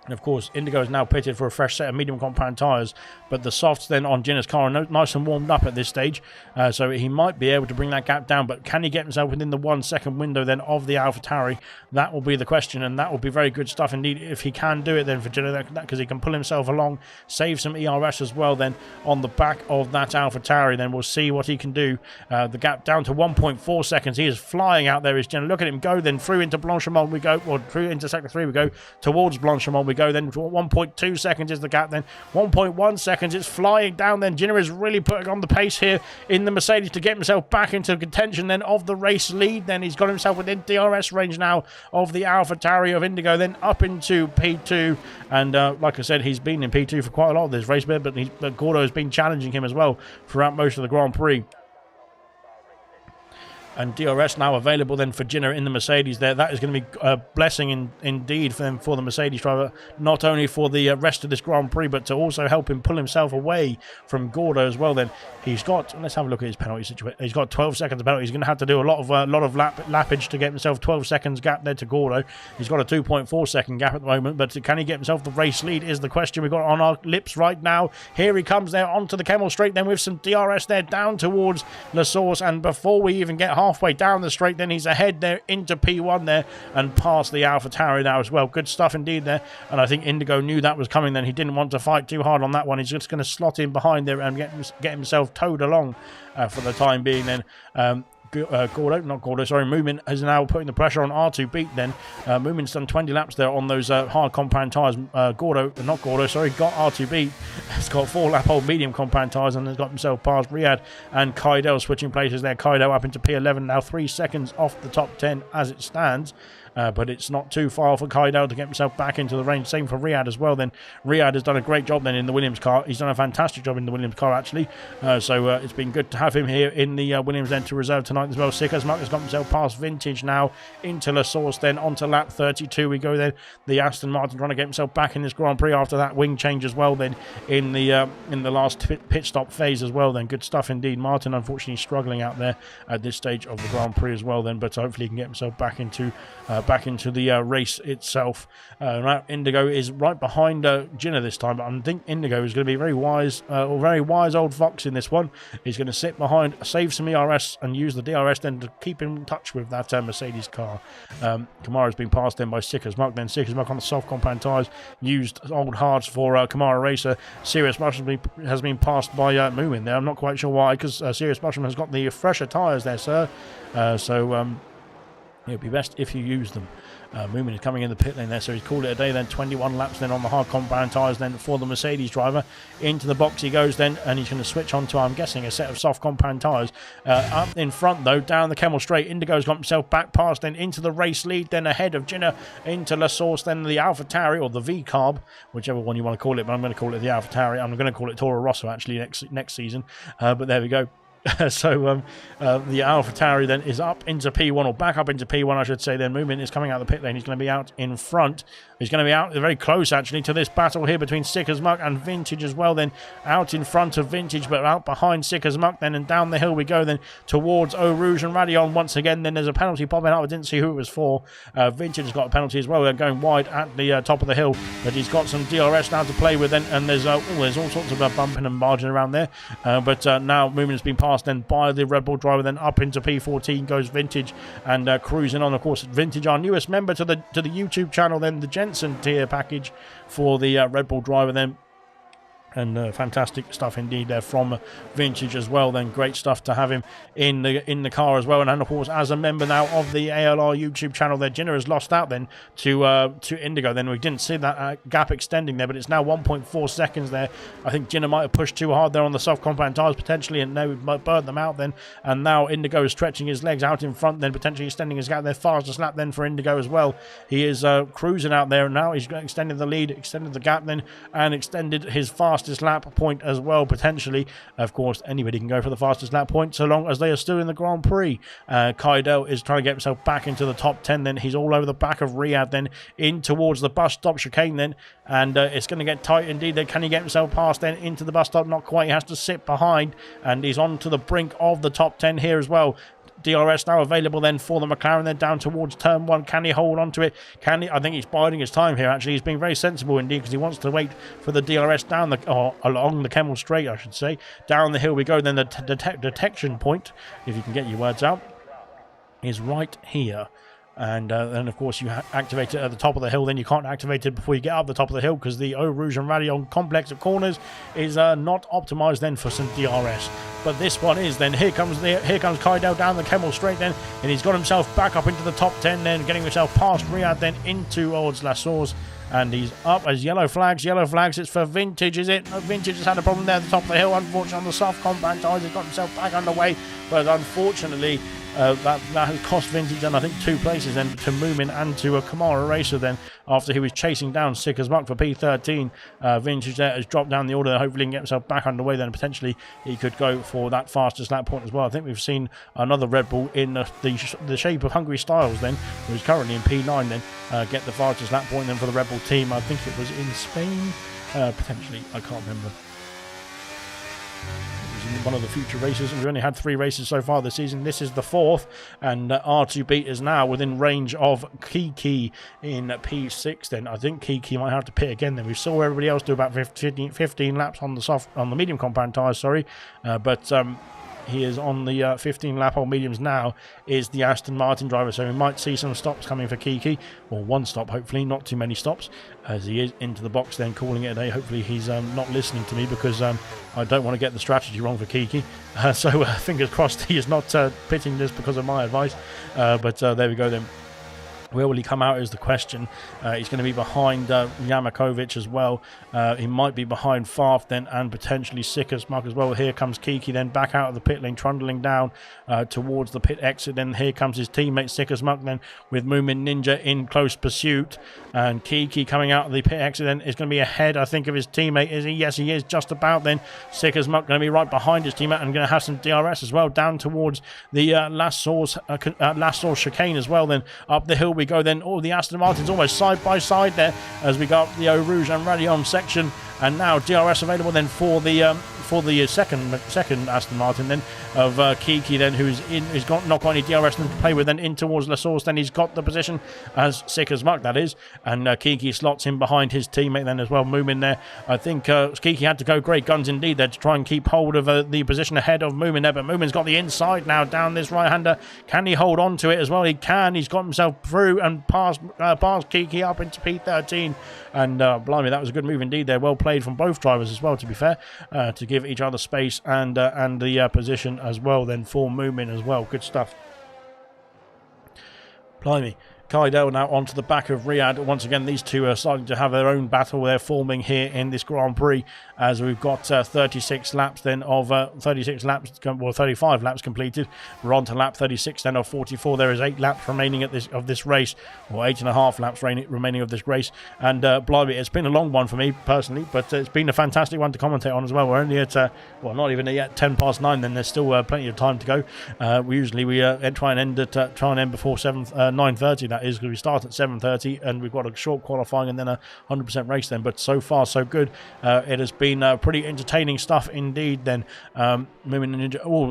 And of course, Indigo is now pitted for a fresh set of medium compound tyres, but the softs then on Jinner's car are nice and warmed up at this stage, so he might be able to bring that gap down, but can he get himself within the 1 second window then of the AlphaTauri? That will be the question, and that will be very good stuff indeed if he can do it then for Jinner, because he can pull himself along, save some ERS as well then on the back of that AlphaTauri. Then we'll see what he can do. The gap down to 1.4 seconds. He is flying out there, is Jinner. Look at him go then through into Blanchimont we go, or through into sector 3 we go, towards Blanchimont we go, then 1.2 seconds is the gap, then 1.1 seconds, it's flying down then. Jinner is really putting on the pace here in the Mercedes to get himself back into contention then of the race lead. Then he's got himself within DRS range now of the AlphaTauri of Indigo, then up into P2, and like I said, he's been in P2 for quite a lot of this race, but Gordo has been challenging him as well throughout most of the Grand Prix. And DRS now available then for Jinner in the Mercedes there. That is going to be a blessing indeed for the Mercedes driver, not only for the rest of this Grand Prix, but to also help him pull himself away from Gordo as well. Then he's got, let's have a look at his penalty situation. He's got 12 seconds of penalty. He's going to have to do a lot of lappage to get himself 12 seconds gap there to Gordo. He's got a 2.4 second gap at the moment, but can he get himself the race lead is the question we've got on our lips right now. Here he comes there onto the Kemmel Straight then with some DRS there down towards La Source, and before we even get halfway down the straight, then he's ahead there into P1 there and past the AlphaTauri now as well. Good stuff indeed there, and I think Indigo knew that was coming then. He didn't want to fight too hard on that one. He's just going to slot in behind there and get himself towed along for the time being then. Moomin is now putting the pressure on R2 Beat then. Moomin's done 20 laps there on those hard compound tyres. Got R2 Beat. He's got 4 lap old medium compound tyres and has got himself past Riyadh and Kaido switching places there. Kaido up into P11 now, 3 seconds off the top 10 as it stands. But it's not too far for Kaido to get himself back into the range. Same for Riyadh as well then. Riyadh has done a great job then in the Williams car. He's done a fantastic job in the Williams car actually. So it's been good to have him here in the Williams then to reserve tonight's front as well. Sickersmuck has got himself past Vintage now into La Source, then onto lap 32 we go then. The Aston Martin trying to get himself back in this Grand Prix after that wing change as well then in the last pit stop phase as well then. Good stuff indeed. Martin unfortunately struggling out there at this stage of the Grand Prix as well then, but hopefully he can get himself back into the race itself. Now Indigo is right behind Ginner this time, but I think Indigo is going to be very wise old fox in this one. He's going to sit behind, save some ERS and use the DRS then to keep in touch with that Mercedes car. Kamara's been passed then by Sickersmuck, then Sickersmuck on the soft compound tyres, used old hards for Kamara Racer. Serious Mushroom has been passed by Moomin there. I'm not quite sure why, because Serious Mushroom has got the fresher tyres there, sir. So it would be best if you use them. Moomin is coming in the pit lane there, so he's called it a day then. 21 laps then on the hard compound tyres then for the Mercedes driver. Into the box he goes then, and he's going to switch on to, I'm guessing, a set of soft compound tyres. Up in front though, down the Kemmel Straight, Indigo's got himself back past then into the race lead, then ahead of Ginner into La Source, then the AlphaTauri, or the V-Carb, whichever one you want to call it, but I'm going to call it the AlphaTauri. I'm going to call it Toro Rosso actually next season, but there we go. So the AlphaTauri then is up into P1, or back up into P1 I should say. Then Movement is coming out of the pit lane. He's going to be out in front. He's going to be out very close actually to this battle here between Sickersmuck and Vintage as well. Then out in front of Vintage, but out behind Sickersmuck then, and down the hill we go then towards Eau Rouge and Radion once again. Then there's a penalty popping up. I didn't see who it was for. Vintage has got a penalty as well. They're going wide at the top of the hill, but he's got some DRS now to play with then, and there's all sorts of bumping and margin around there. But now Movement has been passed then by the Red Bull driver. Then up into P14 goes Vintage, and cruising on. Of course, Vintage, our newest member to the YouTube channel, then the Jensen tier package for the Red Bull driver then. And fantastic stuff indeed there from Vintage as well. Then great stuff to have him in the car as well. And of course, as a member now of the ALR YouTube channel, there, Ginner has lost out then to Indigo. Then we didn't see that gap extending there, but it's now 1.4 seconds there. I think Ginner might have pushed too hard there on the soft compound tyres potentially, and now might burn them out then. And now Indigo is stretching his legs out in front, then potentially extending his gap there. Fastest lap then for Indigo as well. He is cruising out there, and now he's extended the lead, extended the gap then, and extended his fastest lap point as well potentially. Of course, anybody can go for the fastest lap point so long as they are still in the Grand Prix. Kaidel is trying to get himself back into the top 10 then. He's all over the back of Riyadh then, in towards the bus stop chicane then, and it's going to get tight indeed then. Can he get himself past then into the bus stop? Not quite. He has to sit behind, and he's on to the brink of the top 10 here as well. DRS now available then for the McLaren. They're down towards turn 1. Can he hold on to it? Can he? I think he's biding his time here actually. He's being very sensible indeed, because he wants to wait for the DRS down along the Kemmel Straight I should say. Down the hill we go then. The detection point, if you can get your words out, is right here. And then of course you activate it at the top of the hill. Then you can't activate it before you get up the top of the hill, because the Eau Rouge and Radion complex of corners is not optimized then for some DRS. But this one is then. Here comes Kaidel down the Kemmel Straight then, and he's got himself back up into the top 10 then, getting himself past Riyadh then into towards La Source. And he's up as yellow flags. It's for Vintage, is it? No, Vintage has had a problem there at the top of the hill. Unfortunately, on the soft compound tyres, he's got himself back underway. But unfortunately, that has cost Vintage, and I think 2 places then, to Moomin and to a Kamara Racer then, after he was chasing down Sickersmuck for P13. Vintage there has dropped down the order. Hopefully he can get himself back underway then. Potentially he could go for that fastest lap point as well. I think we've seen another Red Bull in the shape of Hungry Styles then, who's currently in P9 then, get the fastest lap point then for the Red Bull team. I think it was in Spain, potentially, I can't remember. One of the future races. We've only had 3 races so far this season. This is the 4th, and R2Beat is now within range of Kiki in P6 then. I think Kiki might have to pit again then. We saw everybody else do about 15 laps on the medium compound tyres, but he is on the 15 lap old mediums now, is the Aston Martin driver, so we might see some stops coming for Kiki, or 1 stop hopefully, not too many stops, as he is into the box then, calling it a day. Hopefully he's not listening to me, because I don't want to get the strategy wrong for Kiki, so fingers crossed he is not pitting this because of my advice, but there we go then. Where will he come out is the question. He's going to be behind Yamakovic as well. He might be behind Farf then, and potentially Sikkersmuk as well. Here comes Kiki then back out of the pit lane, trundling down towards the pit exit. Then here comes his teammate Sikkersmuk then with Moomin Ninja in close pursuit. And Kiki coming out of the pit exit then is going to be ahead, I think, of his teammate. Is he? Yes, he is, just about then. Sikkersmuk going to be right behind his teammate and going to have some DRS as well down towards the last source chicane as well. Then up the hill we go then. Oh, the Aston Martin's almost side by side there as we go up the Eau Rouge and Radion section, and now DRS available then for the second Aston Martin then of Kiki then, who's got not got any DRS to play with then in towards La Source. Then he's got the position as Sikkersmuk, that is, and Kiki slots in behind his teammate then as well. Moomin there. I think Kiki had to go great guns indeed there to try and keep hold of the position ahead of Moomin there, but Moomin's got the inside now down this right-hander. Can he hold on to it as well? He can. He's got himself through and past Kiki up into P13, and blimey, that was a good move indeed there. Well played from both drivers as well, to be fair, to give each other space and the position as well then for Moomin as well. Good stuff. Blimey. Kaidel now onto the back of Riyadh. Once again, these two are starting to have their own battle. They're forming here in this Grand Prix as we've got 36 laps then of 35 laps completed. We're on to lap 36 then of 44. There is 8 laps remaining of this race, or 8.5 laps remaining of this race. And blimey, it's been a long one for me personally, but it's been a fantastic one to commentate on as well. We're only at not even yet 10 past 9. Then there's still plenty of time to go. We usually try and end before 9:30. That is, because we start at 7:30 and we've got a short qualifying and then a 100% race then. But so far so good. It has been pretty entertaining stuff indeed then. Oh,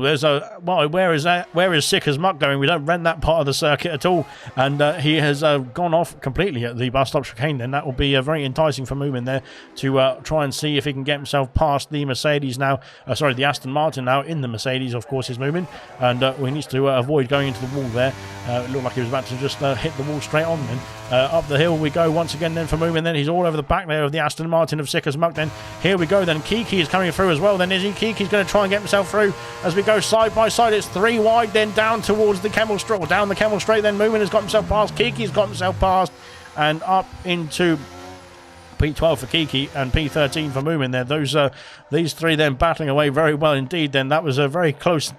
there's where is Sikkersmuk going? We don't rent that part of the circuit at all, and he has gone off completely at the bus stop chicane. Then that will be very enticing for Moomin there to try and see if he can get himself past the Mercedes now, the Aston Martin now in the Mercedes, of course, is Moomin, and we need to avoid going into the wall there. It looked like he was about to just hit the wall straight on then. Up the hill we go once again then for Moomin. Then he's all over the back there of the Aston Martin of Sikkersmuk. Then here we go then. Kiki is coming through as well then, is he? Kiki's going to try and get himself through as we go side by side. It's 3 wide then down towards the Kemmel Straight, or down the Kemmel Straight then. Moomin has got himself past, Kiki's got himself past, and up into P12 for Kiki and P13 for Moomin there. These three then battling away very well indeed then. That was a very close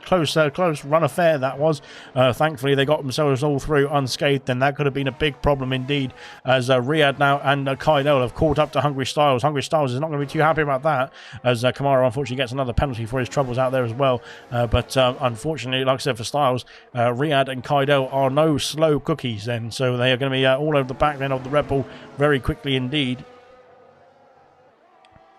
run affair, that was. Thankfully they got themselves all through unscathed, then that could have been a big problem indeed, as Riyadh now and Kaidel have caught up to Hungry Styles. Hungry Styles is not going to be too happy about that, as Kamara unfortunately gets another penalty for his troubles out there as well. But unfortunately, like I said, for Styles, Riyadh and Kaidel are no slow cookies then, so they are going to be all over the back then of the Red Bull very quickly indeed.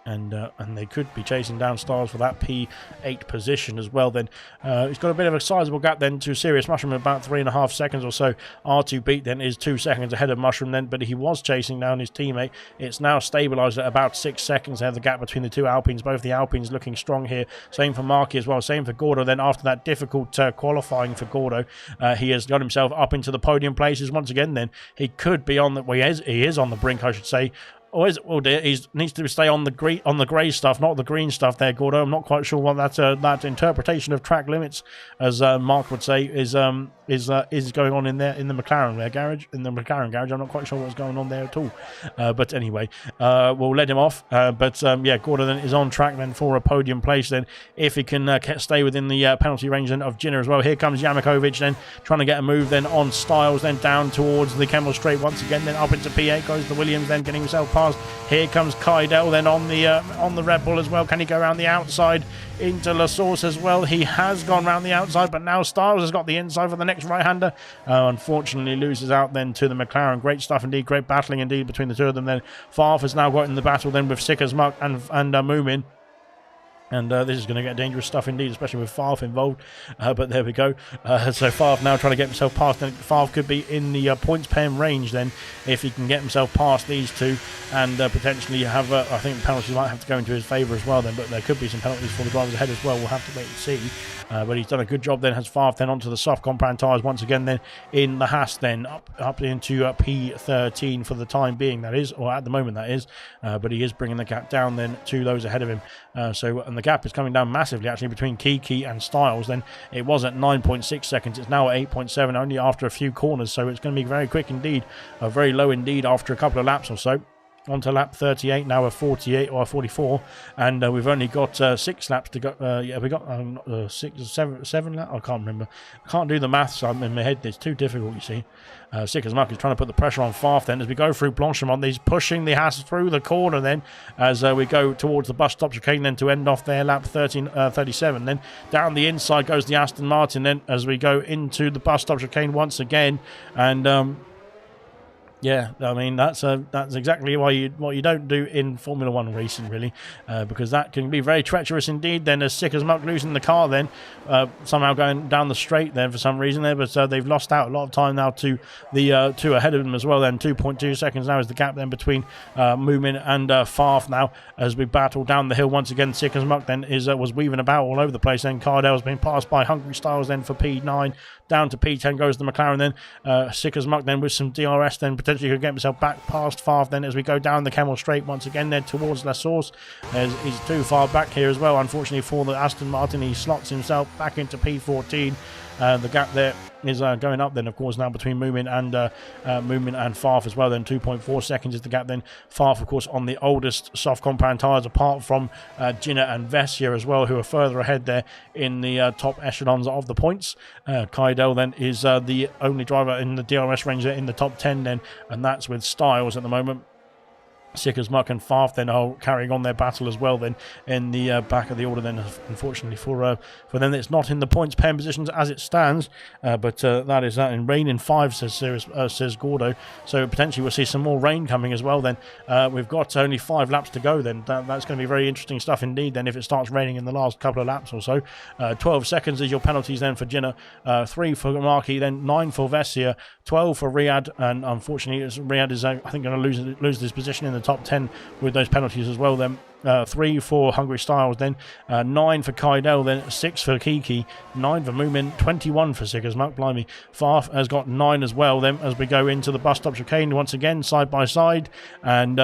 And they could be chasing down Styles for that P8 position as well then. He's got a bit of a sizable gap then to Serious Mushroom, about 3.5 seconds or so. R2 Beat then is 2 seconds ahead of Mushroom then, but he was chasing down his teammate. It's now stabilised at about 6 seconds there, the gap between the two Alpines. Both the Alpines looking strong here. Same for Marky as well, same for Gordo. Then after that difficult qualifying for Gordo, he has got himself up into the podium places once again then. He could be on the, well, he is on the brink, I should say. Or is it? Oh dear, he needs to stay on the grey stuff, not the green stuff there, Gordo. I'm not quite sure what that interpretation of track limits, as Mark would say, is going on in there in the McLaren garage. I'm not quite sure what's going on there at all. But anyway, we'll let him off. Yeah, Gordo then is on track then for a podium place then, if he can stay within the penalty range then of Jinnah as well. Here comes Yamakovic then, trying to get a move then on Styles, then down towards the Kemmel Straight once again, then up into P8 goes the Williams, then getting himself past. Here comes Kaidel then on the Red Bull as well. Can he go around the outside into La Source as well? He has gone around the outside, but now Styles has got the inside for the next right-hander. Unfortunately loses out then to the McLaren. Great stuff indeed, great battling indeed between the two of them then. Farf has now got in the battle then with Sikkersmuk and Moomin. And this is going to get dangerous stuff indeed, especially with Farf involved. But there we go. So Farf now trying to get himself past. And Farf could be in the points pen range then, if he can get himself past these two, and potentially have, I think the penalties might have to go into his favour as well then, but there could be some penalties for the drivers ahead as well. We'll have to wait and see. But he's done a good job then, has Farf then onto the soft compound tyres once again then in the Haas then, up into P13 for the time being, that is, or at the moment that is. But he is bringing the gap down then to those ahead of him. And and the gap is coming down massively actually between Kiki and Styles. Then it was at 9.6 seconds. It's now at 8.7 only after a few corners, so it's going to be very quick indeed, very low indeed after a couple of laps or so. On to lap 38 now, a 48 or a 44, and we've only got 6 laps to go. Yeah, we got 7 laps. I can't remember. I can't do the maths. I'm in my head. It's too difficult, you see. Sick as Muck is trying to put the pressure on Farf then as we go through Blanchimont. He's pushing the Haas through the corner then as we go towards the bus stop chicane then to end off their lap 37. Then down the inside goes the Aston Martin then as we go into the bus stop chicane once again, and yeah, I mean that's exactly what you don't do in Formula 1 racing, really, because that can be very treacherous indeed. Then as Sick as Muck losing the car, then somehow going down the straight there for some reason there, but they've lost out a lot of time now to the two ahead of them as well. Then 2.2 seconds now is the gap then between Moomin and Farf now as we battle down the hill once again. Sick as Muck then was weaving about all over the place. Then Cardell's been passed by Hungry Styles then for P9. Down to P10 goes the McLaren then. Sick as Muck then with some DRS then potentially could get himself back past Farf then as we go down the Camel Straight once again then towards La Source. He's too far back here as well, unfortunately for the Aston Martin. He slots himself back into P14. The gap there is going up then, of course, now between Moomin and Farf as well. Then 2.4 seconds is the gap then. Farf, of course, on the oldest soft compound tyres, apart from Ginna and Vessia as well, who are further ahead there in the top echelons of the points. Kaidel then is the only driver in the DRS range there in the top 10 then, and that's with Styles at the moment. Sick as Muck and Farf then are carrying on their battle as well then in the back of the order then, unfortunately for them. It's not in the points paying positions as it stands, but that is that. In rain in 5 says Gordo, so potentially we'll see some more rain coming as well then. We've got only 5 laps to go then. That's going to be very interesting stuff indeed then if it starts raining in the last couple of laps or so. 12 seconds is your penalties then for Ginna, 3 for Markey, then 9 for Vessia, 12 for Riyadh, and unfortunately Riyadh is I think going to lose his position in the top 10 with those penalties as well then. 3 for Hungry Styles then, 9 for Kaidel then, 6 for Kiki, 9 for Moomin, 21 for Sick as Muck. Blimey, Farf has got 9 as well then as we go into the bus stop chicane once again side by side, and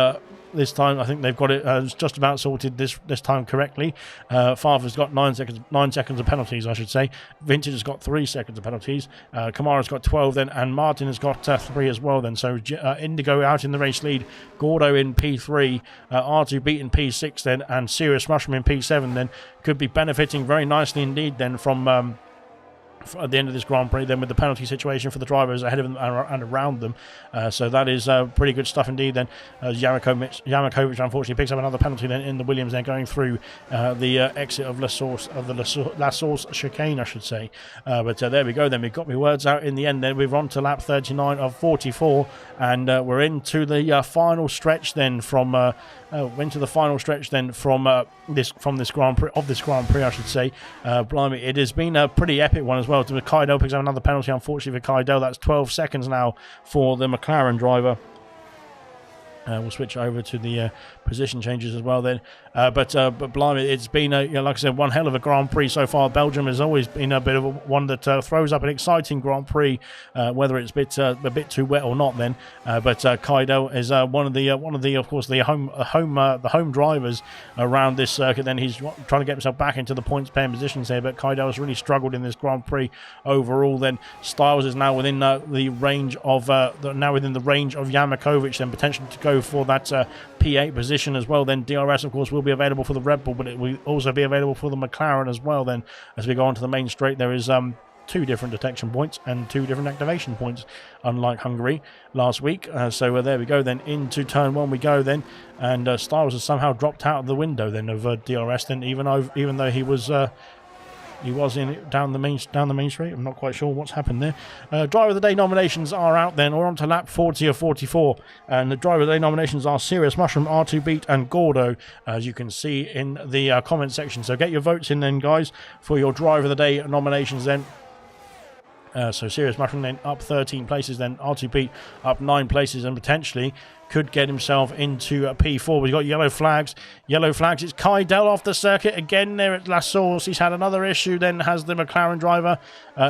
this time I think they've got it just about sorted this time correctly. Farf has got 9 seconds of penalties, I should say. Vintage has got 3 seconds of penalties. Kamara's got 12 then, and Martin has got 3 as well then. So Indigo out in the race lead, Gordo in P3, R2 beat in P6 then, and Serious Mushroom in P7 then, could be benefiting very nicely indeed then from at the end of this Grand Prix then with the penalty situation for the drivers ahead of them and around them. So that is pretty good stuff indeed then. Yamakovic unfortunately picks up another penalty then in the Williams then going through the exit of La Source chicane, I should say. But there we go then. We've got my words out in the end then. We're on to lap 39 of 44, and we're into the final stretch then from this Grand Prix, I should say. Blimey, it has been a pretty epic one as well. Kaidel picks up another penalty, unfortunately for Kaidel. That's 12 seconds now for the McLaren driver. We'll switch over to the position changes as well then. But blimey, it's been, like I said, one hell of a Grand Prix so far. Belgium has always been a bit of one that throws up an exciting Grand Prix, whether it's a bit too wet or not then. But Kaidel is one of the of course the home drivers around this circuit. Then he's trying to get himself back into the points paying positions here. But Kaidel has really struggled in this Grand Prix overall. Then Styles is now within the range of Yamakovic, then potentially to go for that P8 position as well. Then DRS, of course, will be available for the Red Bull, but it will also be available for the McLaren as well. Then, as we go on to the main straight, there is 2 different detection points and 2 different activation points, unlike Hungary last week. So there we go. Then into turn 1 we go. Then, and Styles has somehow dropped out of the window then of DRS. Then, even though he was down the main straight. I'm not quite sure what's happened there. Driver of the Day nominations are out then. We're on to lap 40 of 44. And the Driver of the Day nominations are Serious Mushroom, R2 Beat and Gordo, as you can see in the comment section. So get your votes in then, guys, for your Driver of the Day nominations then. So Serious Mushroom then up 13 places, then R2 Beat up 9 places, and potentially could get himself into a P4. We've got yellow flags. It's Kaidel off the circuit again there at La Source. He's had another issue then, has the McLaren driver.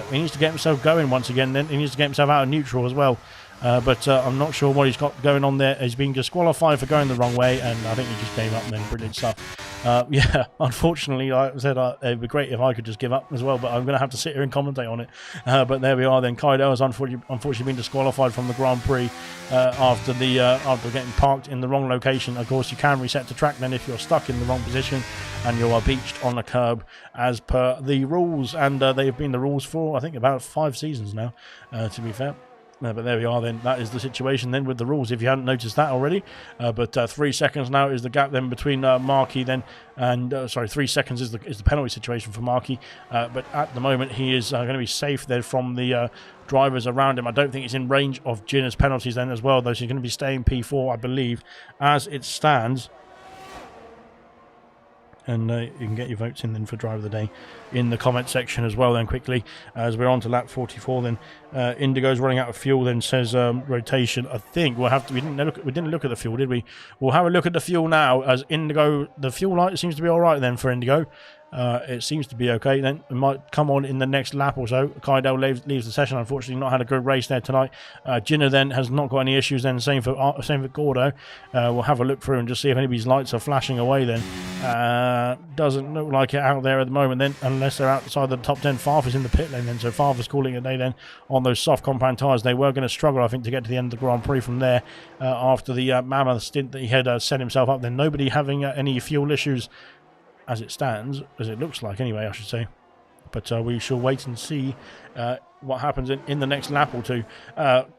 He needs to get himself going once again then. He needs to get himself out of neutral as well. But I'm not sure what he's got going on there. He's been disqualified for going the wrong way, and I think he just gave up then. Brilliant stuff. Yeah, unfortunately, like I said, it'd be great if I could just give up as well, but I'm going to have to sit here and commentate on it. But there we are then. Kaido has unfortunately been disqualified from the Grand Prix after getting parked in the wrong location. Of course, you can reset the track then if you're stuck in the wrong position and you are beached on a curb as per the rules. And they've been the rules for, I think, about 5 seasons now, to be fair. But there we are then. That is the situation then with the rules, if you hadn't noticed that already. But 3 seconds now is the gap then between Markey then and 3 seconds is the penalty situation for Markey. But at the moment he is going to be safe there from the drivers around him. I don't think it's in range of Jinner's penalties then as well, though. So he's going to be staying P4, I believe, as it stands. And you can get your votes in then for driver of the day in the comment section as well then quickly, as we're on to lap 44 then. Indigo's running out of fuel then, says rotation. I think we'll have to, we didn't look at the fuel, did we? We'll have a look at the fuel now, as Indigo, the fuel light seems to be alright then for Indigo. It seems to be okay then. It might come on in the next lap or so. Kaido leaves the session, unfortunately not had a good race there tonight. Jinner then has not got any issues then, same for Gordo. We'll have a look through and just see if anybody's lights are flashing away then. Doesn't look like it out there at the moment then, unless they're outside the top 10. Farfus in the pit lane then, so Farfus calling it a day then on those soft compound tyres. They were going to struggle, I think, to get to the end of the Grand Prix from there after the mammoth stint that he had set himself up then. Nobody having any fuel issues as it stands, as it looks like anyway, I should say. But we shall wait and see what happens in the next lap or two.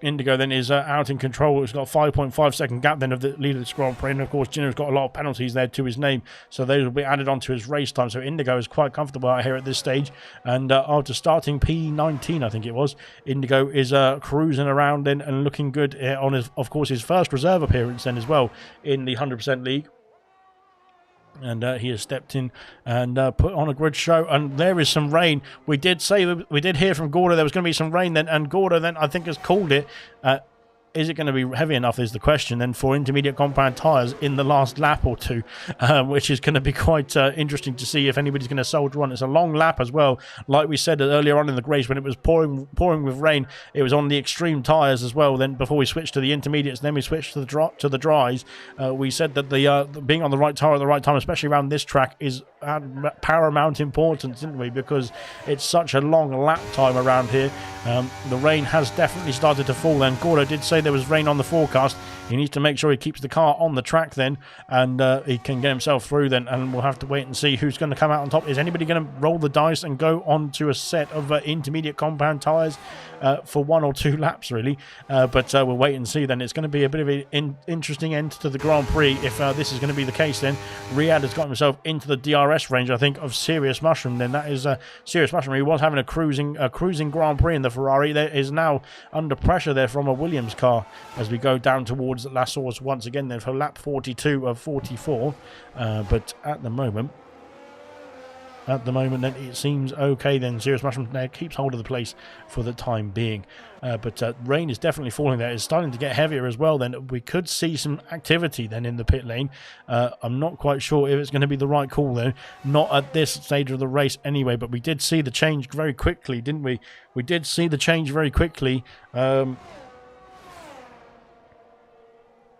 Indigo then is out in control. It's got a 5.5 second gap then of the leader of the Grand Prix. And of course, Jinner's got a lot of penalties there to his name, so those will be added on to his race time. So Indigo is quite comfortable out here at this stage. And after starting P19, I think it was, Indigo is cruising around then and looking good on his, of course, his first reserve appearance then as well in the 100% league. And he has stepped in and put on a good show. And there is some rain. We did hear from Gordo there was going to be some rain then, and Gordo then I think has called it. Is it going to be heavy enough is the question then for intermediate compound tyres in the last lap or two, which is going to be quite interesting to see if anybody's going to soldier on. It's a long lap as well. Like we said earlier on in the race, when it was pouring with rain, it was on the extreme tyres as well. Then before we switched to the intermediates, then we switched to the dries. We said that the being on the right tyre at the right time, especially around this track, is paramount importance, didn't we? Because it's such a long lap time around here. The rain has definitely started to fall then. Gordo did say there was rain on the forecast. He needs to make sure he keeps the car on the track then, and he can get himself through then, and we'll have to wait and see who's going to come out on top. Is anybody going to roll the dice and go on to a set of intermediate compound tyres for 1 or 2 laps really? But we'll wait and see then. It's going to be a bit of an interesting end to the Grand Prix if this is going to be the case then. Riyadh has got himself into the DRS range, I think, of Serious Mushroom then. That is Serious Mushroom. He was having a cruising Grand Prix in the Ferrari. There is now under pressure there from a Williams car as we go down towards La Source once again then for lap 42 of 44. But at the moment then it seems okay then. Serious Mushroom now keeps hold of the place for the time being. But rain is definitely falling there. It's starting to get heavier as well then. We could see some activity then in the pit lane. I'm not quite sure if it's going to be the right call though. Not at this stage of the race anyway, but we did see the change very quickly, didn't we? We did see the change very quickly.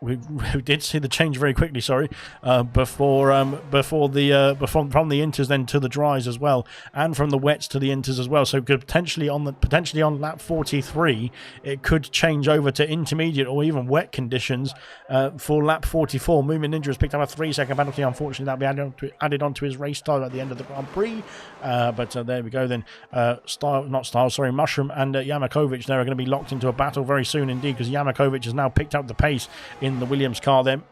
We did see the change very quickly, sorry, before from the inters then to the dries as well, and from the wets to the inters as well. So could potentially on lap 43, it could change over to intermediate or even wet conditions for lap 44. Movement Ninja has picked up a 3-second penalty. Unfortunately, that'll be added onto his race time at the end of the Grand Prix. But there we go then. Mushroom and Yamakovic there are going to be locked into a battle very soon indeed, because Yamakovic has now picked up the pace in the Williams car then.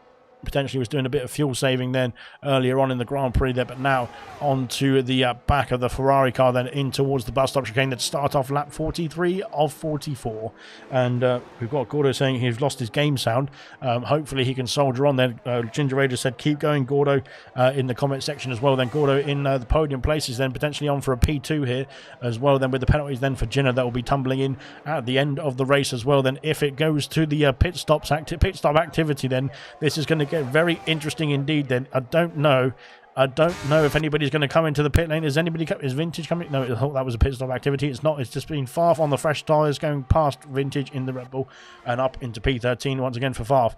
Potentially was doing a bit of fuel saving then earlier on in the Grand Prix there, but now onto the back of the Ferrari car then in towards the bus stop chicane that start off lap 43 of 44. And we've got Gordo saying he's lost his game sound. Hopefully he can soldier on then. Ginger Raider said keep going, Gordo, in the comment section as well then. Gordo in the podium places then, potentially on for a P2 here as well then, with the penalties then for Jinner that will be tumbling in at the end of the race as well then. If it goes to the pit stop activity then, this is going to get very interesting indeed then. I don't know if anybody's going to come into the pit lane. Is Vintage coming? No, I thought that was a pit stop activity. It's not. It's just been Farf on the fresh tyres going past Vintage in the Red Bull and up into P13 once again for Farf.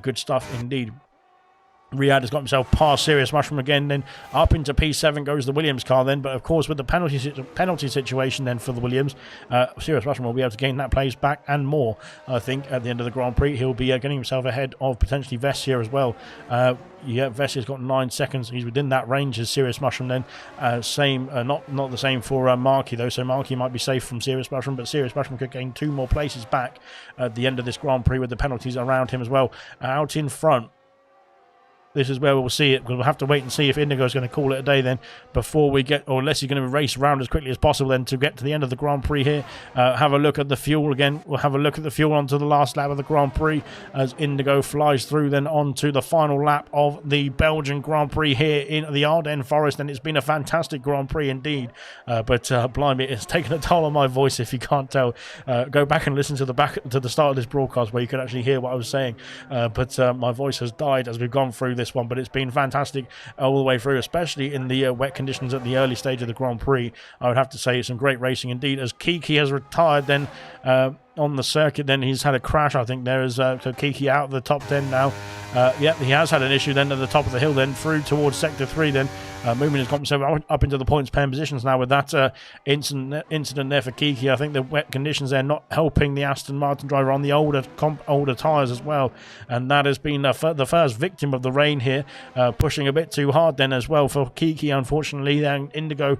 Good stuff indeed. Riyadh has got himself past Serious Mushroom again, then up into P7 goes the Williams car then, but of course with the penalty situation then for the Williams, Serious Mushroom will be able to gain that place back and more. I think at the end of the Grand Prix he'll be getting himself ahead of potentially Vessia as well. Yeah, Vessia's got 9 seconds. He's within that range as Serious Mushroom then. Not the same for Markey though, so Markey might be safe from Serious Mushroom, but Serious Mushroom could gain 2 more places back at the end of this Grand Prix with the penalties around him as well. Out in front, this is where we'll see it, because we'll have to wait and see if Indigo is going to call it a day then before we get, or unless he's going to race around as quickly as possible then to get to the end of the Grand Prix here. Have a look at the fuel again. We'll have a look at the fuel onto the last lap of the Grand Prix as Indigo flies through then onto the final lap of the Belgian Grand Prix here in the Ardennes Forest, and it's been a fantastic Grand Prix indeed. But blimey, it's taken a toll on my voice if you can't tell. Go back and listen to the start of this broadcast where you can actually hear what I was saying. But my voice has died as we've gone through this one, but it's been fantastic all the way through, especially in the wet conditions at the early stage of the Grand Prix. I would have to say it's some great racing indeed, as Kiki has retired then on the circuit. Then he's had a crash, I think. There is so Kiki out of the top 10 now. Yep, he has had an issue then at the top of the hill, then through towards sector 3 then. Moomin has got himself up into the points pen positions now with that incident there for Kiki. I think the wet conditions there not helping the Aston Martin driver on the older tyres as well, and that has been the first victim of the rain here, pushing a bit too hard then as well for Kiki, unfortunately. Then Indigo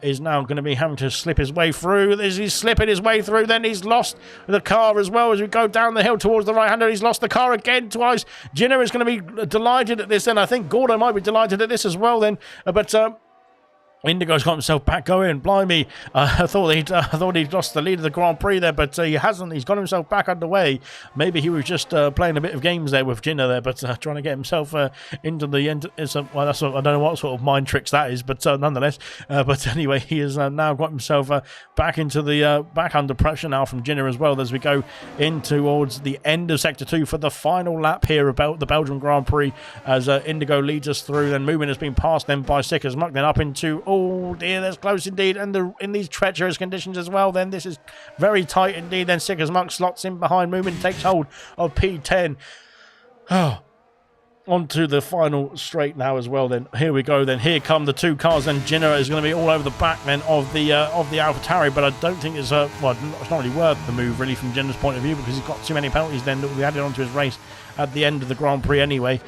is now going to be having to slip his way through. As he's slipping his way through, then he's lost the car as well as we go down the hill towards the right-hander. He's lost the car again twice. Jinner is going to be delighted at this, and I think Gordo might be delighted at this as well then. But Indigo's got himself back going. Blimey, I thought he'd lost the lead of the Grand Prix there, but he hasn't. He's got himself back underway. Maybe he was just playing a bit of games there with Jinner there, but trying to get himself into the end. I don't know what sort of mind tricks that is, but nonetheless. But anyway, he has now got himself back into the back under pressure now from Jinner as well as we go in towards the end of Sector 2 for the final lap here about the Belgian Grand Prix as Indigo leads us through. Then Moomin has been passed then by Sickers Muck, then up into. Oh dear, that's close indeed, and in these treacherous conditions as well, then this is very tight indeed. Then Sickers Muck slots in behind, Moomin takes hold of P10. Oh, onto the final straight now as well. Then here we go. Then here come the 2 cars. Then Jinner is going to be all over the back then of the AlphaTauri, but I don't think it's it's not really worth the move really from Jinner's point of view, because he's got too many penalties then that will be added onto his race at the end of the Grand Prix anyway.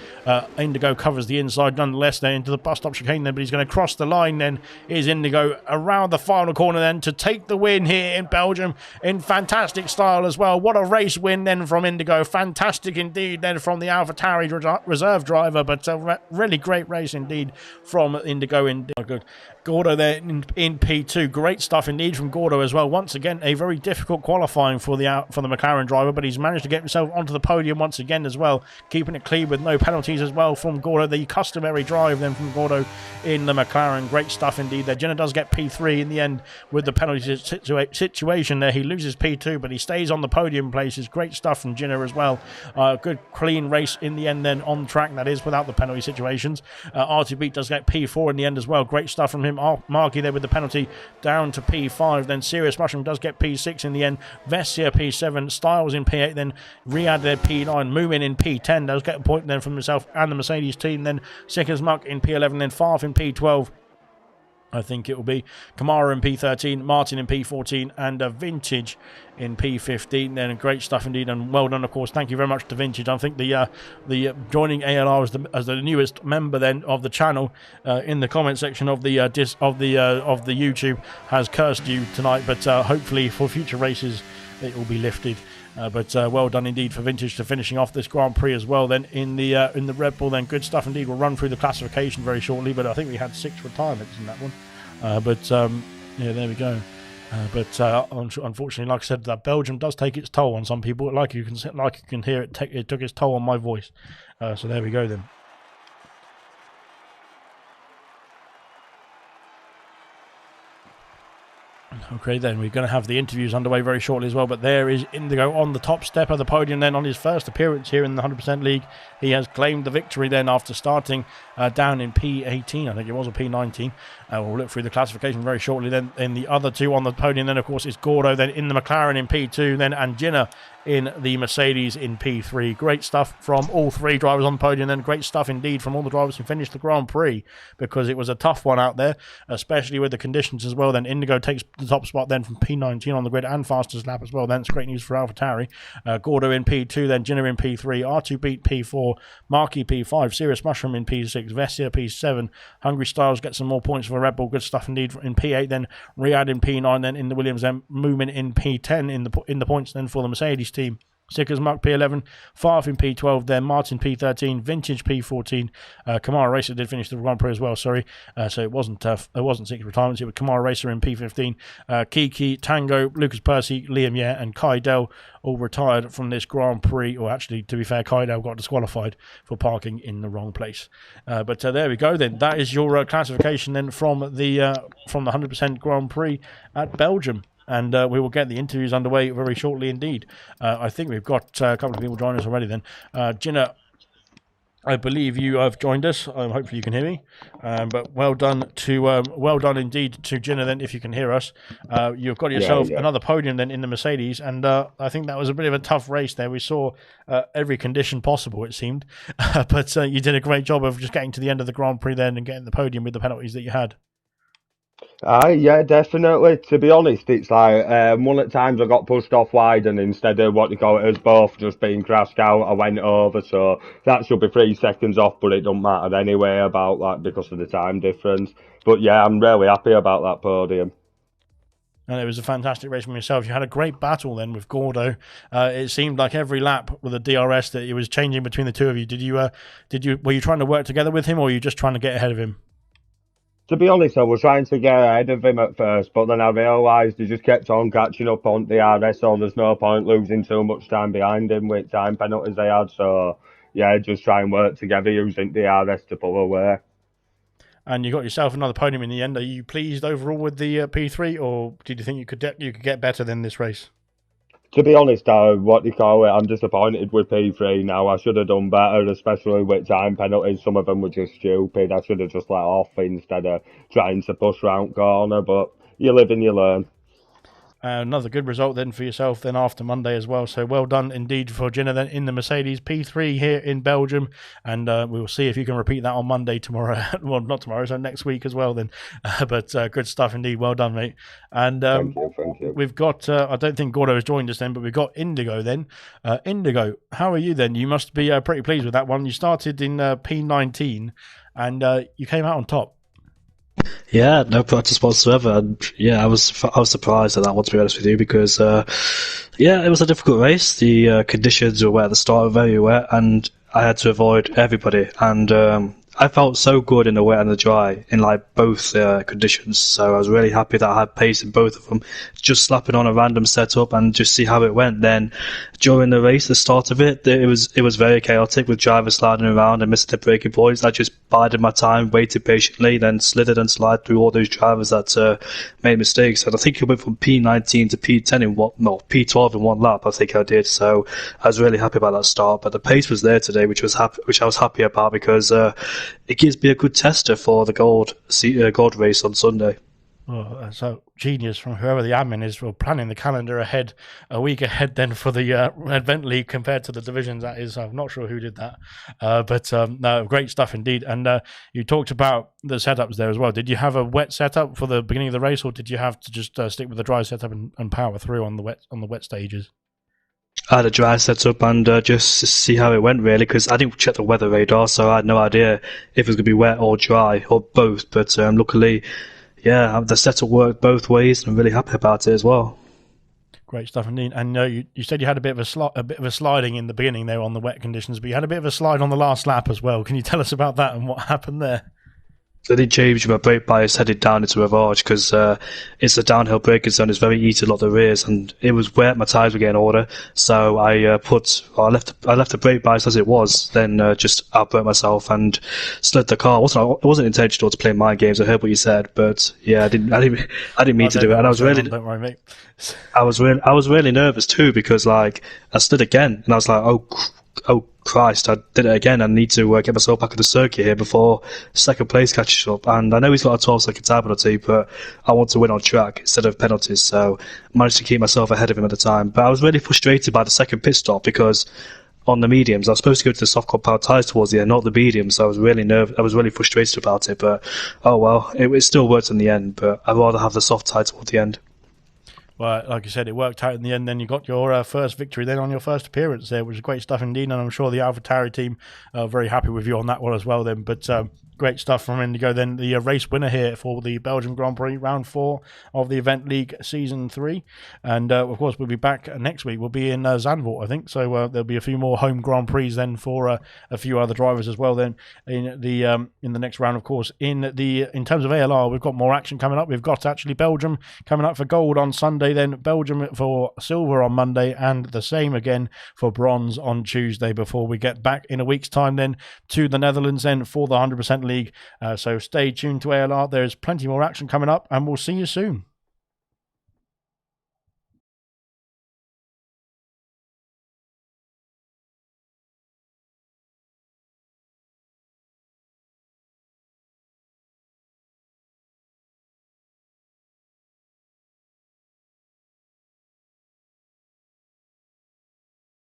Indigo covers the inside nonetheless then into the bus stop chicane then, but he's going to cross the line then. Is Indigo around the final corner then to take the win here in Belgium in fantastic style as well. What a race win then from Indigo. Fantastic indeed then from the AlphaTauri reserve driver, but a really great race indeed from Indigo. Good. Gordo there in P2. Great stuff indeed from Gordo as well. Once again, a very difficult qualifying for the McLaren driver, but he's managed to get himself onto the podium once again as well, keeping it clean with no penalties as well from Gordo. The customary drive then from Gordo in the McLaren. Great stuff indeed there. Jenner does get P3 in the end with the penalty situation there. He loses P2, but he stays on the podium places. Great stuff from Jenner as well. Good clean race in the end then on track, that is, without the penalty situations. RTB does get P4 in the end as well. Great stuff from him. Markey there with the penalty down to P5. Then Serious Mushroom does get P6 in the end. Vessia P7. Styles in P8. Then Riyadh there P9. Moomin in P10 does get a point then from himself and the Mercedes team. Then Sickers Muck in P11. Then Farf in P12. I think it will be Kamara in P13, Martin in P14, and Vintage in P15. Then great stuff indeed, and well done, of course. Thank you very much to Vintage. I think the joining ALR as the newest member then of the channel in the comment section of the YouTube has cursed you tonight, but hopefully for future races it will be lifted. But well done indeed for Vintage to finishing off this Grand Prix as well. Then in the Red Bull, then good stuff indeed. We'll run through the classification very shortly, but I think we had 6 retirements in that one. Yeah, there we go. Unfortunately, like I said, that Belgium does take its toll on some people. Like you can hear it, it took its toll on my voice. So there we go then. Okay, then we're going to have the interviews underway very shortly as well, but there is Indigo on the top step of the podium then on his first appearance here in the 100% League. He has claimed the victory then after starting down in P18, I think it was, a P19. We'll look through the classification very shortly then. In the other 2 on the podium then, of course, is Gordo then in the McLaren in P2 then, and Jinner in the Mercedes in P3. Great stuff from all three drivers on the podium, then great stuff indeed from all the drivers who finished the Grand Prix, because it was a tough one out there, especially with the conditions as well. Then Indigo takes the top spot then from P19 on the grid and fastest lap as well. Then it's great news for AlphaTauri. Gordo in P2, then Ginner in P3, R2 Beat P4, Marky P5, Serious Mushroom in P6, Vessia P7, Hungry Styles gets some more points for Red Bull. Good stuff indeed in P8, then Riyadh in P9, then in the Williams, then Movement in P10 in the points then for the Mercedes team. Sickers Muck P11, Farf in P12, then Martin P13, Vintage P14. Kamara Racer did finish the Grand Prix as well, sorry. So it wasn't six retirements, it was Kamara Racer in P15. Kiki, Tango, Lucas Percy, Liam Yeh, and Kai Dell all retired from this Grand Prix. Or actually, to be fair, Kai Dell got disqualified for parking in the wrong place. But there we go then. That is your classification then from the 100% Grand Prix at Belgium. And we will get the interviews underway very shortly indeed. I think we've got a couple of people joining us already then. Ginner, I believe you have joined us. Hopefully you can hear me. But well done indeed to Ginner then, if you can hear us. You've got yourself another podium then in the Mercedes, and I think that was a bit of a tough race there. We saw every condition possible, it seemed. But you did a great job of just getting to the end of the Grand Prix then and getting the podium with the penalties that you had. Yeah, definitely. To be honest, it's like one at times I got pushed off wide, and instead of what you call it as both just being crashed out, I went over. So that should be 3 seconds off, but it don't matter anyway about that because of the time difference. But yeah, I'm really happy about that podium. And it was a fantastic race from yourself. You had a great battle then with Gordo. It seemed like every lap with the DRS that it was changing between the two of you. Were you trying to work together with him, or were you just trying to get ahead of him? To be honest, I was trying to get ahead of him at first, but then I realised he just kept on catching up on DRS, so there's no point losing too much time behind him with time penalties they had. So, yeah, just try and work together using DRS to pull away. And you got yourself another podium in the end. Are you pleased overall with the P3, or did you think you could get better than this race? To be honest, I'm disappointed with P3 now. I should have done better, especially with time penalties. Some of them were just stupid. I should have just let off instead of trying to push round corner, but you live and you learn. Another good result then for yourself then after Monday as well. So well done indeed for Ginner then in the Mercedes P3 here in Belgium. And we will see if you can repeat that on Monday tomorrow. Well, not tomorrow, so next week as well then. But good stuff indeed. Well done, mate. And thank you. We've got, I don't think Gordo has joined us then, but we've got Indigo then. Indigo, how are you then? You must be pretty pleased with that one. You started in P19 and you came out on top. Yeah, no practice whatsoever. And yeah, I was surprised at that one, to be honest with you, because it was a difficult race. The conditions were wet at the start, very wet, and I had to avoid everybody. And I felt so good in the wet and the dry in like both conditions. So I was really happy that I had pace in both of them. Just slapping on a random setup and just see how it went. Then during the race, the start of it was very chaotic with drivers sliding around and missing their braking points. I just bided my time, waited patiently, then slithered and slid through all those drivers that made mistakes. And I think it went from P19 to P10 P12 in one lap. I think I did. So I was really happy about that start. But the pace was there today, which I was happy about, because it gives me a good tester for the gold race on Sunday. Oh, so genius from whoever the admin is for planning the calendar ahead, a week ahead then for the Advent League compared to the divisions. That is, I'm not sure who did that. But no, great stuff indeed. And you talked about the setups there as well. Did you have a wet setup for the beginning of the race, or did you have to just stick with the dry setup and power through on the wet stages? I had a dry setup and just to see how it went, really, because I didn't check the weather radar, so I had no idea if it was going to be wet or dry or both. But luckily, yeah, the setup worked both ways, and I'm really happy about it as well. Great stuff indeed. And you said you had a bit of a sliding in the beginning there on the wet conditions, but you had a bit of a slide on the last lap as well. Can you tell us about that and what happened there? So I did change my brake bias headed down into Rivarge because it's a downhill braking zone. It's very easy to lock the rears, and it was wet. My tyres were getting older, so I left the brake bias as it was. Then just outburnt myself and slid the car. It wasn't intentional to play mind games. I heard what you said, but yeah, I didn't mean to do it. And I was really don't worry, mate. I was really nervous too, because like I slid again, and I was like, oh oh Christ, I did it again. I need to get myself back on the circuit here before second place catches up. And I know he's got a 12-second time penalty, but I want to win on track instead of penalties. So I managed to keep myself ahead of him at the time. But I was really frustrated by the second pit stop because on the mediums, I was supposed to go to the soft compound tyres towards the end, not the mediums. So I was really I was really frustrated about it. But oh well, it still worked in the end. But I'd rather have the soft tyre towards the end. Well, like I said, it worked out in the end. Then you got your first victory then on your first appearance there, which is great stuff indeed. And I'm sure the AlphaTauri team are very happy with you on that one as well then. But great stuff from Indigo. Then the race winner here for the Belgium Grand Prix, round 4 of the Event League Season 3. And of course, we'll be back next week. We'll be in Zandvoort, I think. So there'll be a few more home Grand Prix then for a few other drivers as well then in the next round, of course. In terms of ALR, we've got more action coming up. We've got actually Belgium coming up for gold on Sunday, then Belgium for silver on Monday, and the same again for bronze on Tuesday before we get back in a week's time then to the Netherlands then for the 100% League. So stay tuned to ALR. There's plenty more action coming up, and we'll see you soon.